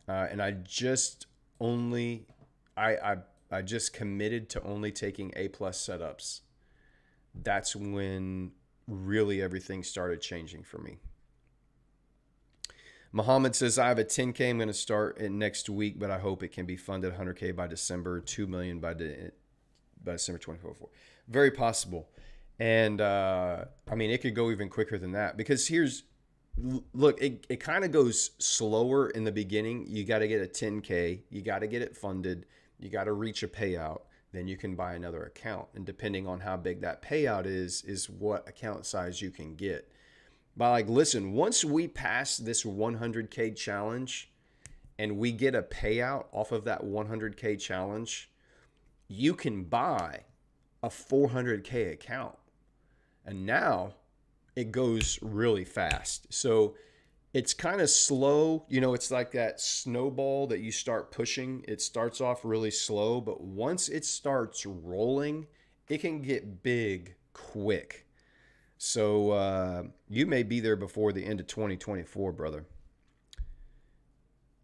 and I just committed to only taking A+ setups. That's when really everything started changing for me. Muhammad says, I have a 10K. I'm going to start it next week, but I hope it can be funded 100K by December, 2 million by December 2024. Very possible. And I mean, it could go even quicker than that, because look, it kind of goes slower in the beginning. You got to get a 10K. You got to get it funded. You got to reach a payout. Then you can buy another account. And depending on how big that payout is what account size you can get. But like, listen, once we pass this 100K challenge and we get a payout off of that 100K challenge, you can buy a 400K account. And now it goes really fast. So it's kind of slow. You know, it's like that snowball that you start pushing. It starts off really slow, but once it starts rolling, it can get big quick. So you may be there before the end of 2024, brother.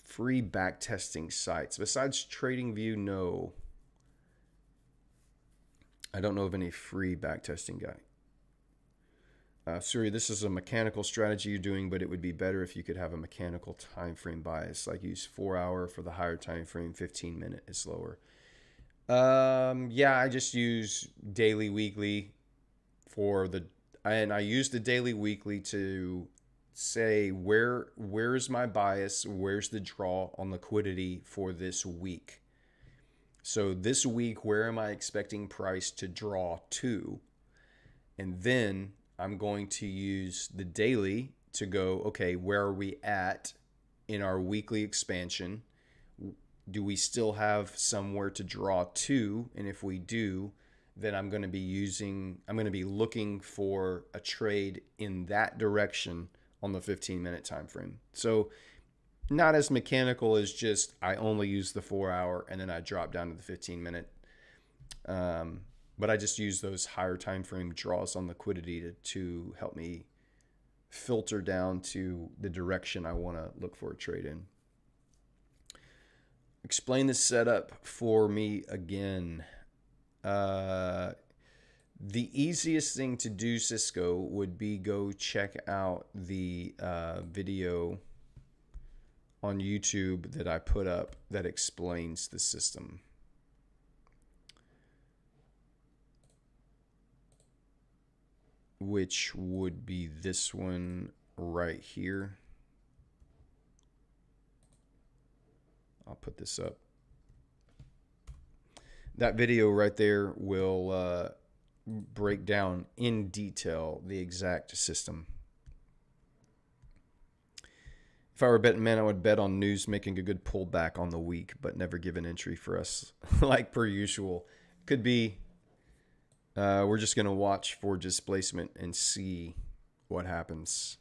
Free back testing sites. Besides TradingView, no. I don't know of any free back testing guy. Suri, this is a mechanical strategy you're doing, but it would be better if you could have a mechanical time frame bias. Like use 4 hour for the higher time frame, 15 minute is slower. Yeah, I just use daily, weekly and I use the daily, weekly to say where's my bias, where's the draw on liquidity for this week. So this week, where am I expecting price to draw to? And then I'm going to use the daily to go, okay, where are we at in our weekly expansion? Do we still have somewhere to draw to? And if we do, then I'm going to be looking for a trade in that direction on the 15-minute time frame. So Not as mechanical as just I only use the 4 hour and then I drop down to the 15 minute. But I just use those higher time frame draws on liquidity to help me filter down to the direction I want to look for a trade in. Explain the setup for me again. The easiest thing to do, Cisco, would be go check out the video on YouTube that I put up that explains the system. Which would be this one right here. I'll put this up. That video right there will break down in detail the exact system. If I were a betting man, I would bet on news making a good pullback on the week, but never give an entry for us like per usual. Could be we're just going to watch for displacement and see what happens.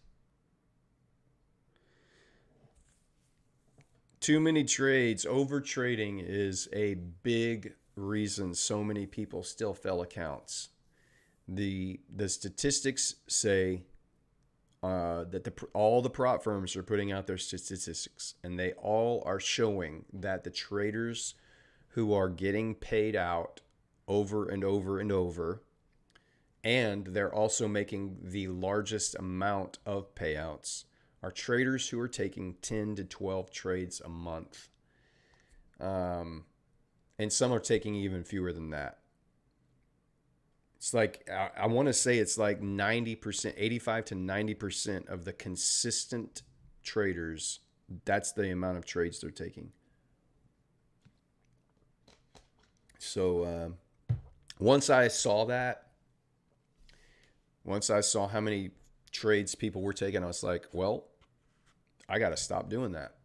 Too many trades. Over trading is a big reason so many people still fail accounts. The statistics say that all the prop firms are putting out their statistics, and they all are showing that the traders who are getting paid out over and over and over, and they're also making the largest amount of payouts, are traders who are taking 10 to 12 trades a month. And some are taking even fewer than that. It's like, I want to say it's like 90%, 85 to 90% of the consistent traders, that's the amount of trades they're taking. So once I saw how many trades people were taking, I was like, well, I got to stop doing that.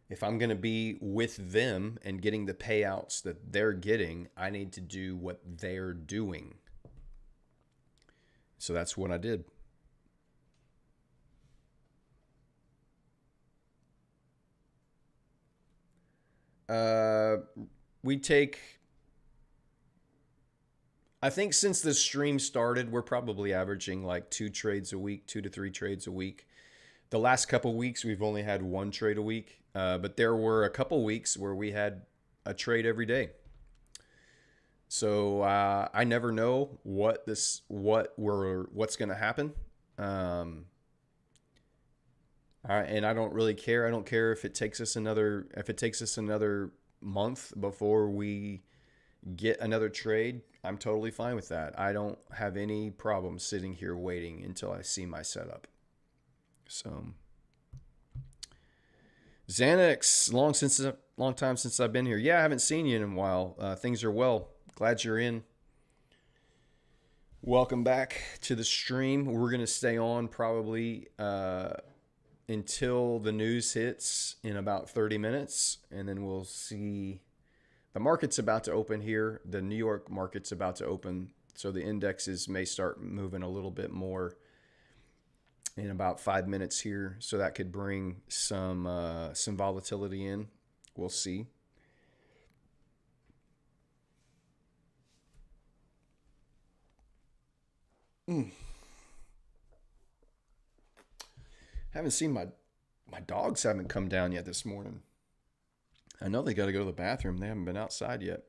If I'm going to be with them and getting the payouts that they're getting, I need to do what they're doing. So that's what I did. We take, I think since the stream started, we're probably averaging like 2 trades a week, 2 to 3 trades a week. The last couple weeks, we've only had 1 trade a week. But there were a couple weeks where we had a trade every day. So I never know what's going to happen. And I don't really care. I don't care if it takes us another month before we get another trade. I'm totally fine with that. I don't have any problem sitting here waiting until I see my setup. So Xanax, long time since I've been here. Yeah, I haven't seen you in a while. Things are well. Glad you're in. Welcome back to the stream. We're going to stay on probably until the news hits in about 30 minutes, and then we'll see. The market's about to open here. The New York market's about to open, so the indexes may start moving a little bit more in about 5 minutes here, so that could bring some volatility in. We'll see. Haven't seen my dogs haven't come down yet this morning. I know they got to go to the bathroom. They haven't been outside yet.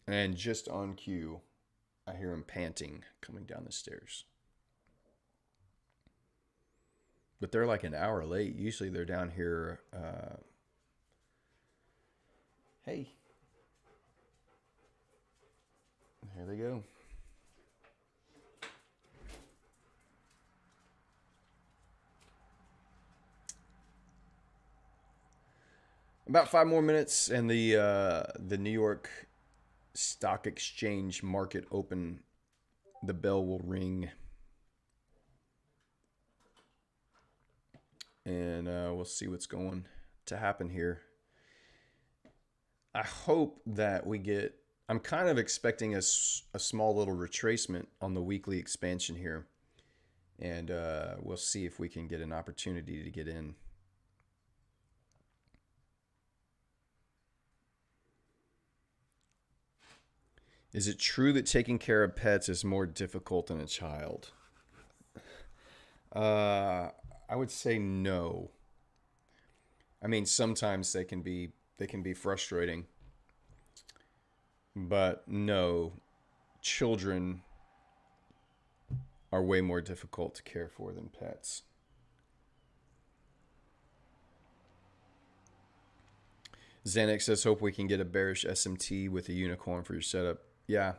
And just on cue, I hear him panting coming down the stairs. But they're like an hour late. Usually they're down here. Hey. Here they go. About 5 more minutes, and the New York Stock Exchange market open. The bell will ring, and we'll see what's going to happen here. I hope that we get. I'm kind of expecting a small little retracement on the weekly expansion here. And we'll see if we can get an opportunity to get in. Is it true that taking care of pets is more difficult than a child? Uh, I would say no. I mean, sometimes they can be frustrating, but no, children are way more difficult to care for than pets. Xanax says, "Hope we can get a bearish SMT with a unicorn for your setup." Yeah,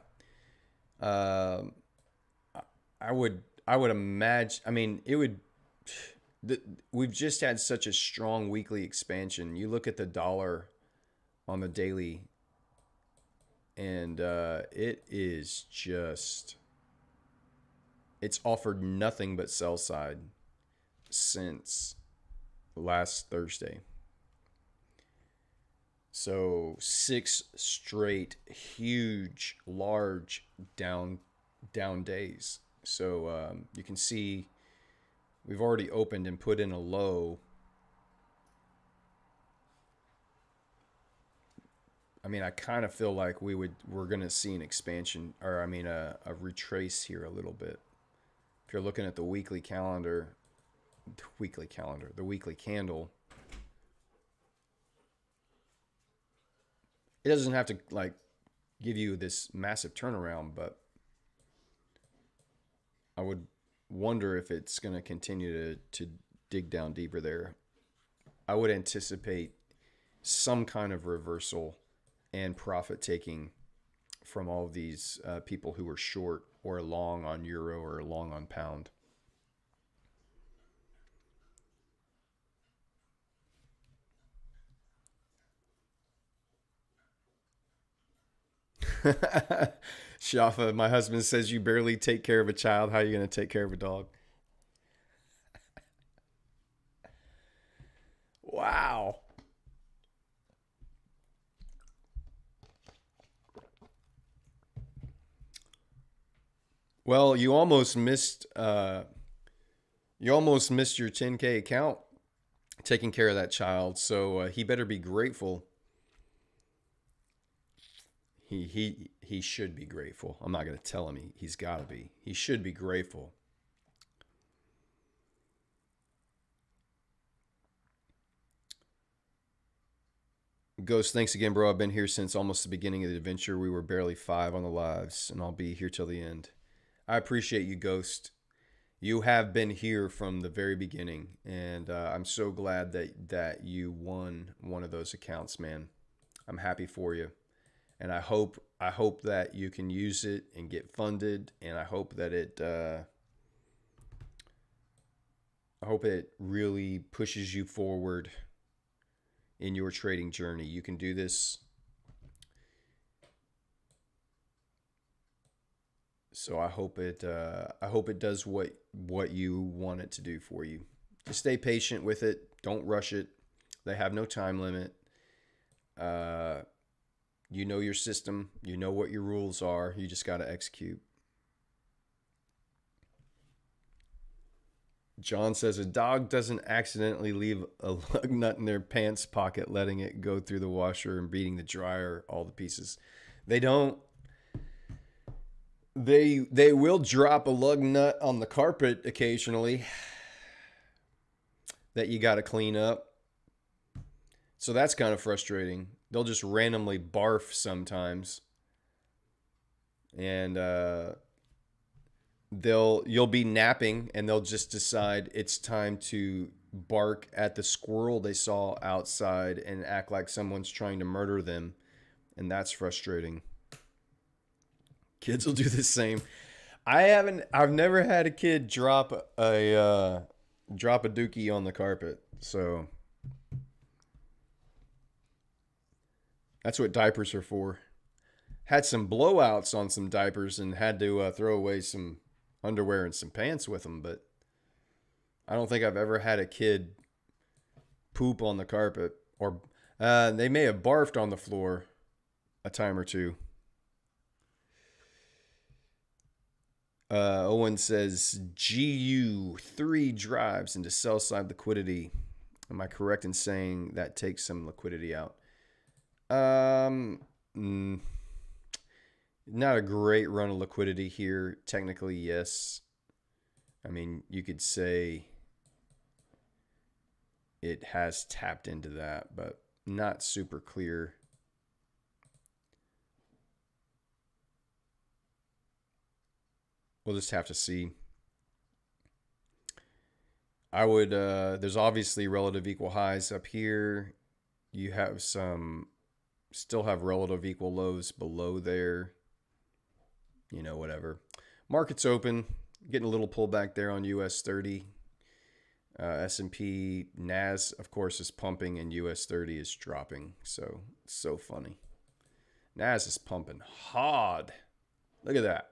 um, I would imagine. I mean, it would. The, we've just had such a strong weekly expansion. You look at the dollar on the daily, and it is just it's offered nothing but sell side since last Thursday. So six straight huge, large down days. So you can see we've already opened and put in a low. I mean, I kind of feel like we're gonna see an expansion, or I mean, a retrace here a little bit. If you're looking at the weekly candle, it doesn't have to like give you this massive turnaround, but I would wonder if it's going to continue to dig down deeper there. I would anticipate some kind of reversal and profit taking from all of these people who were short or long on euro or long on pound. Shafa, my husband says you barely take care of a child. How are you going to take care of a dog? Wow. Well, you almost missed your 10K account taking care of that child. So he better be grateful. He should be grateful. I'm not going to tell him he's got to be. He should be grateful. Ghost, thanks again, bro. I've been here since almost the beginning of the adventure. We were barely five on the lives, and I'll be here till the end. I appreciate you, Ghost. You have been here from the very beginning, and I'm so glad that you won one of those accounts, man. I'm happy for you, and I hope that you can use it and get funded, and I hope it really pushes you forward in your trading journey. You can do this. So I hope it does what you want it to do for you. Just stay patient with it. Don't rush it. They have no time limit. Uh, you know your system. You know what your rules are. You just got to execute. John says a dog doesn't accidentally leave a lug nut in their pants pocket, letting it go through the washer and beating the dryer all the pieces. They don't. They will drop a lug nut on the carpet occasionally that you got to clean up. So that's kind of frustrating. They'll just randomly barf sometimes, and you'll be napping, and they'll just decide it's time to bark at the squirrel they saw outside and act like someone's trying to murder them, and that's frustrating. Kids will do the same. I've never had a kid drop a dookie on the carpet. So that's what diapers are for. Had some blowouts on some diapers and had to throw away some underwear and some pants with them, but I don't think I've ever had a kid poop on the carpet, or they may have barfed on the floor a time or two. Owen says GU 3 drives into sell side liquidity. Am I correct in saying that takes some liquidity out? Mm, not a great run of liquidity here. Technically, yes. I mean, you could say it has tapped into that, but not super clear. We'll just have to see. I would, there's obviously relative equal highs up here. You have still have relative equal lows below there. Whatever. Market's open. Getting a little pullback there on US 30. S&P, NAS, of course, is pumping and US 30 is dropping. So, it's so funny. NAS is pumping hard. Look at that.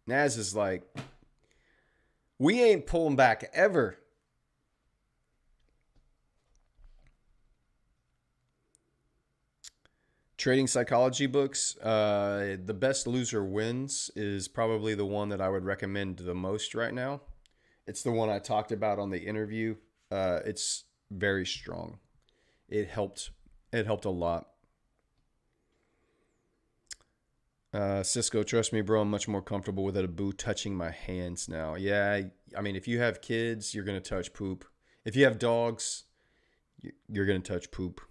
NAS is like, we ain't pulling back ever. Trading psychology books. The Best Loser Wins is probably the one that I would recommend the most right now. It's the one I talked about on the interview. It's very strong. It helped. It helped a lot. Cisco, trust me, bro. I'm much more comfortable with a boo touching my hands now. Yeah, I mean, if you have kids, you're gonna touch poop. If you have dogs, you're gonna touch poop.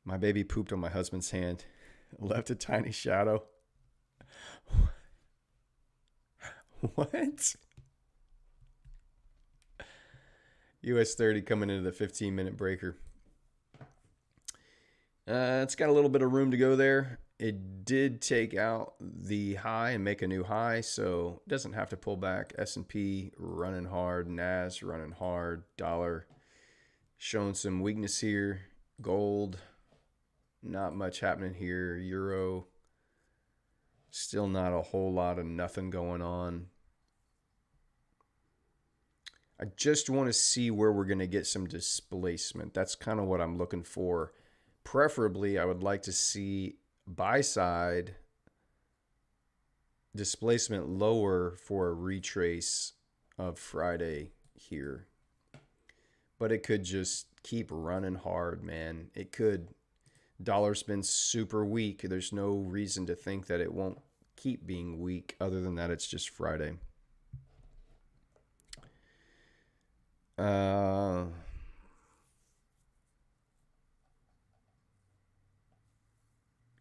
My baby pooped on my husband's hand, left a tiny shadow. What? US 30 coming into the 15-minute breaker. It's got a little bit of room to go there. It did take out the high and make a new high, so it doesn't have to pull back. S&P running hard, NAS running hard, dollar showing some weakness here. Gold, not much happening here. Euro, still not a whole lot of nothing going on. I just want to see where we're going to get some displacement. That's kind of what I'm looking for. Preferably, I would like to see buy side displacement lower for a retrace of Friday here. But it could just keep running hard, man. It could. Dollar's been super weak. There's no reason to think that it won't keep being weak. Other than that, it's just Friday.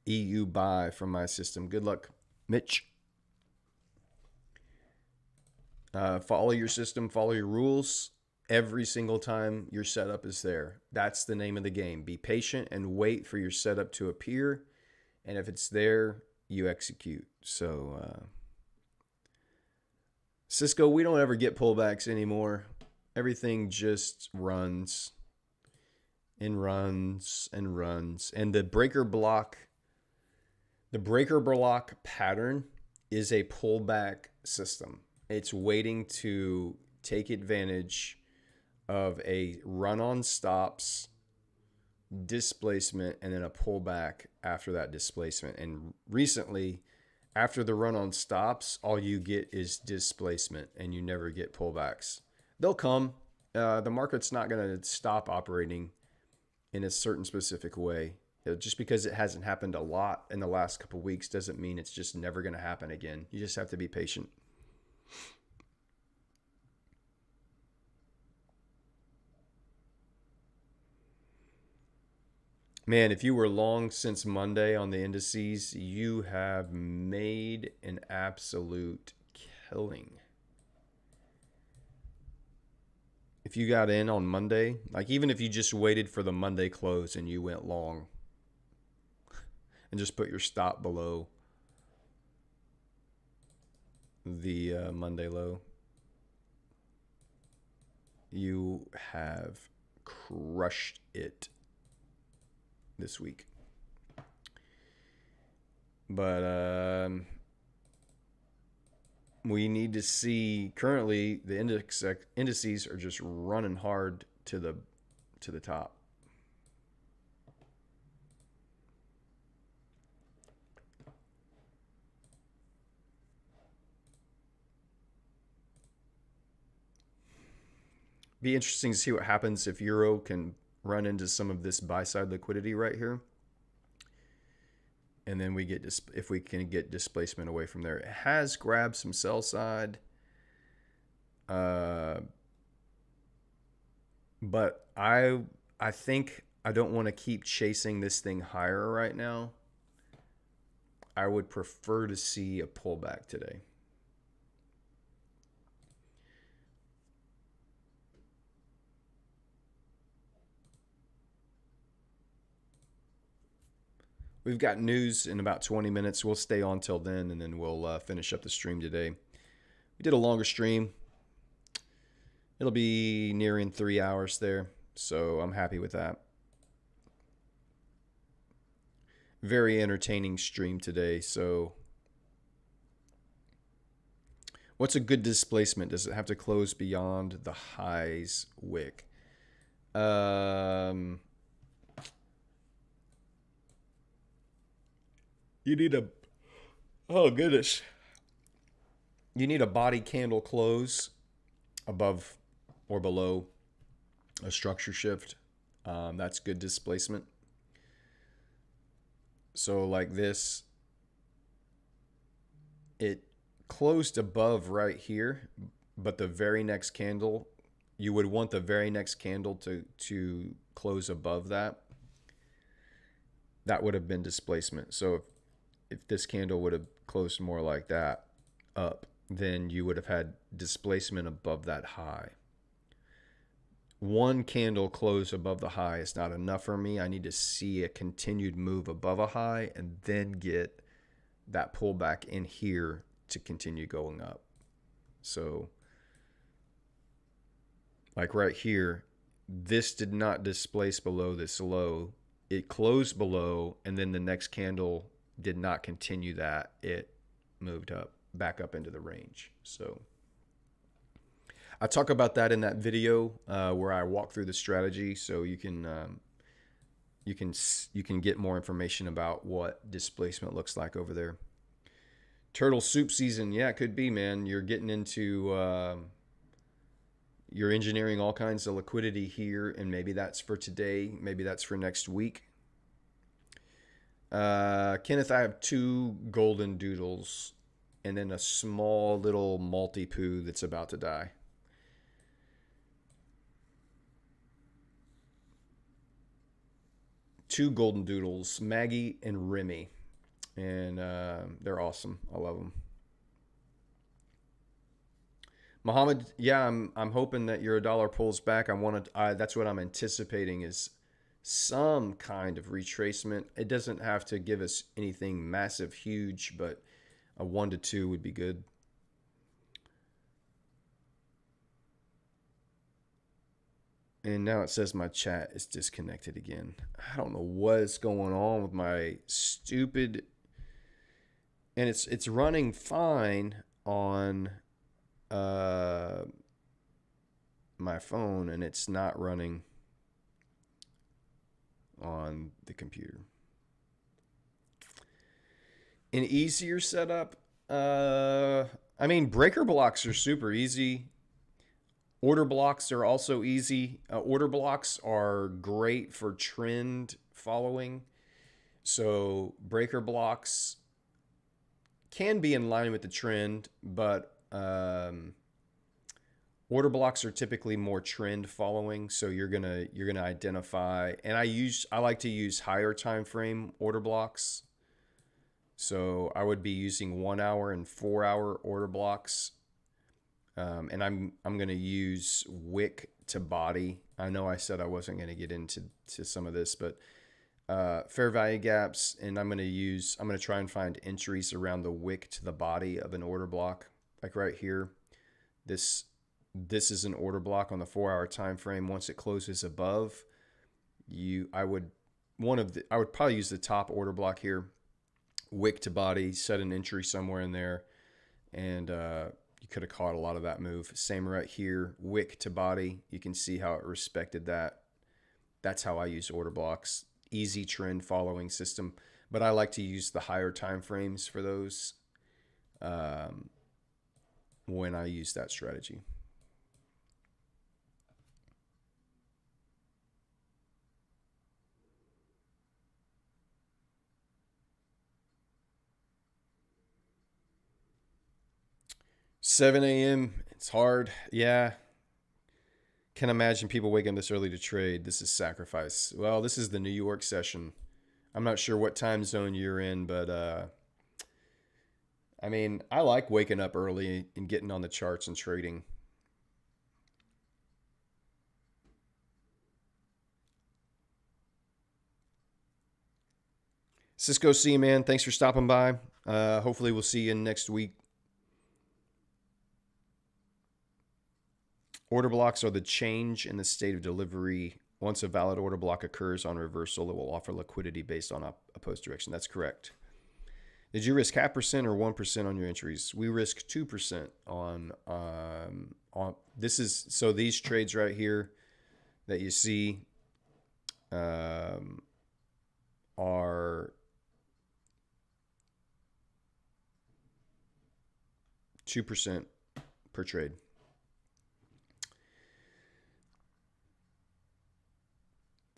EU buy from my system. Good luck, Mitch. Follow your system, follow your rules. Every single time your setup is there. That's the name of the game. Be patient and wait for your setup to appear. And if it's there, you execute. So, Cisco, we don't ever get pullbacks anymore. Everything just runs and runs and runs. And the breaker block pattern is a pullback system. It's waiting to take advantage of a run-on stops, displacement, and then a pullback after that displacement. And recently, after the run-on stops, all you get is displacement, and you never get pullbacks. They'll come. The market's not going to stop operating in a certain specific way. Just because it hasn't happened a lot in the last couple of weeks doesn't mean it's just never going to happen again. You just have to be patient. Man, if you were long since Monday on the indices, you have made an absolute killing. If you got in on Monday, like even if you just waited for the Monday close and you went long and just put your stop below the Monday low, you have crushed it this week. But we need to see. Currently the indices are just running hard to the top. Be interesting to see what happens if Euro can run into some of this buy side liquidity right here, and then we get if we can get displacement away from there. It has grabbed some sell side, but I think I don't want to keep chasing this thing higher right now. I would prefer to see a pullback today. We've got news in about 20 minutes. We'll stay on till then, and then we'll finish up the stream today. We did a longer stream. It'll be nearing 3 hours there, so I'm happy with that. Very entertaining stream today. So what's a good displacement? Does it have to close beyond the highs wick? You need a, oh goodness. You need a body candle close above or below a structure shift. That's good displacement. So like this, it closed above right here, but the very next candle, you would want the very next candle to close above that. That would have been displacement. So if this candle would have closed more like that up, then you would have had displacement above that high. One candle close above the high is not enough for me. I need to see a continued move above a high and then get that pullback in here to continue going up. So like right here, this did not displace below this low. It closed below, and then the next candle did not continue that. It moved up, back up into the range. So I talk about that in that video where I walk through the strategy, so you can get more information about what displacement looks like over there. Turtle soup season, yeah, it could be, man. You're getting into you're engineering all kinds of liquidity here, and maybe that's for today, maybe that's for next week. Kenneth, I have 2 golden doodles and then a small little multi-poo that's about to die. Two golden doodles, Maggie and Remy, and they're awesome. I love them. Mohammed, yeah, I'm hoping that your dollar pulls back. That's what I'm anticipating is some kind of retracement. It doesn't have to give us anything massive, huge, but a 1 to 2 would be good. And now it says my chat is disconnected again. I don't know what is going on with my stupid. And it's running fine on my phone, and it's not running on the computer. An easier setup. I mean, breaker blocks are super easy. Order blocks are also easy. Order blocks are great for trend following. So breaker blocks can be in line with the trend, but order blocks are typically more trend following. So you're gonna identify, and I like to use higher time frame order blocks. So I would be using 1 hour and 4 hour order blocks. And I'm going to use wick to body. I know I said I wasn't going to get into some of this, but fair value gaps, and I'm going to try and find entries around the wick to the body of an order block. Like right here, this is an order block on the 4 hour time frame. Once it closes above, I would probably use the top order block here, wick to body, set an entry somewhere in there, and you could have caught a lot of that move. Same right here, wick to body. You can see how it respected that. That's how I use order blocks. Easy trend following system, but I like to use the higher time frames for those when I use that strategy. 7 a.m. It's hard. Yeah. Can imagine people waking this early to trade. This is sacrifice. Well, this is the New York session. I'm not sure what time zone you're in, but I mean, I like waking up early and getting on the charts and trading. Cisco C, man, thanks for stopping by. Hopefully we'll see you next week. Order blocks are the change in the state of delivery. Once a valid order block occurs on reversal, it will offer liquidity based on opposed direction. That's correct. Did you risk 0.5% or 1% on your entries? We risk 2% on this is, so these trades right here that you see are 2% per trade.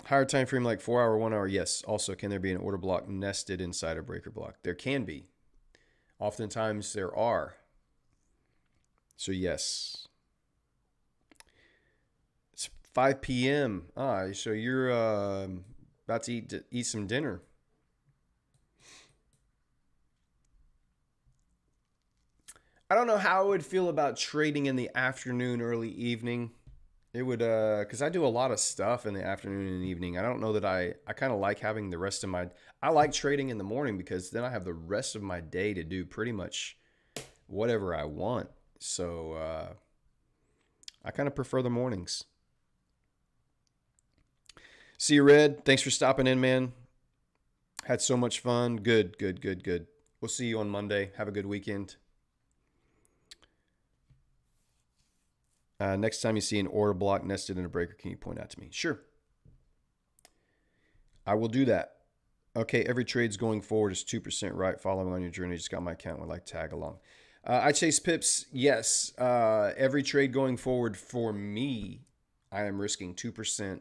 Higher time frame like 4 hour, 1 hour. Yes. Also, can there be an order block nested inside a breaker block? There can be. Oftentimes there are. So yes. It's 5 p.m. So you're about to eat some dinner. I don't know how I would feel about trading in the afternoon, early evening. It would, because I do a lot of stuff in the afternoon and evening. I don't know that I kind of like having the rest of my, I like trading in the morning because then I have the rest of my day to do pretty much whatever I want. So I kind of prefer the mornings. See you, Red. Thanks for stopping in, man. Had so much fun. Good. We'll see you on Monday. Have a good weekend. Next time you see an order block nested in a breaker, can you point out to me? Sure. I will do that. Okay, every trade's going forward is 2% right. Following on your journey, just got my account, would like to tag along. I chase pips, yes. Every trade going forward for me, I am risking 2%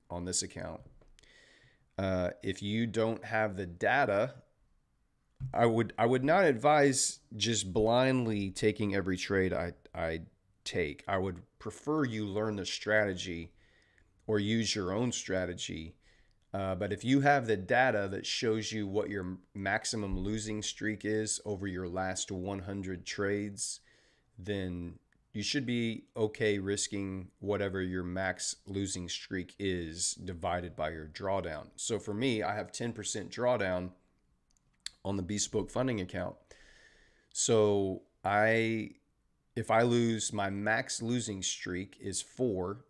on this account. If you don't have the data, I would not advise just blindly taking every trade I take. I would prefer you learn the strategy or use your own strategy. But if you have the data that shows you what your maximum losing streak is over your last 100 trades, then you should be okay risking whatever your max losing streak is divided by your drawdown. So for me, I have 10% drawdown on the Bespoke Funding account. So if I lose, my max losing streak is 4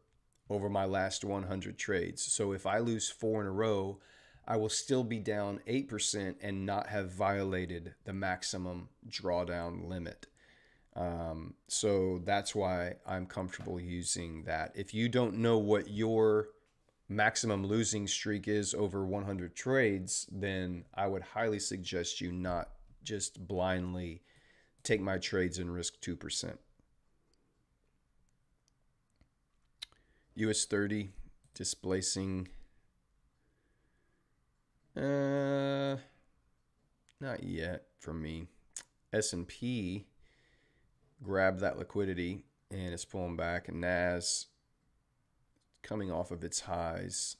over my last 100 trades. So if I lose 4 in a row, I will still be down 8% and not have violated the maximum drawdown limit. So that's why I'm comfortable using that. If you don't know what your maximum losing streak is over 100 trades, then I would highly suggest you not just blindly take my trades and risk 2%. US 30 displacing. Not yet for me. S&P grabbed that liquidity and it's pulling back. And NAS coming off of its highs.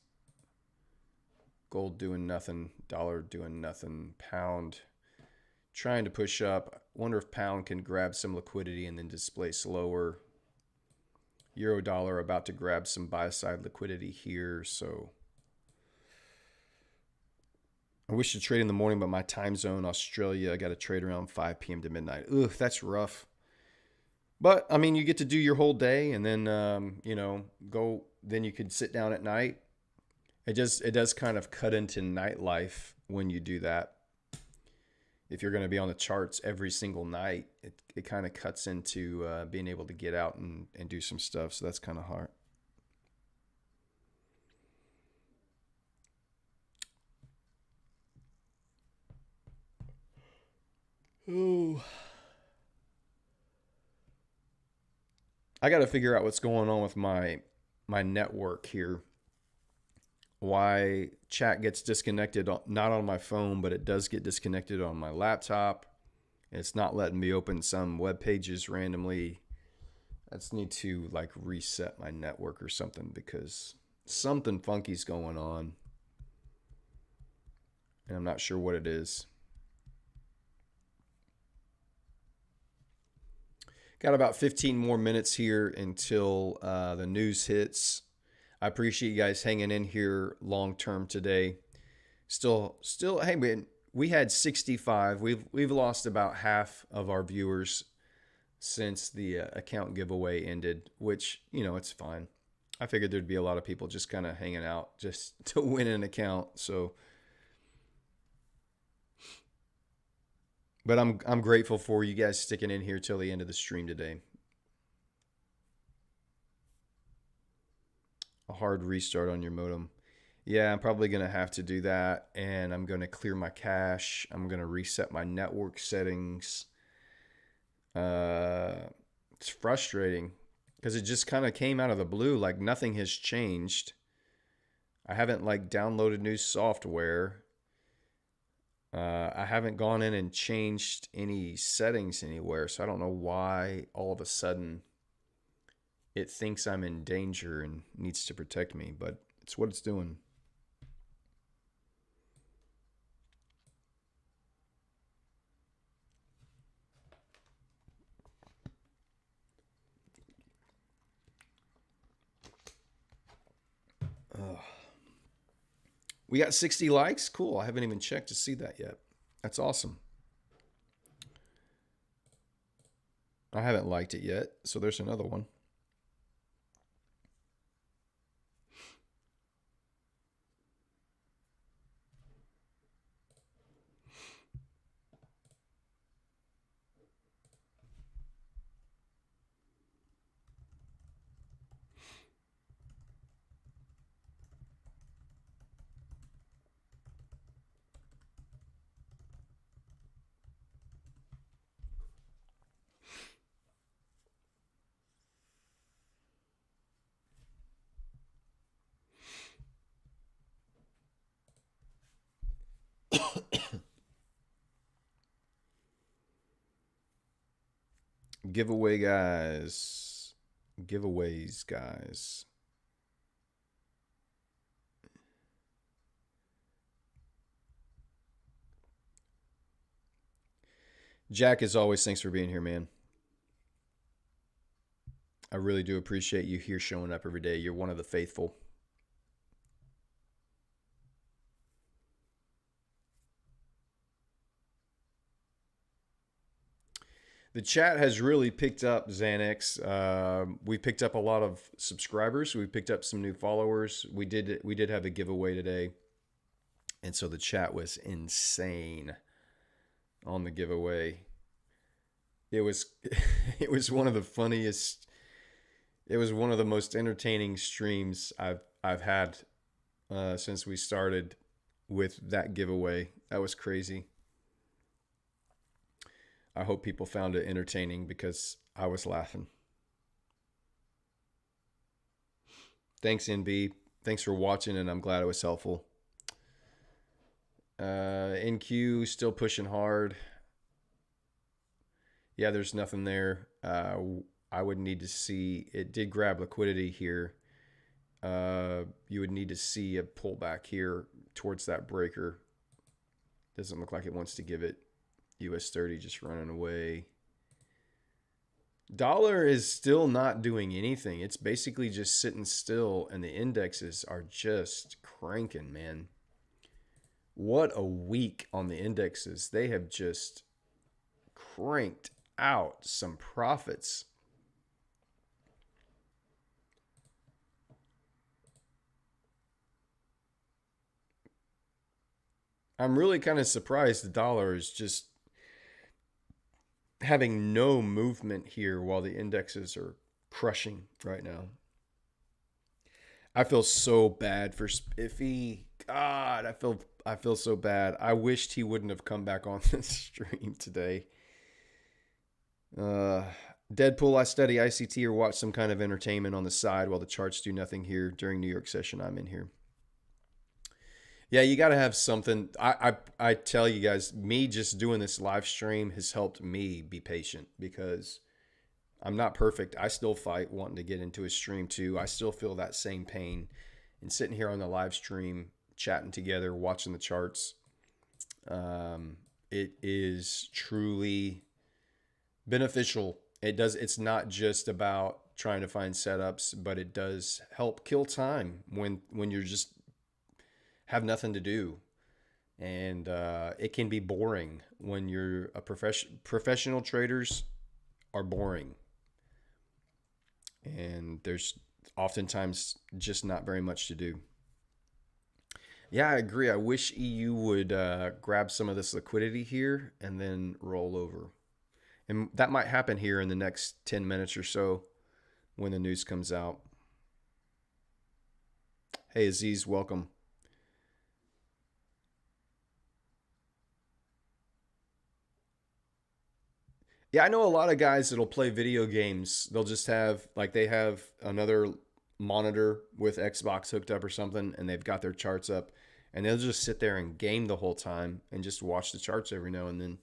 Gold doing nothing. Dollar doing nothing. Pound trying to push up. Wonder if pound can grab some liquidity and then displace lower. Euro dollar about to grab some buy side liquidity here. So I wish to trade in the morning, but my time zone, Australia, I got to trade around 5 p.m. to midnight. Ugh, that's rough. But I mean, you get to do your whole day and then, go, then you could sit down at night. It does kind of cut into nightlife when you do that. If you're going to be on the charts every single night, it kind of cuts into being able to get out and do some stuff. So that's kind of hard. Oh, I got to figure out what's going on with my network here. Why chat gets disconnected, not on my phone, but it does get disconnected on my laptop. and it's not letting me open some web pages randomly. I just need to like reset my network or something because something funky's going on, and I'm not sure what it is. Got about 15 more minutes here until the news hits. I appreciate you guys hanging in here long term today. Still, hey man, we had 65. We've lost about half of our viewers since the account giveaway ended, which, you know, it's fine. I figured there'd be a lot of people just kind of hanging out just to win an account. So, but I'm grateful for you guys sticking in here till the end of the stream today. A hard restart on your modem. Yeah, I'm probably going to have to do that, and I'm going to clear my cache. I'm going to reset my network settings. It's frustrating because it just kind of came out of the blue, like nothing has changed. I haven't like downloaded new software. I haven't gone in and changed any settings anywhere, so I don't know why all of a sudden it thinks I'm in danger and needs to protect me, but it's what it's doing. We got 60 likes. Cool. I haven't even checked to see that yet. That's awesome. I haven't liked it yet, so there's another one. Giveaway guys. Giveaways guys. Jack, as always, thanks for being here, man. I really do appreciate you here showing up every day. You're one of the faithful. The chat has really picked up, Xanax. We picked up a lot of subscribers. We picked up some new followers. We did have a giveaway today, and so the chat was insane on the giveaway. It was it was one of the funniest. It was one of the most entertaining streams I've had since we started with that giveaway. That was crazy. I hope people found it entertaining because I was laughing. Thanks, NB. Thanks for watching, and I'm glad it was helpful. NQ still pushing hard. Yeah, there's nothing there. I would need to see. It did grab liquidity here. You would need to see a pullback here towards that breaker. Doesn't look like it wants to give it. US 30 just running away. Dollar is still not doing anything. It's basically just sitting still, and the indexes are just cranking, man. What a week on the indexes. They have just cranked out some profits. I'm really kind of surprised the dollar is just having no movement here while the indexes are crushing right now. I feel so bad for Spiffy. God, I feel so bad. I wished he wouldn't have come back on this stream today. Deadpool, I study ICT or watch some kind of entertainment on the side while the charts do nothing here during New York session I'm in here. Yeah, you got to have something. I tell you guys, me just doing this live stream has helped me be patient because I'm not perfect. I still fight wanting to get into a stream too. I still feel that same pain. And sitting here on the live stream, chatting together, watching the charts, it is truly beneficial. It's not just about trying to find setups, but it does help kill time when you're just have nothing to do. And it can be boring when you're a professional traders are boring. And there's oftentimes just not very much to do. Yeah, I agree. I wish EU would grab some of this liquidity here and then roll over. And that might happen here in the next 10 minutes or so when the news comes out. Hey, Aziz, welcome. Yeah, I know a lot of guys that'll play video games. They'll just have, like, they have another monitor with Xbox hooked up or something, and they've got their charts up, and they'll just sit there and game the whole time and just watch the charts every now and then.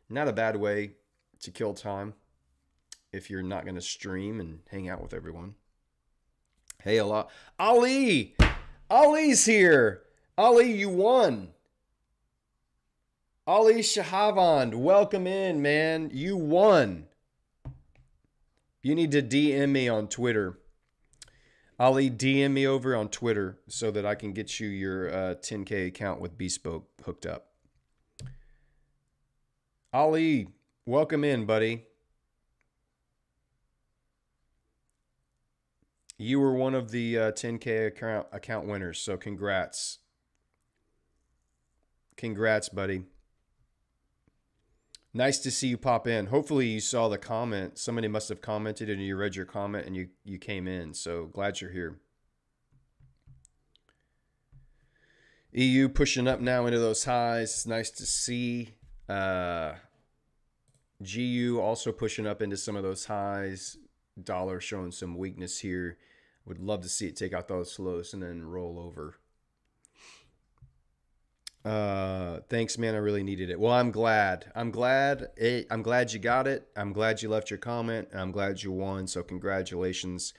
Not a bad way to kill time if you're not going to stream and hang out with everyone. Hey, a lot. Ali! Ali's here! Ali, you won! Ali Shahavand, welcome in, man. You won. You need to DM me on Twitter. Ali, DM me over on Twitter so that I can get you your 10K account with Bespoke hooked up. Ali, welcome in, buddy. You were one of the 10K account winners, so congrats. Congrats, buddy. Nice to see you pop in. Hopefully you saw the comment. Somebody must have commented and you read your comment and you came in. So glad you're here. EU pushing up now into those highs. It's nice to see. GU also pushing up into some of those highs. Dollar showing some weakness here. Would love to see it take out those lows and then roll over. Thanks, man. I really needed it. Well, I'm glad. I'm glad you got it. I'm glad you left your comment. And I'm glad you won. So congratulations.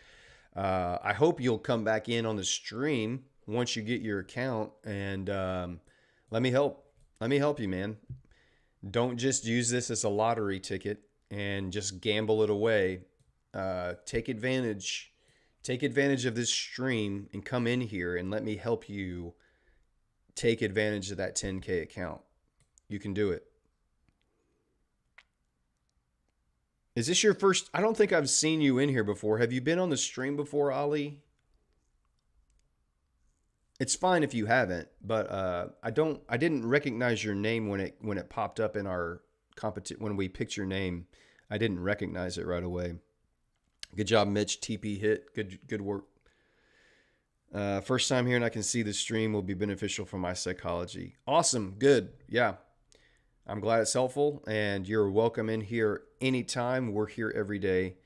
I hope you'll come back in on the stream once you get your account and let me help. Let me help you, man. Don't just use this as a lottery ticket and just gamble it away. Take advantage of this stream and come in here and let me help you take advantage of that 10K account. You can do it. Is this your first? I don't think I've seen you in here before. Have you been on the stream before, Ali? It's fine if you haven't, but I didn't recognize your name when it popped up in our when we picked your name. I didn't recognize it right away. Good job, Mitch. TP hit. Good work. First time here and I can see the stream will be beneficial for my psychology. Awesome. Good. Yeah. I'm glad it's helpful and you're welcome in here anytime. We're here every day.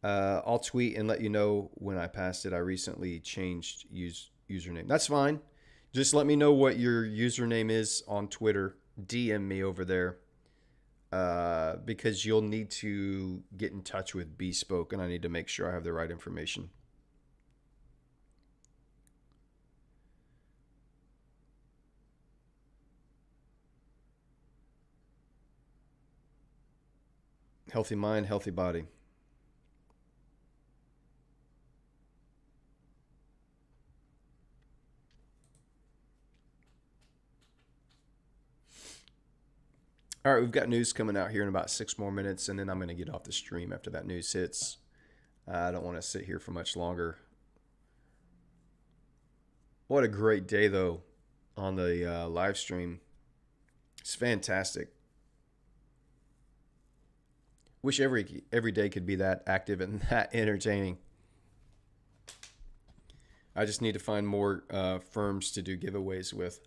I'll tweet and let you know when I passed it. I recently changed username. That's fine. Just let me know what your username is on Twitter. DM me over there because you'll need to get in touch with Bespoke and I need to make sure I have the right information. Healthy mind, healthy body. All right, we've got news coming out here in about 6 more minutes, and then I'm going to get off the stream after that news hits. I don't want to sit here for much longer. What a great day, though, on the live stream. It's fantastic. Wish every day could be that active and that entertaining. I just need to find more firms to do giveaways with.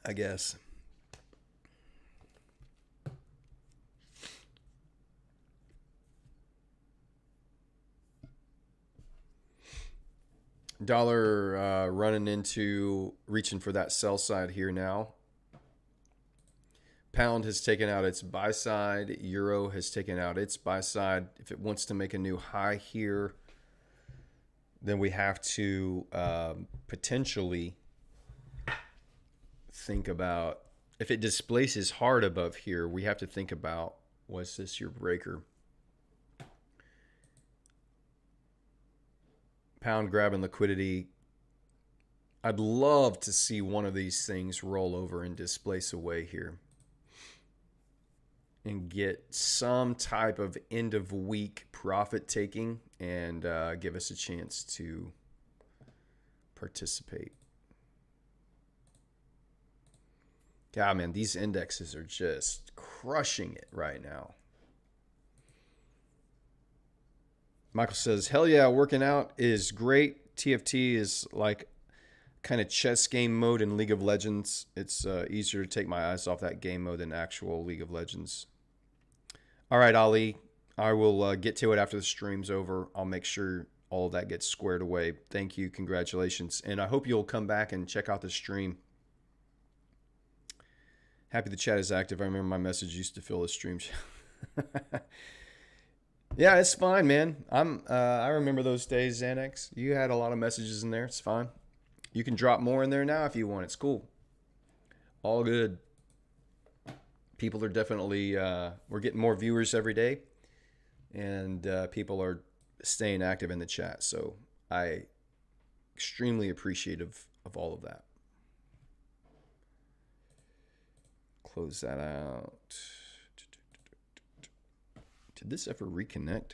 I guess. Dollar running into reaching for that sell side here now. Pound has taken out its buy side. Euro has taken out its buy side. If it wants to make a new high here, then we have to potentially think about, if it displaces hard above here, we have to think about, was this your breaker? Pound grabbing liquidity. I'd love to see one of these things roll over and displace away here and get some type of end of week profit taking and give us a chance to participate. God, man, these indexes are just crushing it right now. Michael says, hell yeah, working out is great. TFT is like kind of chess game mode in League of Legends. It's easier to take my eyes off that game mode than actual League of Legends. All right, Ali, I will get to it after the stream's over. I'll make sure all of that gets squared away. Thank you. Congratulations. And I hope you'll come back and check out the stream. Happy the chat is active. I remember my message used to fill the stream. Yeah, it's fine, man. I remember those days, Xanax. You had a lot of messages in there. It's fine. You can drop more in there now if you want. It's cool. All good. People are definitely, we're getting more viewers every day, and people are staying active in the chat. So I extremely appreciative of all of that. Close that out. Did this ever reconnect?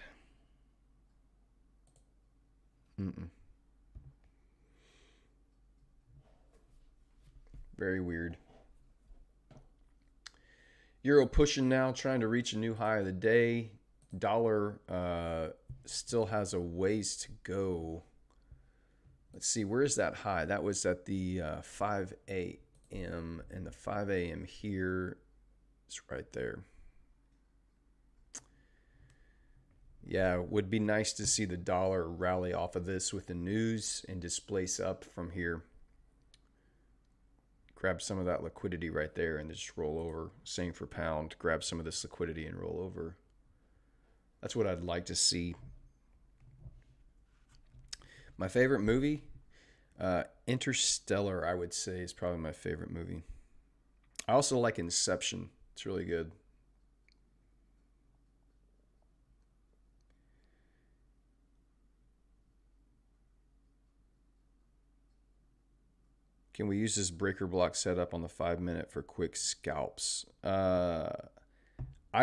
Very weird. Euro pushing now, trying to reach a new high of the day. Dollar still has a ways to go. Let's see, where is that high? That was at the 5 a.m. and the 5 a.m. here is right there. Yeah, it would be nice to see the dollar rally off of this with the news and displace up from here. Grab some of that liquidity right there and just roll over. Same for pound. Grab some of this liquidity and roll over. That's what I'd like to see. My favorite movie? Interstellar, I would say, is probably my favorite movie. I also like Inception. It's really good. Can we use this breaker block setup on the 5-minute for quick scalps? I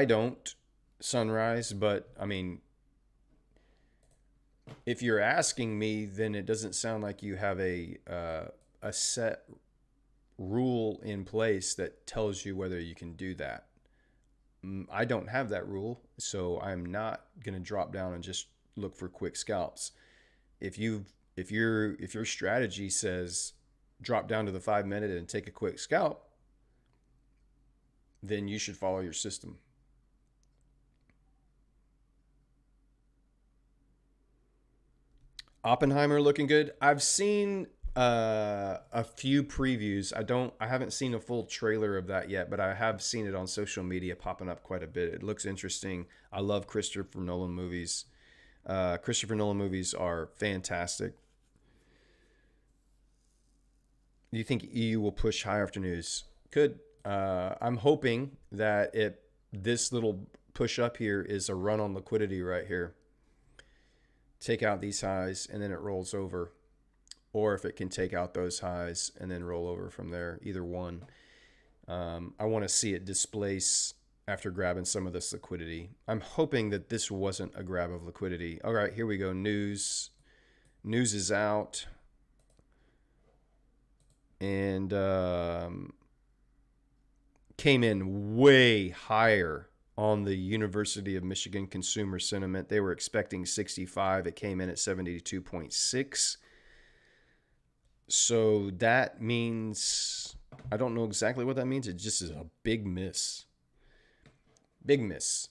don't, Sunrise, but I mean, if you're asking me, then it doesn't sound like you have a set rule in place that tells you whether you can do that. I don't have that rule, so I'm not going to drop down and just look for quick scalps. If your strategy says drop down to the 5-minute and take a quick scalp, then you should follow your system. Oppenheimer looking good. I've seen a few previews. I haven't seen a full trailer of that yet, but I have seen it on social media popping up quite a bit. It looks interesting. I love Christopher Nolan movies. Christopher Nolan movies are fantastic. Do you think EU will push higher after news? Could. I'm hoping that this little push up here is a run on liquidity right here. Take out these highs and then it rolls over. Or if it can take out those highs and then roll over from there, either one. I want to see it displace after grabbing some of this liquidity. I'm hoping that this wasn't a grab of liquidity. All right, here we go. News is out. And came in way higher on the University of Michigan consumer sentiment. They were expecting 65. It came in at 72.6. So that means, I don't know exactly what that means. It just is a big miss. Big miss.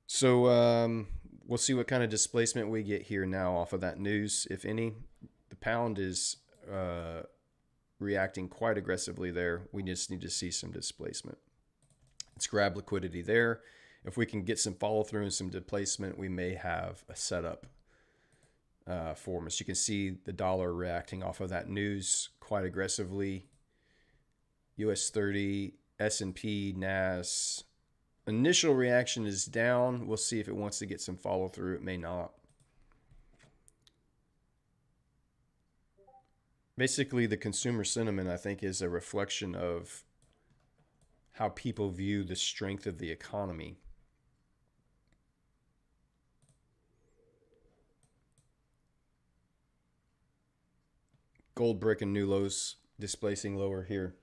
So we'll see what kind of displacement we get here now off of that news, if any. The pound is reacting quite aggressively there. We just need to see some displacement. Let's grab liquidity there. If we can get some follow through and some displacement, we may have a setup for us. You can see the dollar reacting off of that news quite aggressively. US 30, S&P, NAS. Initial reaction is down. We'll see if it wants to get some follow through. It may not. Basically, the consumer sentiment, I think, is a reflection of how people view the strength of the economy. Gold breaking new lows, displacing lower here.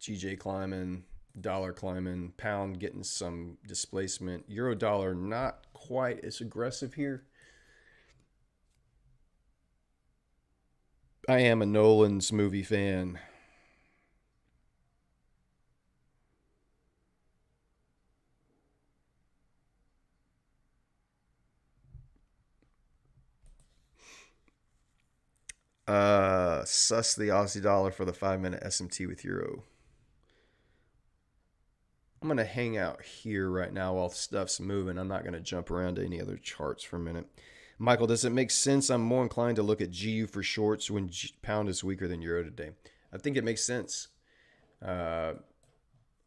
GJ climbing, dollar climbing, pound getting some displacement. Euro dollar not quite as aggressive here. I am a Nolan's movie fan. Suss the Aussie dollar for the 5-minute SMT with euro. I'm going to hang out here right now while stuff's moving. I'm not going to jump around to any other charts for a minute. Michael, does it make sense? I'm more inclined to look at GU for shorts when pound is weaker than euro today. I think it makes sense. I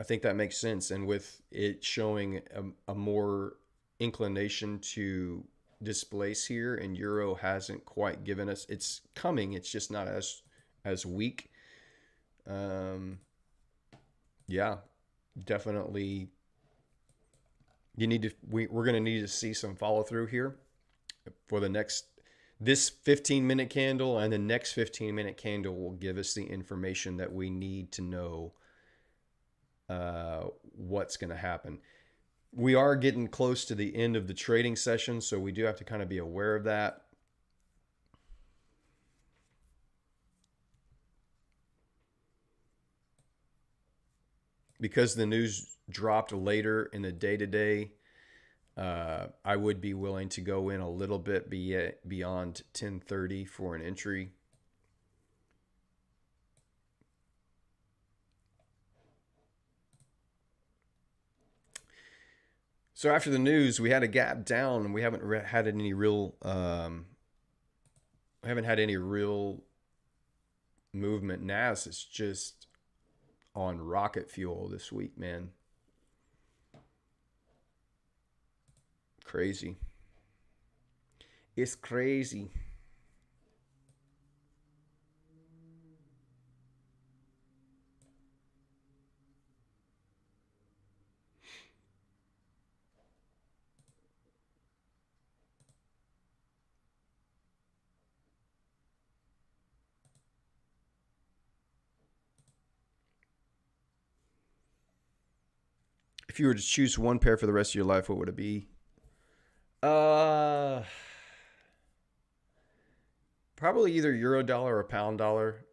think that makes sense. And with it showing a more inclination to displace here, and euro hasn't quite given us, it's coming, it's just not as weak. Yeah, definitely we're going to need to see some follow through here for this 15-minute candle, and the next 15-minute candle will give us the information that we need to know what's going to happen. We are getting close to the end of the trading session, so we do have to kind of be aware of that. Because the news dropped later in the day today, I would be willing to go in a little bit beyond 1030 for an entry. So after the news, we had a gap down, and we haven't had any real movement. NAS is just on rocket fuel this week, man. Crazy. It's crazy. If you were to choose one pair for the rest of your life, what would it be? Probably either euro dollar or pound dollar.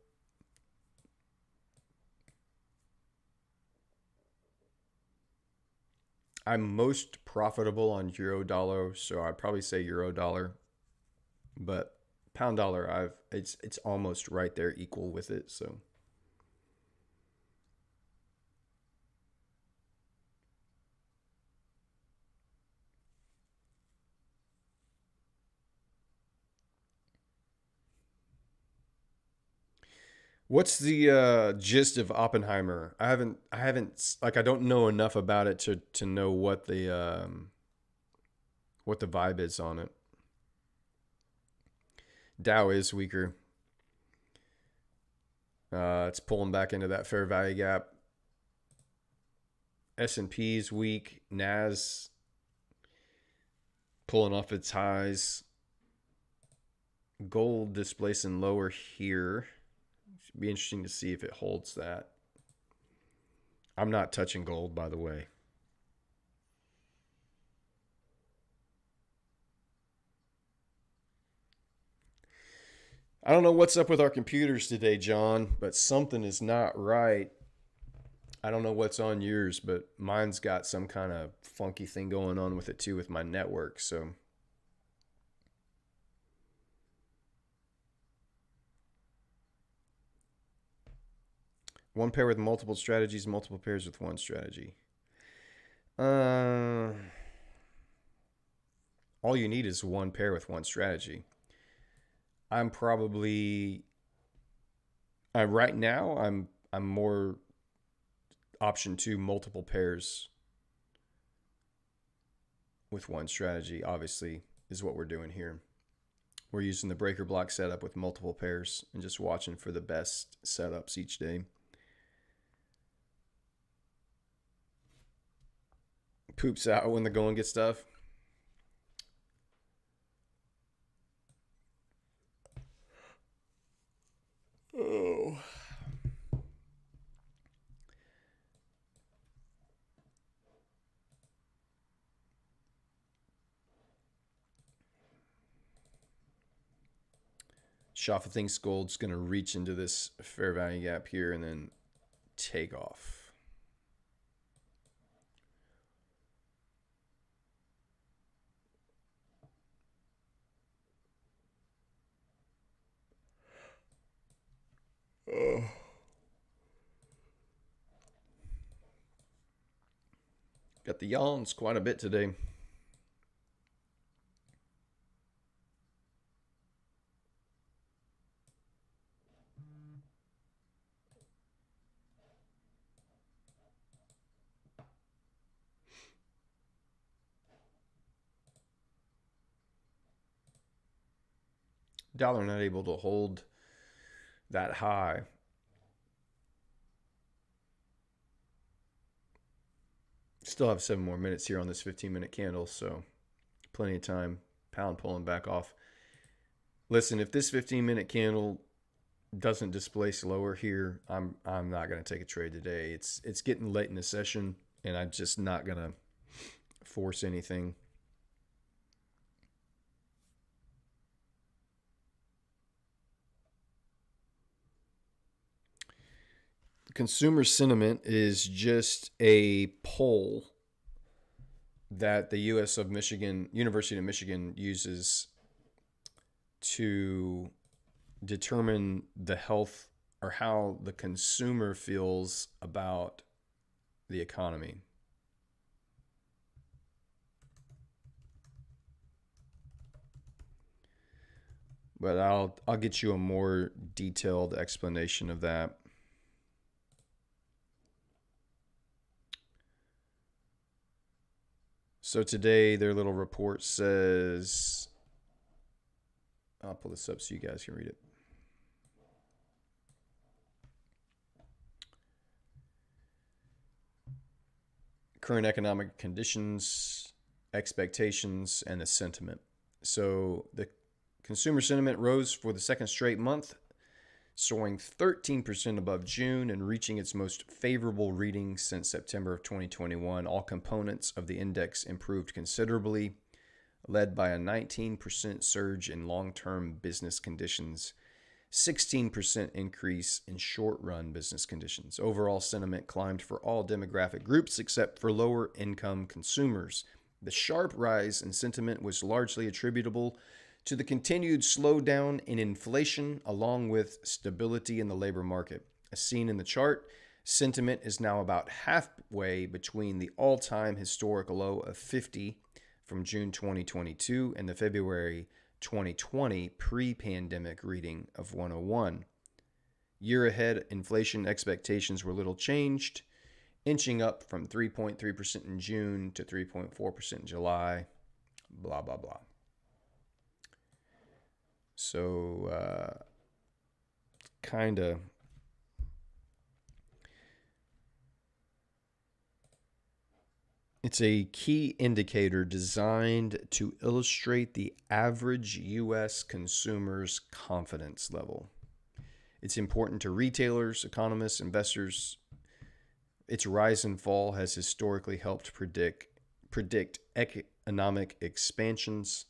I'm most profitable on euro dollar, so I'd probably say euro dollar. But pound dollar, it's almost right there, equal with it. So. What's the gist of Oppenheimer? I haven't I don't know enough about it to know what the vibe is on it. Dow is weaker. It's pulling back into that fair value gap. S&P is weak. NAS pulling off its highs. Gold displacing lower here. Should be interesting to see if it holds that. I'm not touching gold, by the way. I don't know what's up with our computers today, John, but something is not right. I don't know what's on yours, but mine's got some kind of funky thing going on with it too with my network. So one pair with multiple strategies, multiple pairs with one strategy. Uh, all you need is one pair with one strategy. I'm probably right now I'm more option two, multiple pairs with one strategy. Obviously, is what we're doing here. We're using the breaker block setup with multiple pairs and just watching for the best setups each day. Poops out when the going gets tough. Oh. Schafa thinks gold's going to reach into this fair value gap here and then take off. Oh. Got the yawns quite a bit today. Dollar not able to hold that high. Still have 7 more minutes here on this 15-minute candle, so plenty of time. Pound pulling back off. Listen, if this 15-minute candle doesn't displace lower here, I'm not going to take a trade today. It's getting late in the session, and I'm just not going to force anything. Consumer sentiment is just a poll that the University of Michigan uses to determine the health or how the consumer feels about the economy. But I'll get you a more detailed explanation of that. So today, their little report says, I'll pull this up so you guys can read it. Current economic conditions, expectations, and the sentiment. So the consumer sentiment rose for the second straight month, soaring 13% above June and reaching its most favorable reading since September of 2021. All components of the index improved considerably, led by a 19% surge in long-term business conditions, 16% increase in short-run business conditions. Overall sentiment climbed for all demographic groups except for lower-income consumers. The sharp rise in sentiment was largely attributable to the continued slowdown in inflation, along with stability in the labor market. As seen in the chart, sentiment is now about halfway between the all-time historical low of 50 from June 2022 and the February 2020 pre-pandemic reading of 101. Year ahead, inflation expectations were little changed, inching up from 3.3% in June to 3.4% in July, blah, blah, blah. So, kind of it's a key indicator designed to illustrate the average U.S. consumer's confidence level. It's important to retailers, economists, investors. Its rise and fall has historically helped predict economic expansions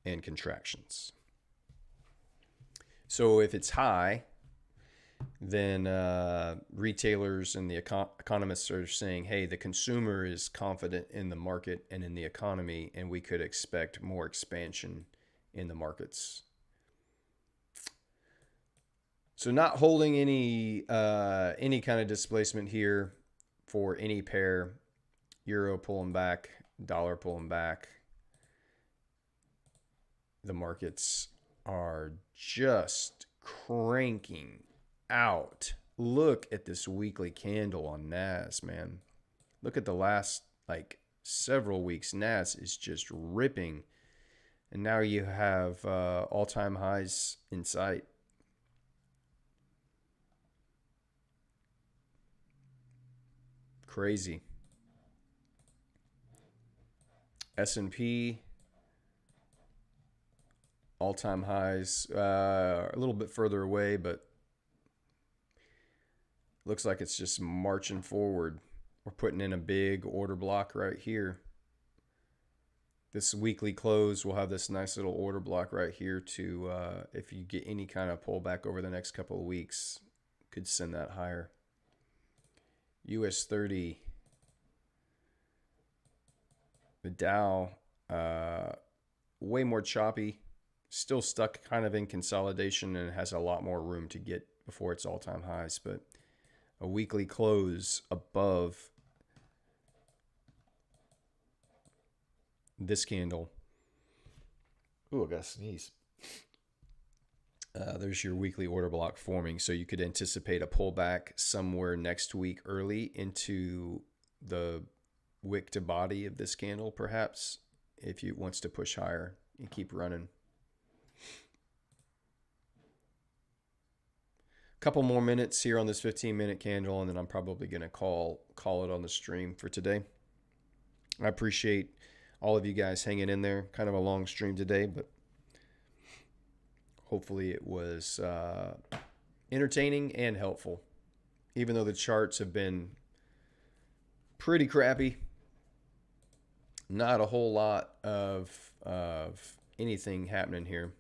and contractions. So if it's high, then retailers and the economists are saying, hey, the consumer is confident in the market and in the economy, and we could expect more expansion in the markets. So not holding any kind of displacement here for any pair. Euro pulling back, dollar pulling back. The markets are just cranking out. Look at this weekly candle on NAS, man. Look at the last several weeks. NAS is just ripping. And now you have all-time highs in sight. Crazy. S&P all-time highs, a little bit further away, but looks like it's just marching forward. We're putting in a big order block right here. This weekly close, we'll have this nice little order block right here to, if you get any kind of pullback over the next couple of weeks, could send that higher. US 30, the Dow, way more choppy, still stuck kind of in consolidation, and has a lot more room to get before its all-time highs, but a weekly close above this candle. Ooh, I gotta sneeze. There's your weekly order block forming, so you could anticipate a pullback somewhere next week early into the wick to body of this candle, perhaps, if it wants to push higher and keep running. Couple more minutes here on this 15-minute candle, and then I'm probably going to call it on the stream for today. I appreciate all of you guys hanging in there. Kind of a long stream today, but hopefully it was entertaining and helpful. Even though the charts have been pretty crappy, not a whole lot of anything happening here.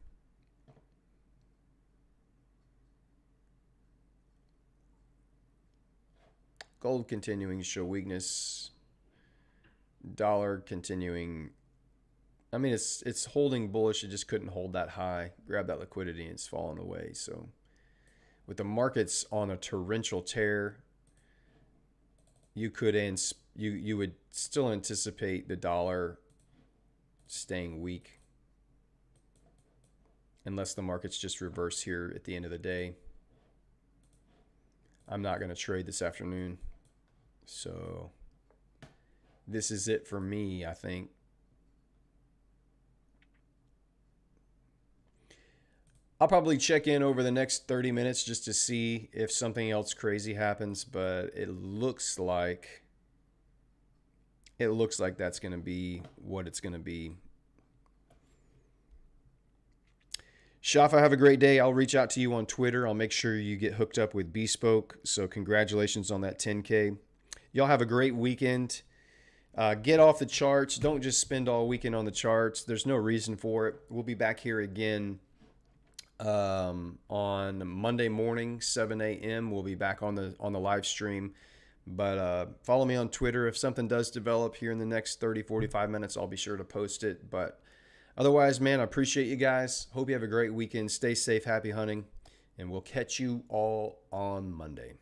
Gold continuing to show weakness. Dollar continuing. I mean, it's holding bullish. It just couldn't hold that high. Grab that liquidity and it's fallen away. So with the markets on a torrential tear, you would still anticipate the dollar staying weak unless the markets just reverse here at the end of the day. I'm not going to trade this afternoon. So this is it for me, I think. I'll probably check in over the next 30 minutes just to see if something else crazy happens, but it looks like that's going to be what it's going to be. Shafa, have a great day. I'll reach out to you on Twitter. I'll make sure you get hooked up with Bespoke. So congratulations on that 10K. Y'all have a great weekend. Get off the charts. Don't just spend all weekend on the charts. There's no reason for it. We'll be back here again on Monday morning, 7 a.m. We'll be back on the live stream. But follow me on Twitter. If something does develop here in the next 30, 45 minutes, I'll be sure to post it. But otherwise, man, I appreciate you guys. Hope you have a great weekend. Stay safe. Happy hunting. And we'll catch you all on Monday.